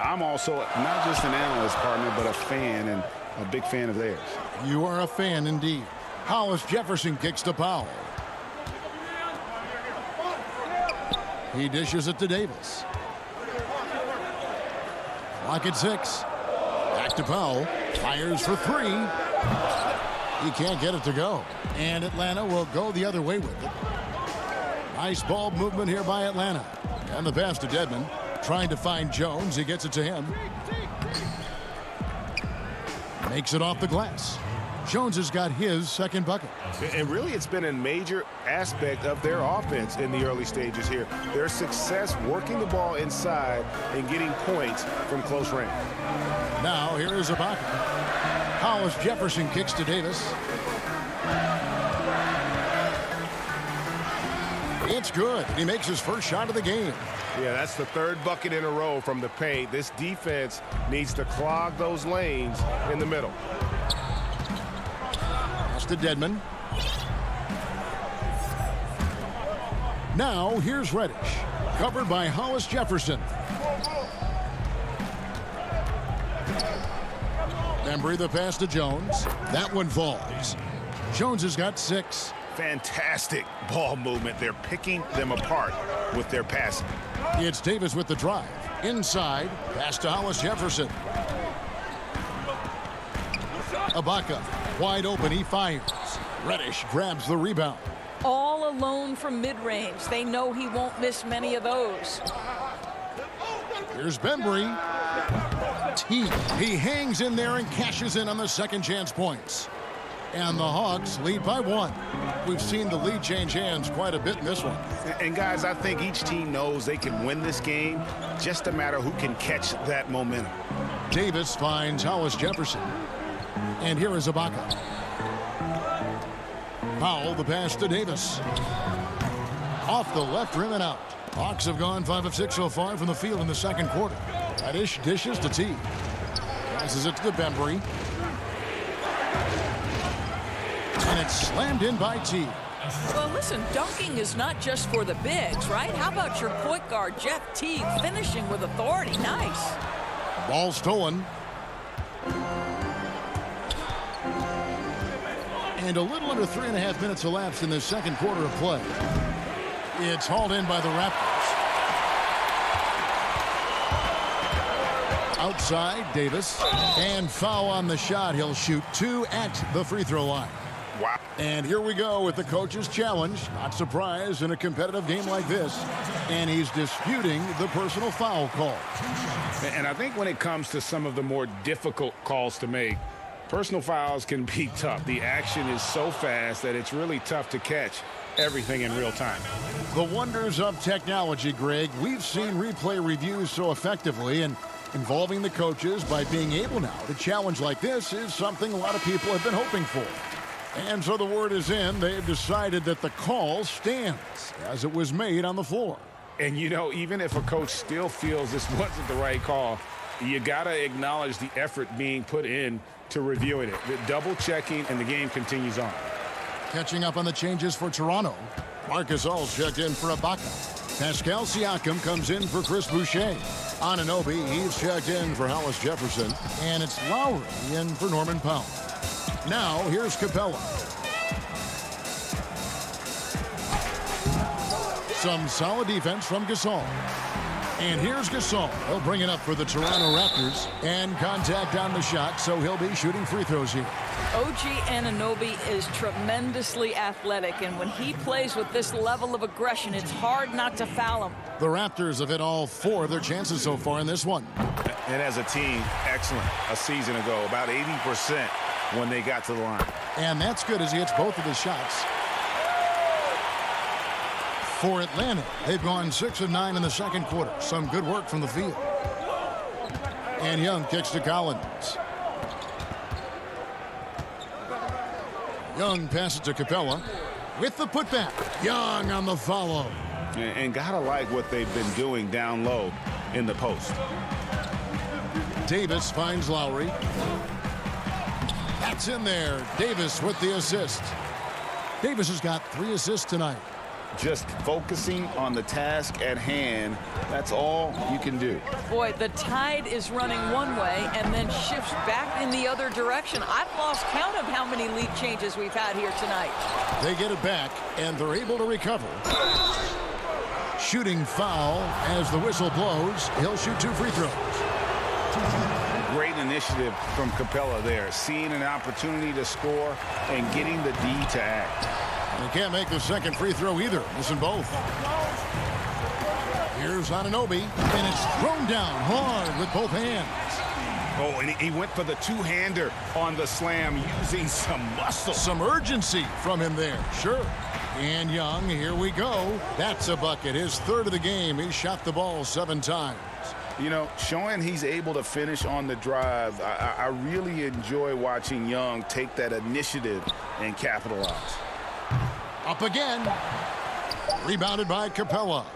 I'm also not just an analyst partner, but a fan and a big fan of theirs. You are a fan indeed. Hollis Jefferson kicks to Powell. He dishes it to Davis. Clock at 6. Back to Powell. Fires for 3. He can't get it to go. And Atlanta will go the other way with it. Nice ball movement here by Atlanta. And the pass to Dedmon. Trying to find Jones. He gets it to him. Makes it off the glass. Jones has got his second bucket. And really, it's been a major aspect of their offense in the early stages here. Their success working the ball inside and getting points from close range. Now, here is Ibaka. Hollis Jefferson kicks to Davis. It's good. He makes his first shot of the game. Yeah, that's the 3rd bucket in a row from the paint. This defense needs to clog those lanes in the middle. Pass to Dedmon. Now, here's Reddish. Covered by Hollis Jefferson. Bembry the pass to Jones. That one falls. Jones has got 6. Fantastic ball movement. They're picking them apart with their passing. It's Davis with the drive. Inside. Pass to Hollis Jefferson. Ibaka. Wide open. He fires. Reddish grabs the rebound. All alone from mid-range. They know he won't miss many of those. Here's Bembry. He hangs in there and cashes in on the second chance points. And the Hawks lead by 1. We've seen the lead change hands quite a bit in this one. And guys, I think each team knows they can win this game. Just a matter who can catch that momentum. Davis finds Hollis Jefferson. And here is Ibaka. Powell, the pass to Davis. Off the left rim and out. Hawks have gone 5 of 6 so far from the field in the second quarter. Reddish dishes to T. Passes it to Bembry. And it's slammed in by T. Well, listen, dunking is not just for the bigs, right? How about your point guard, Jeff Teague, finishing with authority? Nice. Ball stolen. And a little under 3.5 minutes elapsed in the second quarter of play. It's hauled in by the Raptors. Outside, Davis. And foul on the shot. He'll shoot 2 at the free throw line. Wow. And here we go with the coach's challenge. Not surprised in a competitive game like this. And he's disputing the personal foul call. And I think when it comes to some of the more difficult calls to make, personal fouls can be tough. The action is so fast that it's really tough to catch everything in real time. The wonders of technology, Greg. We've seen replay reviews so effectively, and involving the coaches by being able now to challenge like this is something a lot of people have been hoping for. And so the word is in. They've decided that the call stands as it was made on the floor. And, you know, even if a coach still feels this wasn't the right call, you got to acknowledge the effort being put in to reviewing it. The double checking, and the game continues on. Catching up on the changes for Toronto. Marcus All checked in for Ibaka. Pascal Siakam comes in for Chris Boucher. Anunoby, he's checked in for Hollis Jefferson. And it's Lowry in for Norman Powell. Now, here's Capella. Some solid defense from Gasol. And here's Gasol. He'll bring it up for the Toronto Raptors. And contact on the shot, so he'll be shooting free throws here. OG Anunoby is tremendously athletic, and when he plays with this level of aggression, it's hard not to foul him. The Raptors have hit all 4 of their chances so far in this one. And as a team, excellent. A season ago, about 80% when they got to the line. And that's good as he hits both of his shots. For Atlanta, they've gone 6 of 9 in the second quarter. Some good work from the field. And Young kicks to Collins. Young passes to Capella with the putback. Young on the follow. And gotta like what they've been doing down low in the post. Davis finds Lowry. That's in there. Davis with the assist. Davis has got 3 assists tonight. Just focusing on the task at hand, that's all you can do. Boy, the tide is running one way and then shifts back in the other direction. I've lost count of how many lead changes we've had here tonight. They get it back, and they're able to recover. Shooting foul as the whistle blows. He'll shoot 2 free throws. Great initiative from Capella there, seeing an opportunity to score and getting the D to act. They can't make the second free throw either. Missing both. Here's Anunoby, and it's thrown down hard with both hands. Oh, and he went for the two-hander on the slam, using some muscle. Some urgency from him there, sure. And Young, here we go. That's a bucket, his 3rd of the game. He shot the ball 7 times. You know, showing he's able to finish on the drive, I really enjoy watching Young take that initiative and capitalize. Up again. Rebounded by Capella.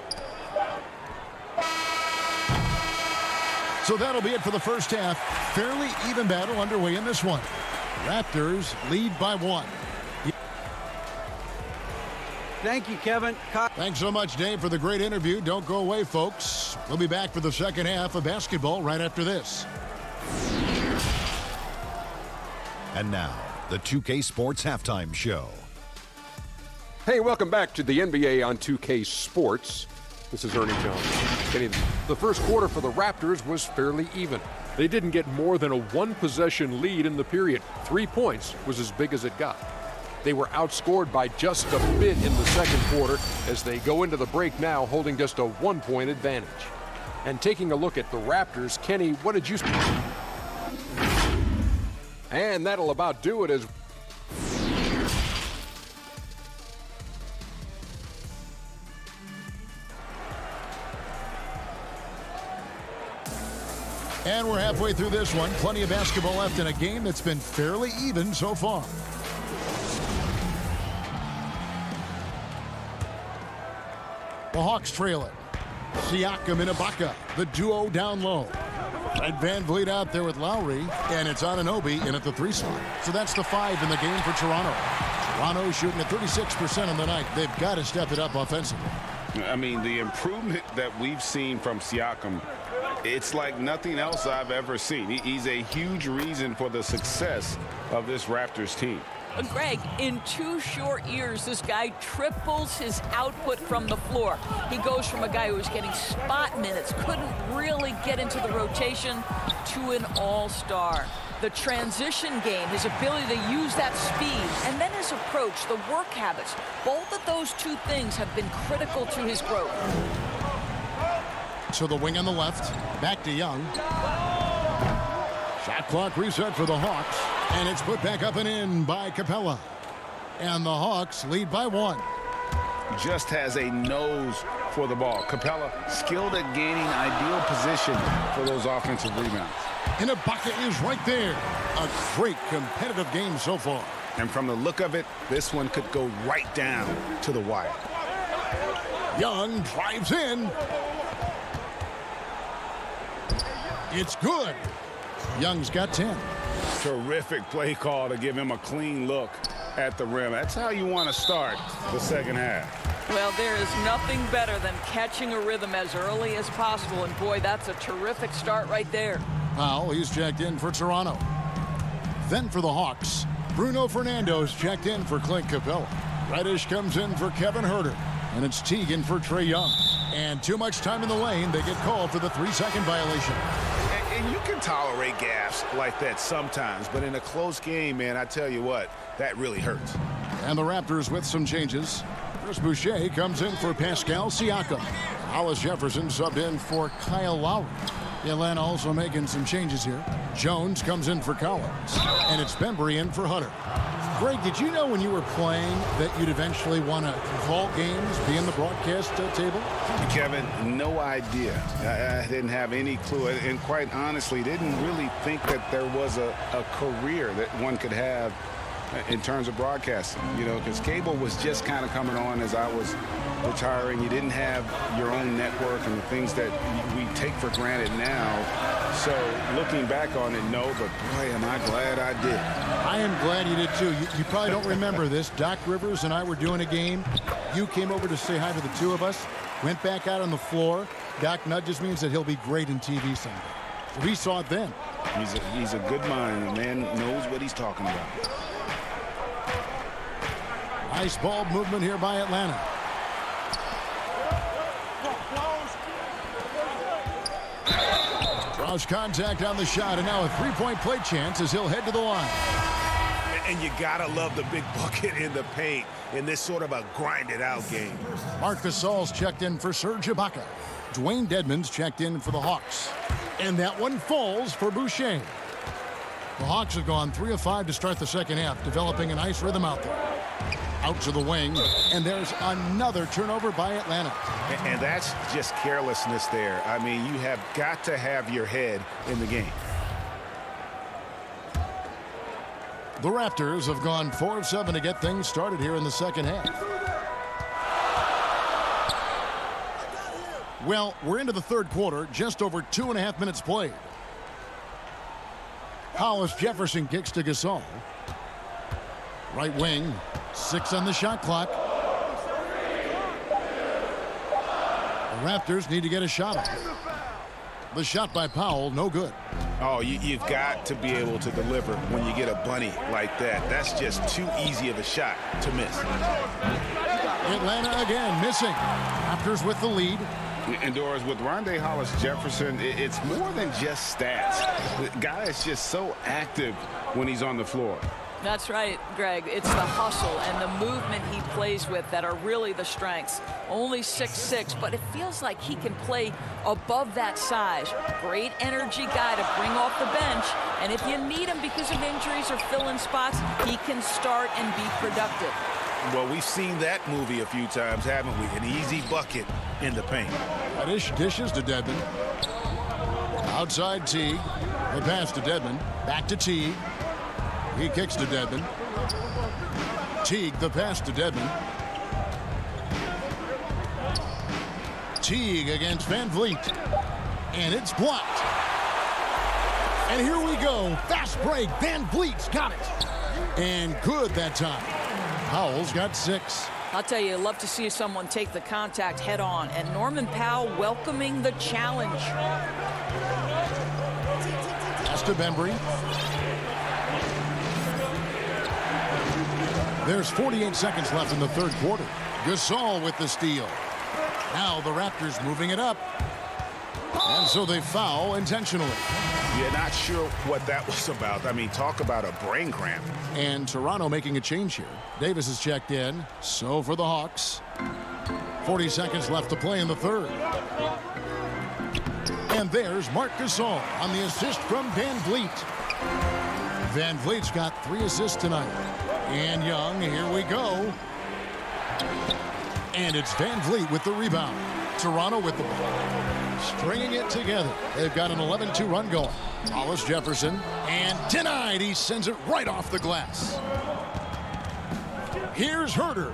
So that'll be it for the first half. Fairly even battle underway in this one. Raptors lead by 1. Thank you, Kevin. Thanks so much, Dave, for the great interview. Don't go away, folks. We'll be back for the second half of basketball right after this. And now, the 2K Sports Halftime Show. Hey, welcome back to the NBA on 2K Sports. This is Ernie Jones. The first quarter for the Raptors was fairly even. They didn't get more than a 1-possession lead in the period. 3 points was as big as it got. They were outscored by just a bit in the second quarter as they go into the break now holding just a 1-point advantage. And taking a look at the Raptors, Kenny, what did you... And that'll about do it as... And we're halfway through this one. Plenty of basketball left in a game that's been fairly even so far. The Hawks trail it. Siakam and Ibaka, the duo down low. Red Van Vliet out there with Lowry, and it's Anunoby in at the 3 slot. So that's the 5 in the game for Toronto. Toronto shooting at 36% on the night. They've got to step it up offensively. I mean, the improvement that we've seen from Siakam, it's like nothing else I've ever seen. He's a huge reason for the success of this Raptors team. Greg, in 2 short years, this guy triples his output from the floor. He goes from a guy who was getting spot minutes, couldn't really get into the rotation, to an all-star. The transition game, his ability to use that speed, and then his approach, the work habits, both of those 2 things have been critical to his growth. So the wing on the left, back to Young. Shot clock reset for the Hawks, and it's put back up and in by Capella. And the Hawks lead by 1. Just has a nose for the ball. Capella skilled at gaining ideal position for those offensive rebounds. And Ibaka is right there. A great competitive game so far. And from the look of it, this one could go right down to the wire. Young drives in. It's good. Young's got 10. Terrific play call to give him a clean look at the rim. That's how you want to start the second half. Well, there is nothing better than catching a rhythm as early as possible. And boy, that's a terrific start right there. Powell, he's checked in for Toronto. Then for the Hawks, Bruno Fernando's checked in for Clint Capella. Reddish comes in for Kevin Huerter. And it's Teagan for Trae Young. And too much time in the lane. They get called for the 3-second violation. And you can tolerate gaffes like that sometimes, but in a close game, man, I tell you what, that really hurts. And the Raptors with some changes. Chris Boucher comes in for Pascal Siakam. Hollis Jefferson subbed in for Kyle Lowry. Atlanta also making some changes here. Jones comes in for Collins. And it's Bembry in for Hunter. Greg, did you know when you were playing that you'd eventually want to call games, be in the broadcast table? Kevin, no idea. I didn't have any clue. And quite honestly, didn't really think that there was a career that one could have in terms of broadcasting. You know, because cable was just kind of coming on as I was retiring. You didn't have your own network and the things that we take for granted now. So looking back on it, no, but boy, am I glad I did. I am glad you did too. You probably don't remember this. Doc Rivers and I were doing a game. You came over to say hi to the 2 of us, went back out on the floor. Doc nudges me and said he'll be great in TV someday. So we saw it then. He's a good mind. The man knows what he's talking about. Nice ball movement here by Atlanta. Draws contact on the shot, and now a 3-point play chance as he'll head to the line. And you gotta love the big bucket in the paint in this sort of a grinded-out game. Marc Gasol's checked in for Serge Ibaka. Dwayne Dedmon's checked in for the Hawks. And that one falls for Boucher. The Hawks have gone 3 of 5 to start the second half, developing a nice rhythm out there. Out to the wing, and there's another turnover by Atlanta. And that's just carelessness there. I mean, you have got to have your head in the game. The Raptors have gone 4 of 7 to get things started here in the second half. Well, we're into the third quarter, just over 2.5 minutes played. Hollis Jefferson kicks to Gasol. Right wing, 6 on the shot clock. The Raptors need to get a shot off. The shot by Powell, no good. Oh, you've got to be able to deliver when you get a bunny like that. That's just too easy of a shot to miss. Atlanta again missing. Raptors with the lead. Indoors with Rondé Hollis Jefferson, it's more than just stats. The guy is just so active when he's on the floor. That's right, Greg. It's the hustle and the movement he plays with that are really the strengths. Only 6'6", but it feels like he can play above that size. Great energy guy to bring off the bench. And if you need him because of injuries or fill-in spots, he can start and be productive. Well, we've seen that movie a few times, haven't we? An easy bucket in the paint. Dishes to Dedmon. Outside Teague. The pass to Dedmon. Back to Teague. He kicks to Dedmon. Teague, the pass to Dedmon. Teague against Van Vliet. And it's blocked. And here we go. Fast break. Van Vliet's got it. And good that time. Powell's got 6. I'll tell you, I love to see someone take the contact head on. And Norman Powell welcoming the challenge. Pass to Bembry. There's 48 seconds left in the third quarter. Gasol with the steal. Now the Raptors moving it up. And so they foul intentionally. You're not sure what that was about. I mean, talk about a brain cramp. And Toronto making a change here. Davis is checked in. So for the Hawks. 40 seconds left to play in the third. And there's Marc Gasol on the assist from Van Vliet. Van Vliet's got 3 assists tonight. And Young, here we go. And it's Van Vliet with the rebound. Toronto with the ball. Stringing it together. They've got an 11-2 run going. Hollis Jefferson. And denied. He sends it right off the glass. Here's Herter.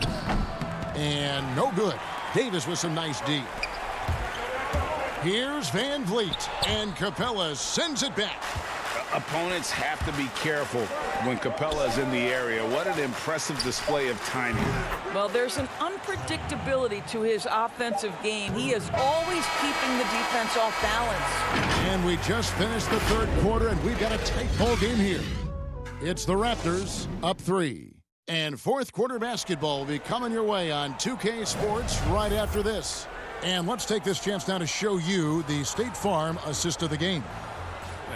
And no good. Davis with some nice D. Here's Van Vliet. And Capella sends it back. Opponents have to be careful when Capella is in the area. What an impressive display of timing. Well, there's an unpredictability to his offensive game. He is always keeping the defense off balance. And we just finished the third quarter, and we've got a tight ball game here. It's the Raptors up 3. And fourth quarter basketball will be coming your way on 2K Sports right after this. And let's take this chance now to show you the State Farm assist of the game.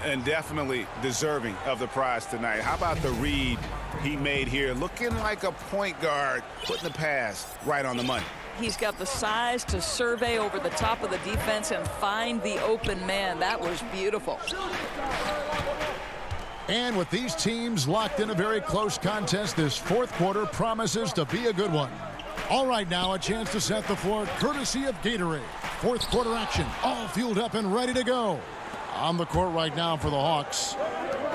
And definitely deserving of the prize tonight. How about the read he made here? Looking like a point guard, putting the pass right on the money. He's got the size to survey over the top of the defense and find the open man. That was beautiful. And with these teams locked in a very close contest, this fourth quarter promises to be a good one. All right, now a chance to set the floor courtesy of Gatorade. Fourth quarter action, all fueled up and ready to go. On the court right now for the Hawks.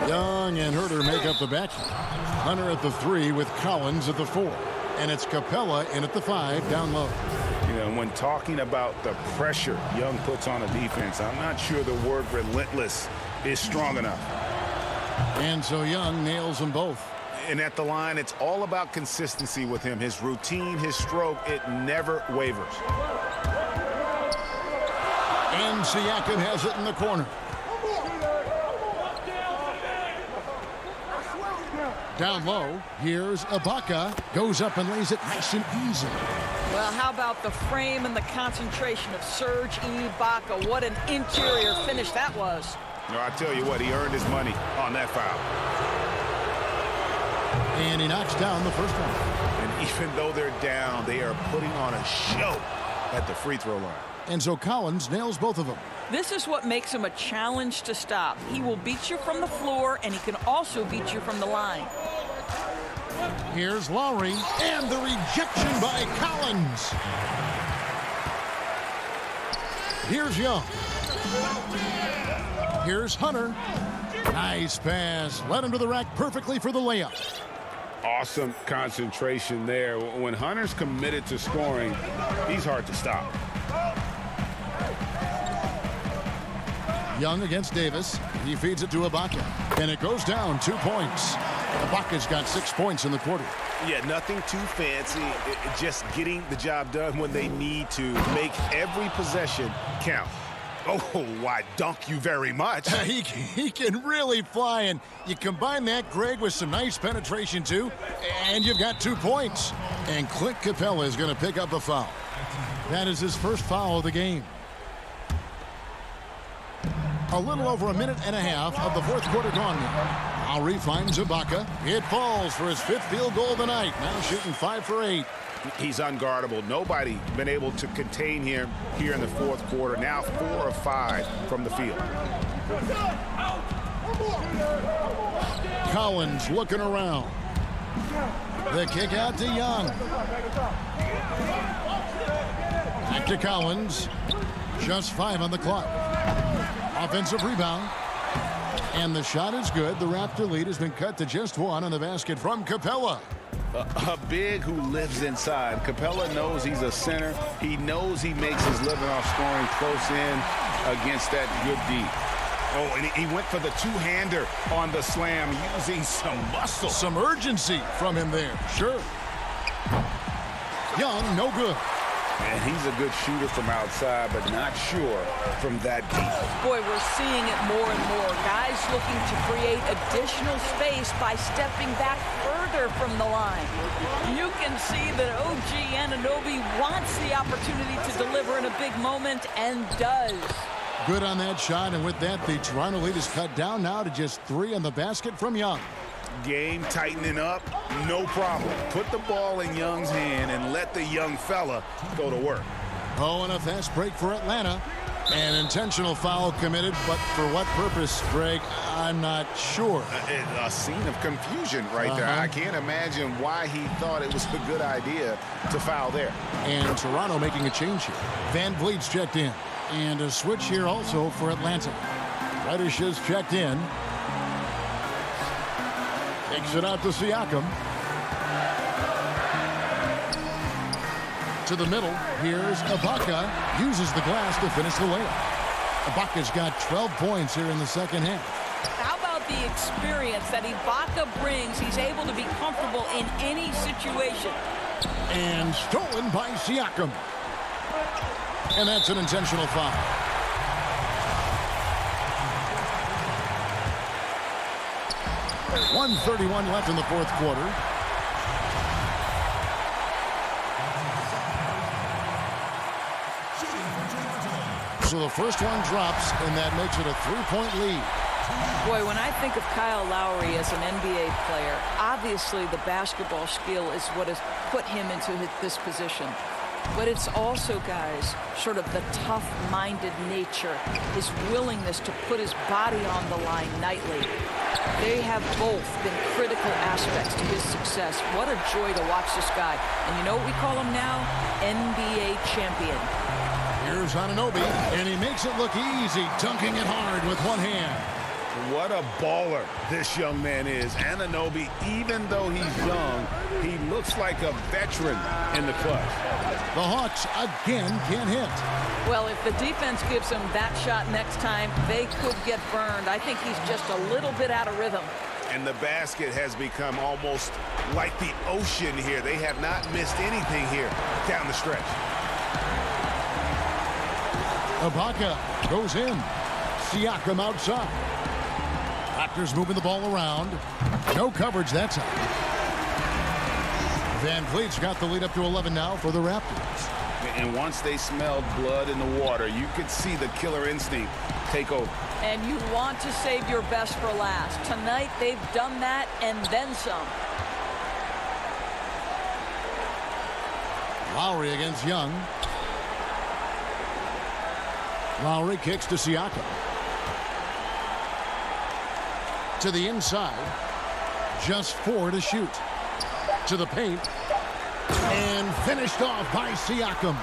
Young and Herter make up the backcourt. Hunter at the 3 with Collins at the 4. And it's Capella in at the 5 down low. You know, when talking about the pressure Young puts on a defense, I'm not sure the word relentless is strong enough. And so Young nails them both. And at the line, it's all about consistency with him. His routine, his stroke, it never wavers. And Siakam has it in the corner. Down low, here's Ibaka. Goes up and lays it nice and easy. Well, how about the frame and the concentration of Serge Ibaka? What an interior finish that was. No, I tell you what, he earned his money on that foul. And he knocks down the first one. And even though they're down, they are putting on a show at the free throw line. And so Collins nails both of them. This is what makes him a challenge to stop. He will beat you from the floor, and he can also beat you from the line. Here's Lowry, and the rejection by Collins. Here's Young. Here's Hunter. Nice pass. Led him to the rack perfectly for the layup. Awesome concentration there. When Hunter's committed to scoring, he's hard to stop. Young against Davis. He feeds it to Ibaka. And it goes down 2 points. Ibaka's got 6 points in the quarter. Yeah, nothing too fancy. Just getting the job done when they need to. Make every possession count. Oh, why, dunk you very much. He can really fly, and you combine that, Greg, with some nice penetration, too, and you've got 2 points. And Clint Capella is going to pick up a foul. That is his first foul of the game. A little over a minute and a half of the fourth quarter gone now. Lowry finds Ibaka. It falls for his 5th field goal of the night. Now shooting 5 for 8. He's unguardable. Nobody been able to contain him here in the fourth quarter. Now 4 of 5 from the field. Collins looking around. The kick out to Young. Back to Collins. Just 5 on the clock. Offensive rebound. And the shot is good. The Raptor lead has been cut to just one on the basket from Capella. A big who lives inside. Capella knows he's a center. He knows he makes his living off scoring close in against that good D. Oh, and he went for the two-hander on the slam using some muscle. Some urgency from him there. Sure. Young, no good. And he's a good shooter from outside, but not sure from that deep. Boy, we're seeing it more and more. Guys looking to create additional space by stepping back further from the line. You can see that OG Anunoby wants the opportunity to deliver in a big moment and does. Good on that shot, and with that, the Toronto lead is cut down now to just 3 on the basket from Young. Game tightening up, no problem. Put the ball in Young's hand and let the young fella go to work. Oh, and a fast break for Atlanta. An intentional foul committed, but for what purpose, Greg? I'm not sure. A scene of confusion right there. I can't imagine why he thought it was a good idea to foul there. And Toronto making a change here. Van Vliet's checked in. And a switch here also for Atlanta. Reddish is checked in. Takes it out to Siakam. To the middle. Here's Ibaka. Uses the glass to finish the layup. Ibaka's got 12 points here in the second half. How about the experience that Ibaka brings? He's able to be comfortable in any situation. And stolen by Siakam. And that's an intentional foul. .131 left in the fourth quarter. So the first one drops, and that makes it a 3-point lead. Boy, when I think of Kyle Lowry as an NBA player, obviously the basketball skill is what has put him into this position. But it's also, guys, sort of the tough-minded nature, his willingness to put his body on the line nightly. They have both been critical aspects to his success. What a joy to watch this guy. And you know what we call him now? NBA champion. Here's Anunoby, and he makes it look easy, dunking it hard with one hand. What a baller this young man is. Anunoby, even though he's young, he looks like a veteran in the clutch. The Hawks again can't hit. Well, if the defense gives him that shot next time, they could get burned. I think he's just a little bit out of rhythm. And the basket has become almost like the ocean here. They have not missed anything here down the stretch. Ibaka goes in. Siakam outside. Raptors moving the ball around. No coverage that time. Van Vliet's got the lead up to 11 now for the Raptors. And once they smelled blood in the water, you could see the killer instinct take over. And you want to save your best for last. Tonight, they've done that and then some. Lowry against Young. Lowry kicks to Siakam. To the inside. Just 4 to shoot. To the paint. And finished off by Siakam.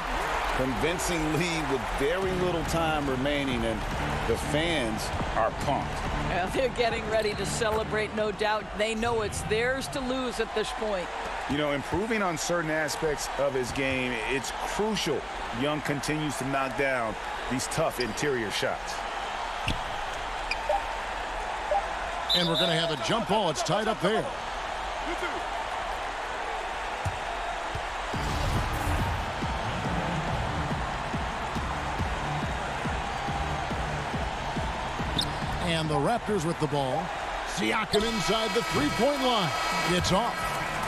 Convincing lead with very little time remaining, and the fans are pumped. Well, they're getting ready to celebrate, no doubt. They know it's theirs to lose at this point. You know, improving on certain aspects of his game, it's crucial Young continues to knock down these tough interior shots. And we're going to have a jump ball. It's tied up there. And the Raptors with the ball. Siakam inside the three-point line. It's off.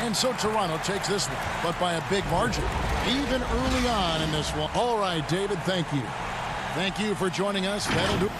And so Toronto takes this one, but by a big margin, even early on in this one. All right, David, thank you. Thank you for joining us. That'll do.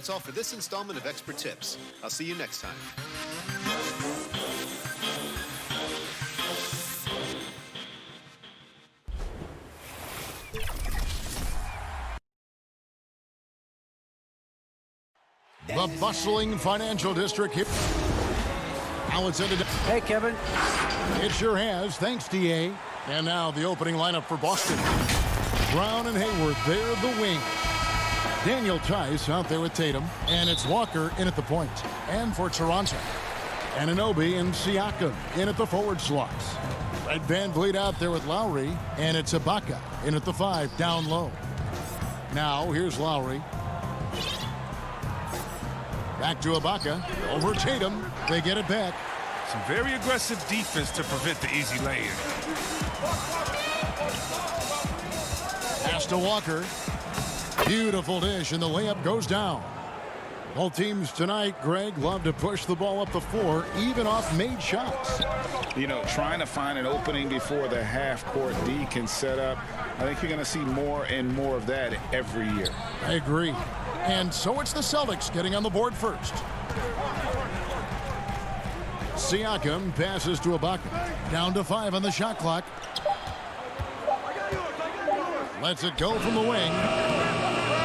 That's all for this installment of Expert Tips. I'll see you next time. The bustling financial district here. Now it's ended. Hey, Kevin. It sure has. Thanks, DA. And now the opening lineup for Boston. Brown and Hayward, they're the wing. Daniel Tice out there with Tatum. And it's Walker in at the point. And for Toronto, Anunoby and Siakam in at the forward slots. Red Van Vliet out there with Lowry. And it's Ibaka in at the 5 down low. Now here's Lowry. Back to Ibaka. Over Tatum. They get it back. Some very aggressive defense to prevent the easy lay-in. Pass to Walker. Beautiful dish, and the layup goes down. Both teams tonight, Greg, love to push the ball up the floor, even off made shots. You know, trying to find an opening before the half-court D can set up. I think you're going to see more and more of that every year. I agree. And so it's the Celtics getting on the board first. Siakam passes to Ibaka. Down to 5 on the shot clock. Lets it go from the wing.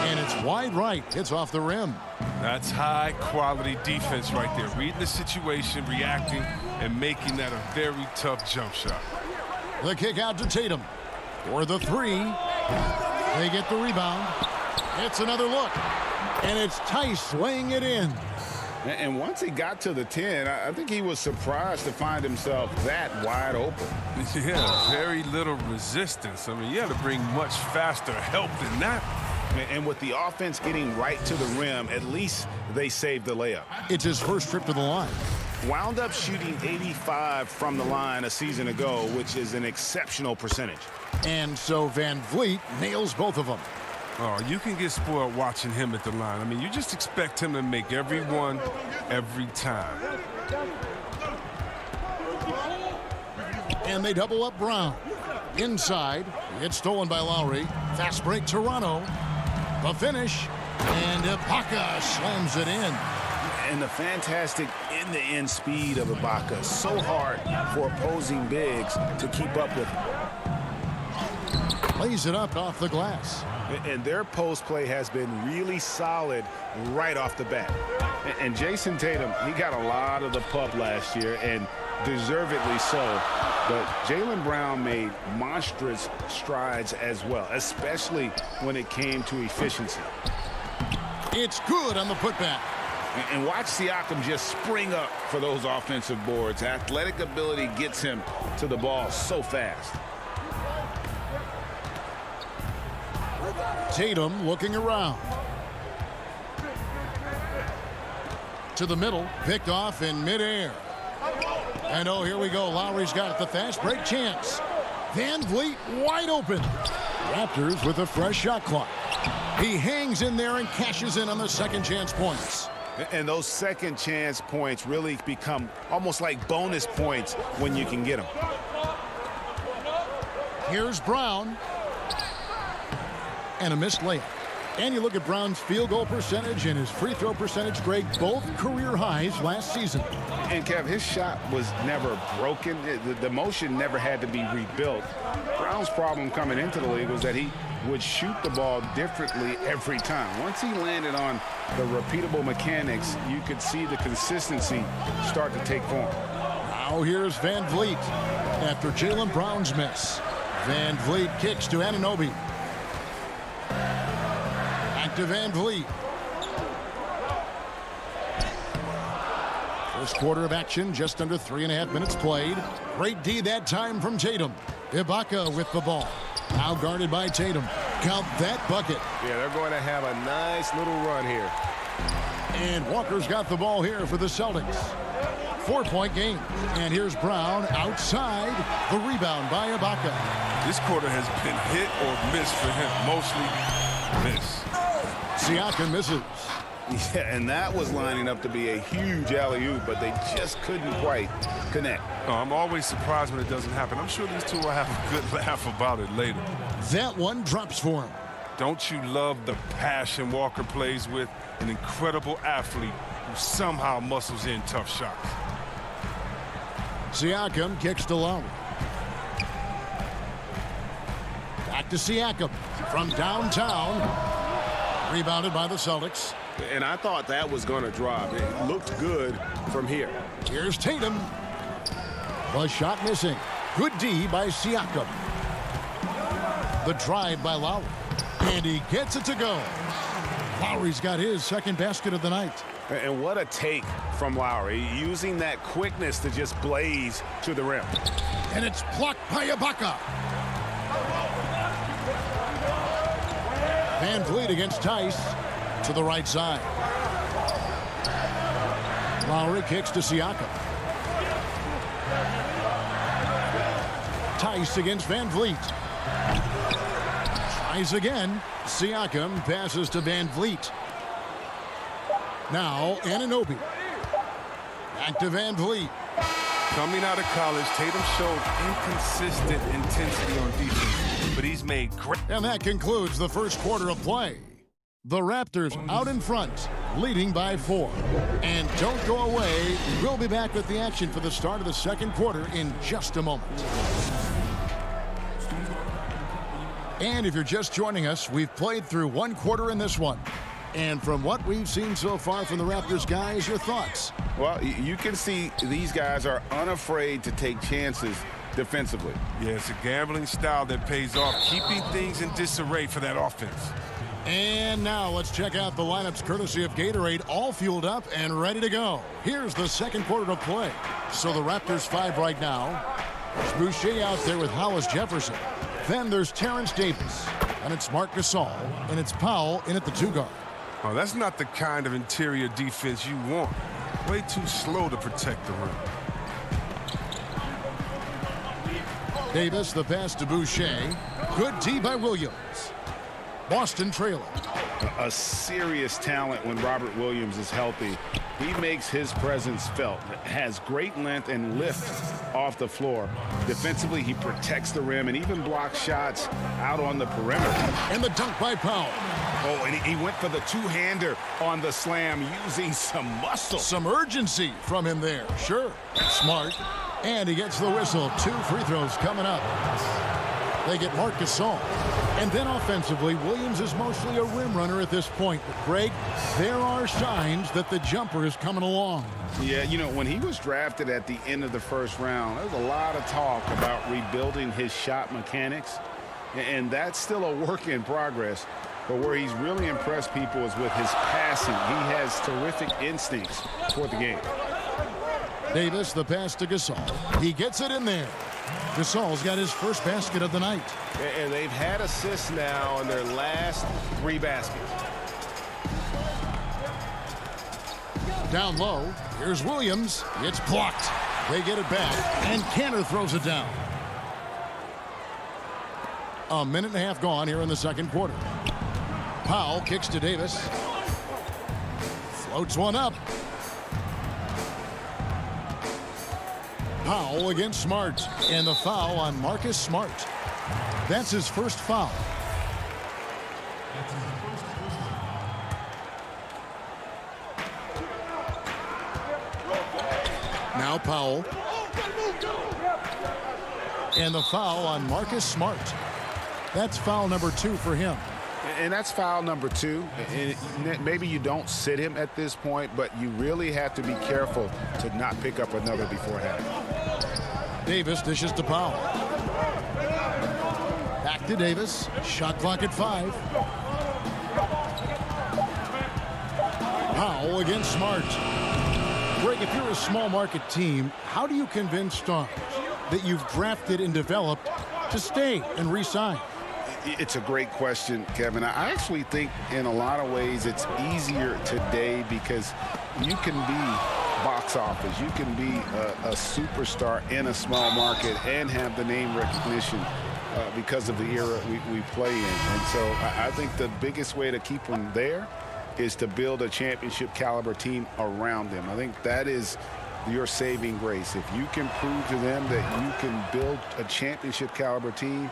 And it's wide right. It's off the rim. That's high-quality defense right there. Reading the situation, reacting, and making that a very tough jump shot. The kick out to Tatum. For the 3. They get the rebound. It's another look. And it's Tice laying it in. And once he got to the 10, I think he was surprised to find himself that wide open. Yeah, very little resistance. I mean, you had to bring much faster help than that. And with the offense getting right to the rim, at least they saved the layup. It's his first trip to the line. Wound up shooting 85 from the line a season ago, which is an exceptional percentage. And so Van Vliet nails both of them. Oh, you can get spoiled watching him at the line. I mean, you just expect him to make every one, every time. And they double up Brown. Inside, it's stolen by Lowry. Fast break Toronto. The finish, and Ibaka slams it in. And the fantastic in-the-end speed of Ibaka. So hard for opposing bigs to keep up with him. Plays it up off the glass. And their post play has been really solid right off the bat. And Jason Tatum, he got a lot of the pub last year, and deservedly so. But Jaylen Brown made monstrous strides as well, especially when it came to efficiency. It's good on the putback. And watch Siakam just spring up for those offensive boards. Athletic ability gets him to the ball so fast. Tatum looking around. To the middle, picked off in midair. And oh, here we go. Lowry's got it. The fast break chance. Van Vliet wide open. Raptors with a fresh shot clock. He hangs in there and cashes in on the second chance points. And those second chance points really become almost like bonus points when you can get them. Here's Brown. And a missed layup. And you look at Brown's field goal percentage and his free throw percentage, Greg, both career highs last season. And Kev, his shot was never broken. The motion never had to be rebuilt. Brown's problem coming into the league was that he would shoot the ball differently every time. Once he landed on the repeatable mechanics, you could see the consistency start to take form. Now here's Van Vliet after Jaylen Brown's miss. Van Vliet kicks to Anunoby. Back to Van Vliet. First quarter of action, just under 3.5 minutes played. Great D that time from Tatum. Ibaka with the ball. Now guarded by Tatum. Count that bucket. Yeah, they're going to have a nice little run here. And Walker's got the ball here for the Celtics. 4-point game. And here's Brown outside. The rebound by Ibaka. This quarter has been hit or miss for him. Mostly miss. Siakam misses. Yeah, and that was lining up to be a huge alley-oop, but they just couldn't quite connect. Oh, I'm always surprised when it doesn't happen. I'm sure these two will have a good laugh about it later. That one drops for him. Don't you love the passion Walker plays with? An incredible athlete who somehow muscles in tough shots. Siakam kicks to Lowry. Back to Siakam from downtown. Rebounded by the Celtics. And I thought that was going to drop. It looked good from here. Here's Tatum. The shot missing. Good D by Siakam. The drive by Lowry. And he gets it to go. Lowry's got his second basket of the night. And what a take from Lowry, using that quickness to just blaze to the rim. And it's blocked by Ibaka. Van Vliet against Tice to the right side. Lowry kicks to Siakam. Tice against Van Vliet. Tries again. Siakam passes to Van Vliet. Now Anunoby. Back to Van Vliet. Coming out of college, Tatum showed inconsistent intensity on defense, but he's made great. And that concludes the first quarter of play. The Raptors out in front, leading by 4. And don't go away. We'll be back with the action for the start of the second quarter in just a moment. And if you're just joining us, we've played through one quarter in this one. And from what we've seen so far from the Raptors guys, your thoughts? Well, you can see these guys are unafraid to take chances defensively. Yeah, it's a gambling style that pays off, keeping things in disarray for that offense. And now let's check out the lineups courtesy of Gatorade, all fueled up and ready to go. Here's the second quarter of play. So the Raptors 5 right now. There's Boucher out there with Hollis Jefferson. Then there's Terrence Davis. And it's Marc Gasol. And it's Powell in at the 2 guard. Oh, that's not the kind of interior defense you want. Way too slow to protect the rim. Davis, the pass to Boucher. Good D by Williams. Boston trailing. A serious talent when Robert Williams is healthy. He makes his presence felt. Has great length and lift off the floor. Defensively, he protects the rim and even blocks shots out on the perimeter. And the dunk by Powell. Oh, and he went for the two-hander on the slam using some muscle. Some urgency from him there. Sure. Smart. And he gets the whistle. 2 free throws coming up. They get Marc Gasol. And then offensively, Williams is mostly a rim runner at this point. But Greg, there are signs that the jumper is coming along. Yeah, you know, when he was drafted at the end of the first round, there was a lot of talk about rebuilding his shot mechanics. And that's still a work in progress. But where he's really impressed people is with his passing. He has terrific instincts for the game. Davis, the pass to Gasol. He gets it in there. Gasol's got his first basket of the night. And they've had assists now in their last 3 baskets. Down low, here's Williams. It's blocked. They get it back, and Kanter throws it down. A minute and a half gone here in the second quarter. Powell kicks to Davis. Floats one up. Powell against Smart. And the foul on Marcus Smart. That's his first foul. Now Powell. And the foul on Marcus Smart. That's foul number 2 for him. And that's foul number 2. And maybe you don't sit him at this point, but you really have to be careful to not pick up another beforehand. Davis dishes to Powell. Back to Davis. Shot clock at 5. Powell against Smart. Greg, if you're a small market team, how do you convince stars that you've drafted and developed to stay and re-sign? It's a great question, Kevin. I actually think in a lot of ways it's easier today because you can be box office. You can be a superstar in a small market and have the name recognition because of the era we play in. And so I think the biggest way to keep them there is to build a championship caliber team around them. I think that is your saving grace. If you can prove to them that you can build a championship caliber team,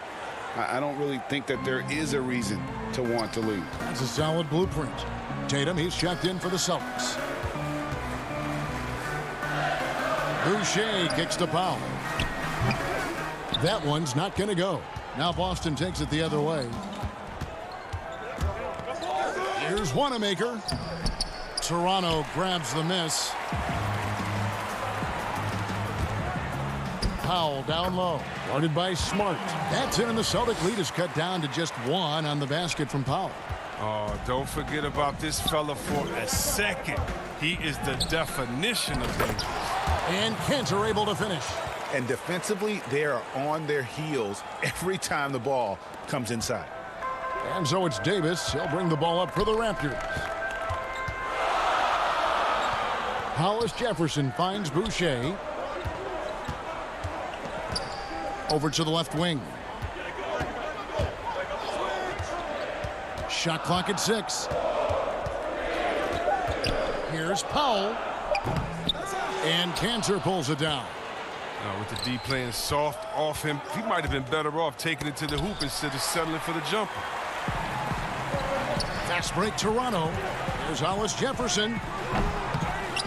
I don't really think that there is a reason to want to leave. That's a solid blueprint. Tatum, he's checked in for the Celtics. Boucher kicks to Powell. That one's not going to go. Now Boston takes it the other way. Here's Wanamaker. Toronto grabs the miss. Powell down low. Guarded by Smart. That's in, and the Celtic lead is cut down to just 1 on the basket from Powell. Oh, don't forget about this fella for a second. He is the definition of dangerous. And Cantor able to finish. And defensively, they are on their heels every time the ball comes inside. And so it's Davis. He'll bring the ball up for the Raptors. Hollis Jefferson finds Boucher. Over to the left wing. Shot clock at 6. Here's Powell. And Cantor pulls it down. With the D playing soft off him, he might have been better off taking it to the hoop instead of settling for the jumper. Fast break Toronto. Here's Hollis Jefferson.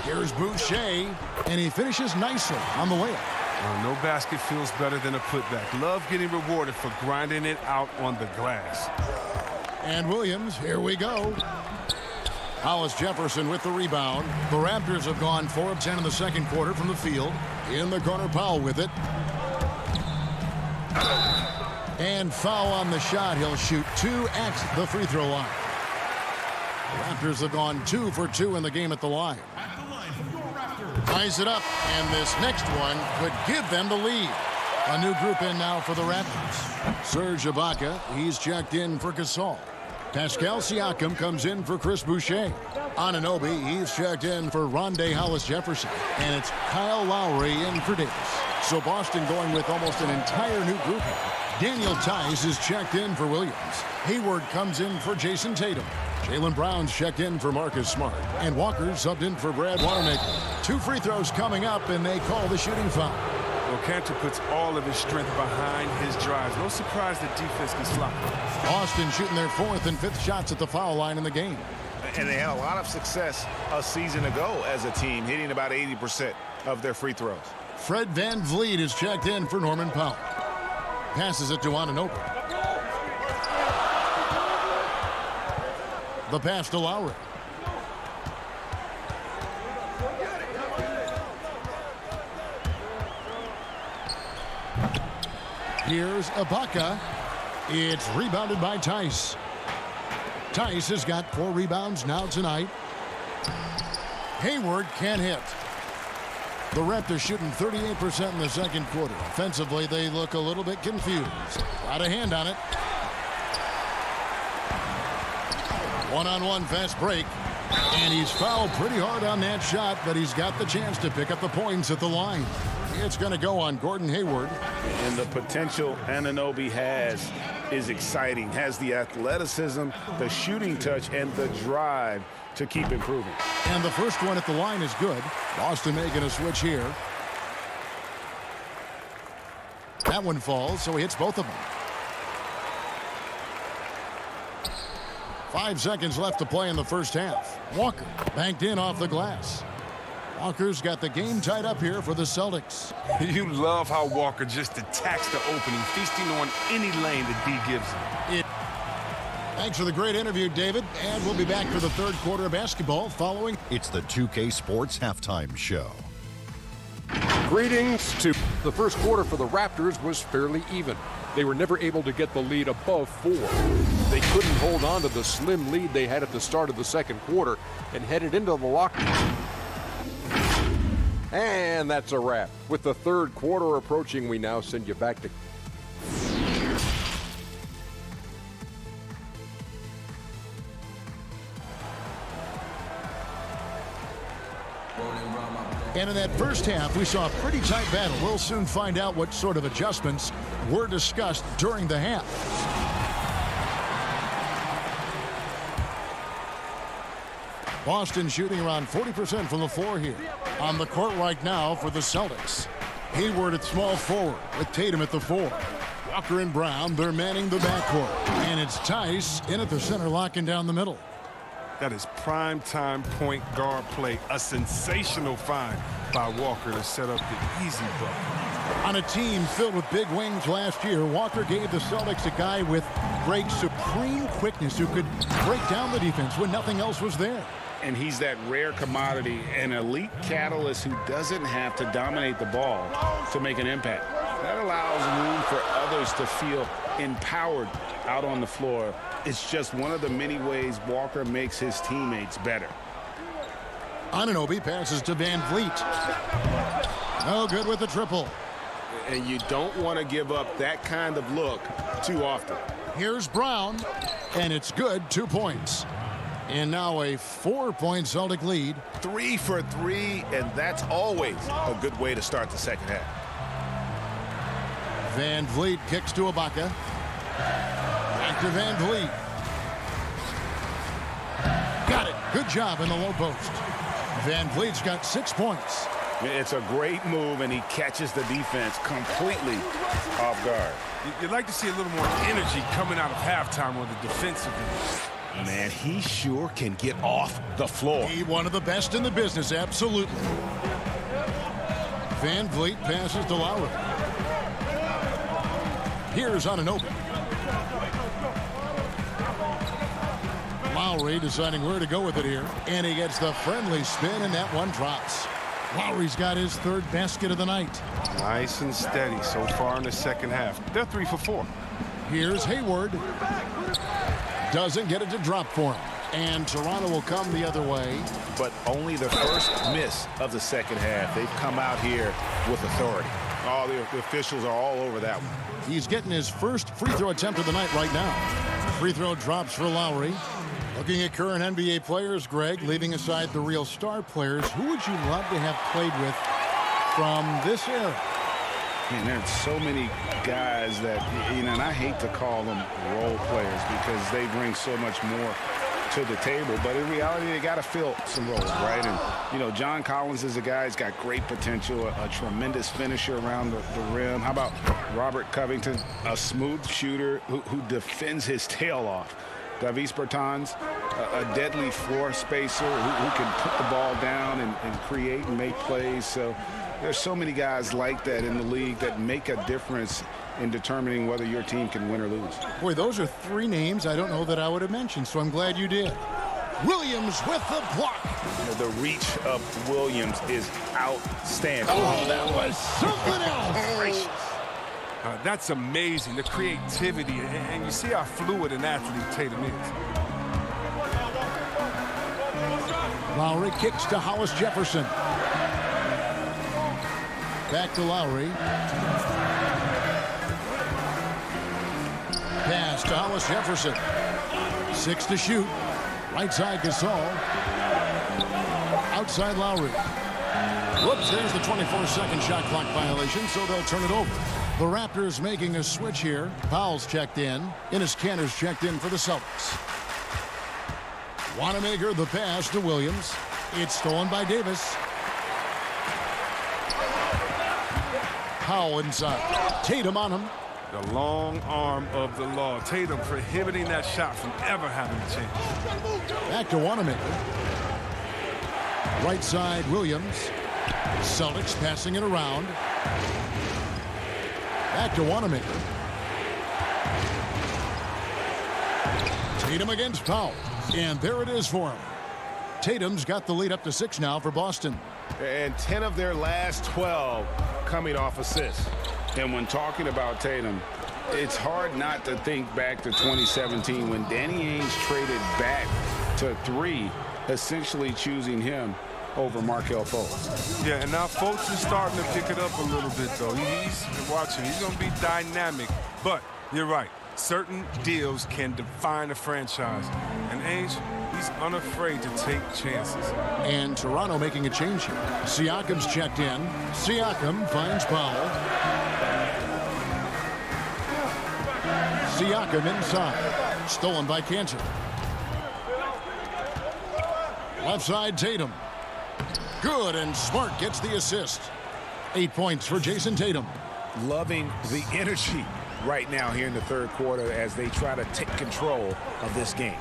Here's Boucher. And he finishes nicely on the layup. No basket feels better than a putback. Love getting rewarded for grinding it out on the glass. And Williams, here we go. Hollis Jefferson with the rebound. The Raptors have gone 4 of 10 in the second quarter from the field. In the corner, Powell with it. And foul on the shot. He'll shoot 2 at the free throw line. The Raptors have gone 2 for 2 in the game at the line. Ties it up, and this next one could give them the lead. A new group in now for the Raptors. Serge Ibaka, he's checked in for Gasol. Pascal Siakam comes in for Chris Boucher. Anunoby, he's checked in for Rondé Hollis Jefferson. And it's Kyle Lowry in for Davis. So Boston going with almost an entire new group here. Daniel Tice is checked in for Williams. Hayward comes in for Jason Tatum. Jaylen Brown's checked in for Marcus Smart. And Walker's subbed in for Brad Wanamaker. 2 free throws coming up, and they call the shooting foul. Well, Cantor puts all of his strength behind his drives. No surprise the defense gets sloppy. Boston shooting their 4th and 5th shots at the foul line in the game. And they had a lot of success a season ago as a team, hitting about 80% of their free throws. Fred VanVleet is checked in for Norman Powell. Passes it to Anunoby. The pass to Lowry. Here's Ibaka. It's rebounded by Tice. Tice has got 4 rebounds now tonight. Hayward can't hit. The Raptors shooting 38% in the second quarter. Offensively, they look a little bit confused. Got a hand on it. One-on-one fast break. And he's fouled pretty hard on that shot, but he's got the chance to pick up the points at the line. It's going to go on Gordon Hayward. And the potential Anunoby has is exciting. Has the athleticism, the shooting touch, and the drive to keep improving. And the first one at the line is good. Boston making a switch here. That one falls, so he hits both of them. 5 seconds left to play in the first half. Walker banked in off the glass. Walker's got the game tied up here for the Celtics. You love how Walker just attacks the opening, feasting on any lane that D gives him. Thanks for the great interview, David. And we'll be back for the third quarter of basketball following. It's the 2K Sports Halftime Show. Greetings to the first quarter for the Raptors was fairly even. They were never able to get the lead above 4. They couldn't hold on to the slim lead they had at the start of the second quarter and headed into the lockdown. And that's a wrap. With the third quarter approaching, we now send you back to... And in that first half, we saw a pretty tight battle. We'll soon find out what sort of adjustments were discussed during the half. Boston shooting around 40% from the floor here. On the court right now for the Celtics. Hayward at small forward with Tatum at the 4. Walker and Brown, they're manning the backcourt. And it's Tice in at the center, locking down the middle. That is prime time point guard play. A sensational find by Walker to set up the easy bucket. On a team filled with big wings last year, Walker gave the Celtics a guy with great supreme quickness who could break down the defense when nothing else was there. And he's that rare commodity, an elite catalyst who doesn't have to dominate the ball to make an impact. That allows room for others to feel empowered out on the floor. It's just one of the many ways Walker makes his teammates better. Anunoby passes to Van Vliet. No good with the triple. And you don't want to give up that kind of look too often. Here's Brown, and it's good, 2 points. And now a 4-point Celtic lead. 3 for 3, and that's always a good way to start the second half. Van Vliet kicks to Ibaka. Back to Van Vliet. Got it. Good job in the low post. Van Vliet's got 6 points. It's a great move, and he catches the defense completely off guard. You'd like to see a little more energy coming out of halftime on the defensive end. Man, he sure can get off the floor. He one of the best in the business, absolutely. Van Vliet passes to Lowry. Here's Anunoby. Lowry deciding where to go with it here. And he gets the friendly spin, and that one drops. Lowry's got his 3rd basket of the night. Nice and steady so far in the second half. They're 3 for 4. Here's Hayward. Doesn't get it to drop for him. And Toronto will come the other way. But only the first miss of the second half. They've come out here with authority. Oh, the officials are all over that one. He's getting his first free throw attempt of the night right now. Free throw drops for Lowry. Looking at current NBA players, Greg, leaving aside the real star players, who would you love to have played with from this era? Man, there's so many guys that, and I hate to call them role players because they bring so much more to the table, but in reality, they got to fill some roles, right? And, John Collins is a guy who's got great potential, a tremendous finisher around the rim. How about Robert Covington, a smooth shooter who defends his tail off? Davis Bertans, a deadly floor spacer who can put the ball down and create and make plays. So there's so many guys like that in the league that make a difference in determining whether your team can win or lose. Boy, those are 3 names I don't know that I would have mentioned, so I'm glad you did. Williams with the block. The reach of Williams is outstanding. Oh, that was something else. Gracious. That's amazing, the creativity, and you see how fluid an athlete Tatum is. Lowry kicks to Hollis Jefferson. Back to Lowry. Pass to Hollis Jefferson. 6 to shoot. Right side Gasol. Outside Lowry. Whoops, there's the 24-second shot clock violation, so they'll turn it over. The Raptors making a switch here. Powell's checked in. Enes Kanter's checked in for the Celtics. Wanamaker the pass to Williams. It's stolen by Davis. Powell inside. Tatum on him. The long arm of the law. Tatum prohibiting that shot from ever having a chance. Back to Wanamaker. Right side Williams. Celtics passing it around. Back to Wanamaker. Tatum against Powell. And there it is for him. Tatum's got the lead up to 6 now for Boston. And 10 of their last 12 coming off assists. And when talking about Tatum, it's hard not to think back to 2017 when Danny Ainge traded back to 3, essentially choosing him over Markelle Fultz. Yeah, and now Fultz is starting to pick it up a little bit, though. He's watching. He's going to be dynamic. But you're right. Certain deals can define a franchise. And Ainge, he's unafraid to take chances. And Toronto making a change here. Siakam's checked in. Siakam finds Powell. Siakam inside. Stolen by Kanter. Left side Tatum. Good, and Smart gets the assist. 8 points for Jason Tatum. Loving the energy right now here in the third quarter as they try to take control of this game.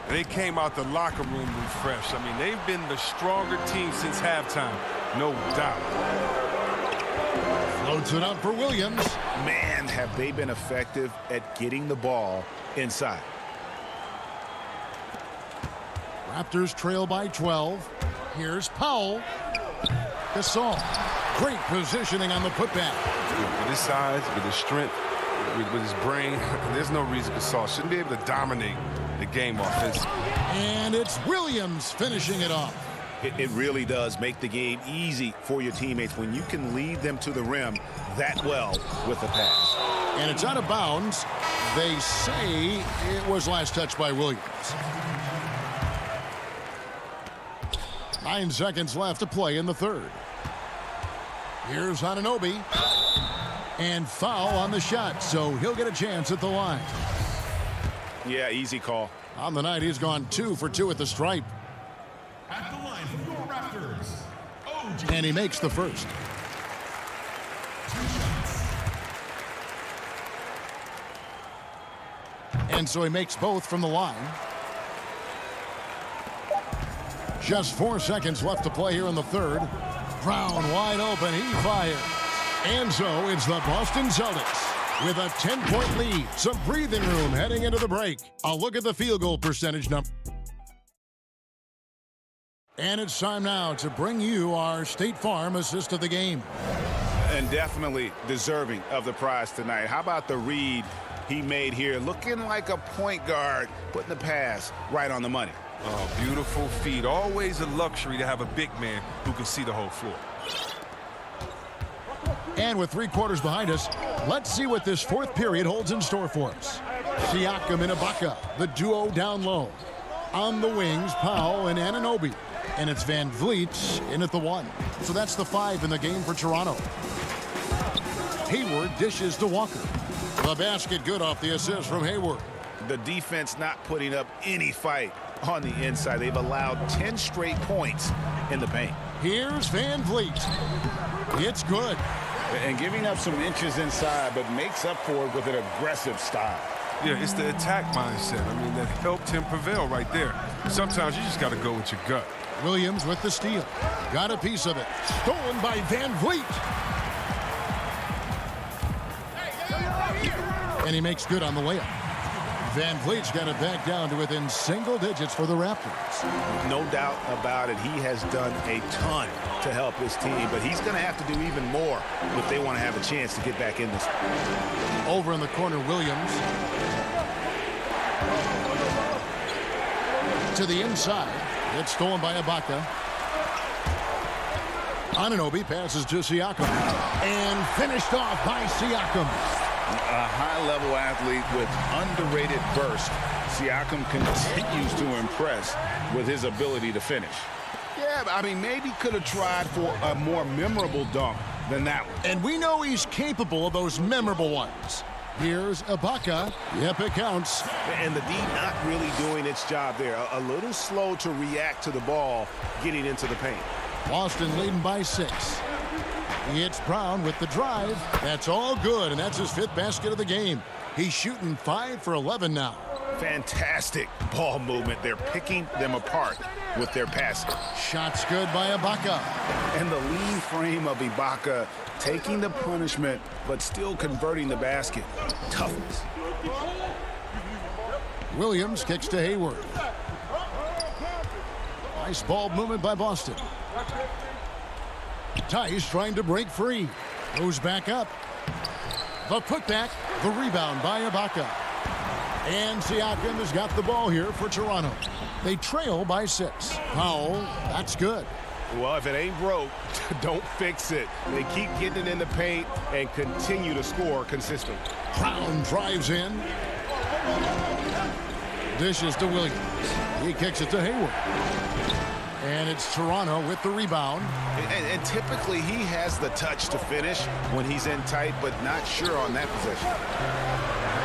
They came out the locker room refreshed. I mean, they've been the stronger team since halftime, no doubt. Floats it up for Williams. Man, have they been effective at getting the ball inside. Raptors trail by 12. Here's Powell. Gasol. Great positioning on the putback. With his size, with his strength, with his brain, there's no reason Gasol shouldn't be able to dominate the game offensively. And it's Williams finishing it off. It really does make the game easy for your teammates when you can lead them to the rim that well with the pass. And it's out of bounds. They say it was last touched by Williams. 9 seconds left to play in the third. Here's Anunoby. And foul on the shot, so he'll get a chance at the line. Yeah, easy call. On the night, he's gone 2 for 2 at the stripe. At the line for your Raptors, OG. And he makes the first. 2 shots. And so he makes both from the line. Just 4 seconds left to play here in the third. Brown wide open. He fires. And so it's the Boston Celtics with a 10-point lead. Some breathing room heading into the break. A look at the field goal percentage number. And it's time now to bring you our State Farm assist of the game. And definitely deserving of the prize tonight. How about the read he made here? Looking like a point guard, putting the pass right on the money. Oh, beautiful feed. Always a luxury to have a big man who can see the whole floor. And with 3 quarters behind us, let's see what this fourth period holds in store for us. Siakam and Ibaka, the duo down low. On the wings, Powell and Anunoby. And it's Van Vliet in at the 1. So that's the 5 in the game for Toronto. Hayward dishes to Walker. The basket good off the assist from Hayward. The defense not putting up any fight on the inside. They've allowed 10 straight points in the paint. Here's Van Vliet. It's good. And giving up some inches inside, but makes up for it with an aggressive style. Yeah, it's the attack mindset. I mean, that helped him prevail right there. Sometimes you just got to go with your gut. Williams with the steal. Got a piece of it. Stolen by Van Vliet. And he makes good on the layup. Van Vliet's got it back down to within single digits for the Raptors. No doubt about it. He has done a ton to help his team, but he's going to have to do even more if they want to have a chance to get back in this. Over in the corner, Williams. To the inside. It's stolen by Ibaka. Anunoby passes to Siakam. And finished off by Siakam. A high-level athlete with underrated burst. Siakam continues to impress with his ability to finish. Yeah, I mean, maybe could have tried for a more memorable dunk than that one. And we know he's capable of those memorable ones. Here's Ibaka. Yep, it counts. And the D not really doing its job there. A little slow to react to the ball getting into the paint. Boston leading by 6. It's Brown with the drive. That's all good, and that's his 5th basket of the game. He's shooting 5 for 11 now. Fantastic ball movement. They're picking them apart with their passing. Shots good by Ibaka. And the lean frame of Ibaka taking the punishment, but still converting the basket. Toughness. Williams kicks to Hayward. Nice ball movement by Boston. Tice trying to break free. Goes back up. The putback. The rebound by Ibaka. And Siakam has got the ball here for Toronto. They trail by 6. Powell, that's good. Well, if it ain't broke, don't fix it. They keep getting it in the paint and continue to score consistently. Brown drives in. Dishes to Williams. He kicks it to Hayward. And it's Toronto with the rebound. And typically he has the touch to finish when he's in tight, but not sure on that possession.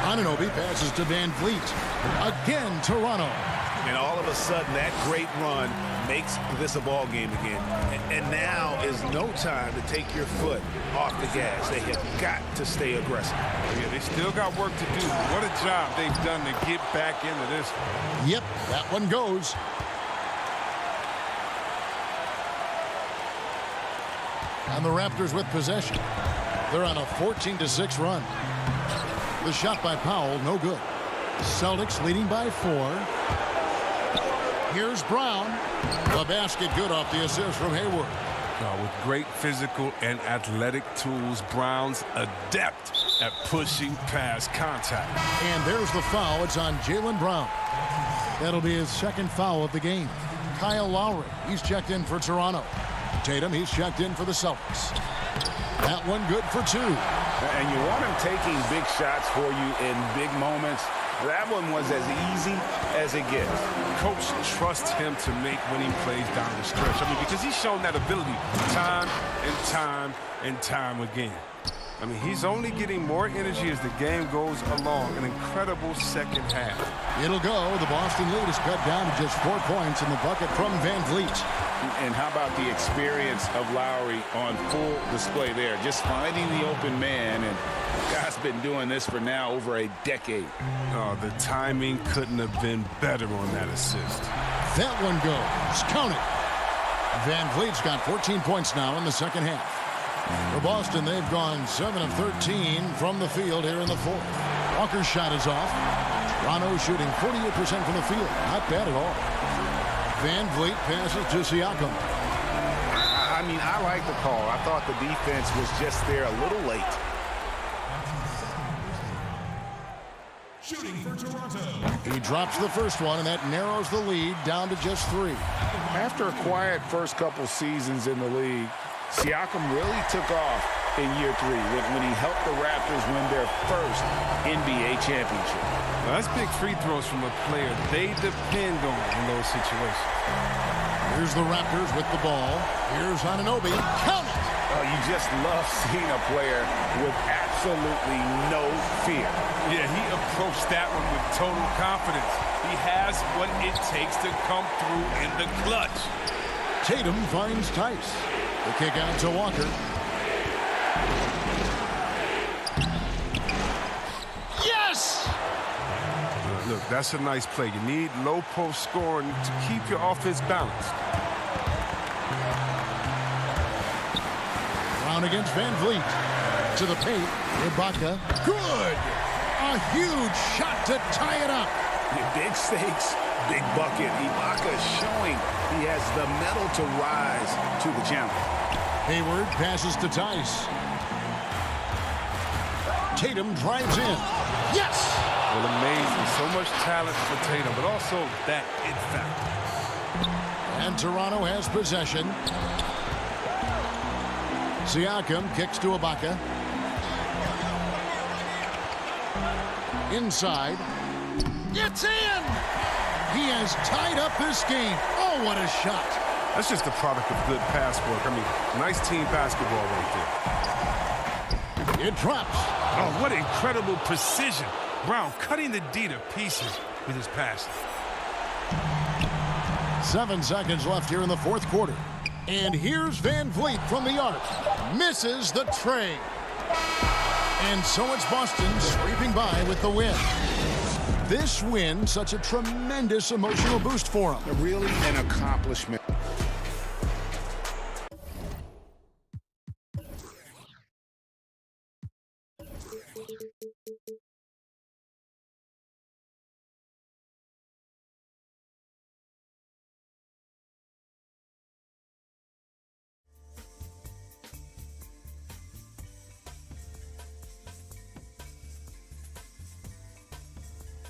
Anunoby passes to Van Vliet. Again, Toronto. And all of a sudden, that great run makes this a ball game again. And now is no time to take your foot off the gas. They have got to stay aggressive. Yeah, they still got work to do. What a job they've done to get back into this. Yep, that one goes. And the Raptors with possession. They're on a 14-6 run. The shot by Powell, no good. Celtics leading by 4. Here's Brown. The basket good off the assist from Hayward. With great physical and athletic tools, Brown's adept at pushing past contact. And there's the foul. It's on Jaylen Brown. That'll be his second foul of the game. Kyle Lowry, he's checked in for Toronto. Tatum, he's checked in for the Celtics. That one good for 2. And you want him taking big shots for you in big moments. That one was as easy as it gets. Coach trusts him to make winning plays down the stretch. I mean, because he's shown that ability time and time and time again. I mean, he's only getting more energy as the game goes along. An incredible second half. It'll go. The Boston lead is cut down to just 4 points in the bucket from Van Vliet. And how about the experience of Lowry on full display there? Just finding the open man, and guy's been doing this for now over a decade. Oh, the timing couldn't have been better on that assist. That one goes. Count it. Van Vliet's got 14 points now in the second half. For Boston, they've gone 7 of 13 from the field here in the 4th. Walker's shot is off. Toronto shooting 48% from the field. Not bad at all. Van Vliet passes to Siakam. I mean, I like the call. I thought the defense was just there a little late. Shooting for Toronto. He drops the first one, and that narrows the lead down to just 3. After a quiet first couple seasons in the league, Siakam really took off in year 3 when he helped the Raptors win their first NBA championship. Now, that's big free throws from a player they depend on in those situations. Here's the Raptors with the ball. Here's Anunoby. Count it! Oh, you just love seeing a player with absolutely no fear. Yeah, he approached that one with total confidence. He has what it takes to come through in the clutch. Tatum finds Tice. The kick out to Walker. Yes! Look, that's a nice play. You need low post scoring to keep your offense balanced. Brown against Van Vliet. To the paint. Ibaka. Good! A huge shot to tie it up. Big stakes, big bucket. Ibaka showing he has the mettle to rise to the challenge. Hayward passes to Tice. Tatum drives in. Yes! Well, amazing. So much talent for Tatum, but also that it factor. And Toronto has possession. Siakam kicks to Ibaka. Inside. It's in! He has tied up this game. Oh, what a shot. That's just a product of good pass work. I mean, nice team basketball right there. It drops. Oh, what incredible precision. Brown cutting the D to pieces with his passing. 7 seconds left here in the 4th quarter. And here's Van Vliet from the arc. Misses the tray. And so it's Boston sweeping by with the win. This win, such a tremendous emotional boost for him. Really an accomplishment.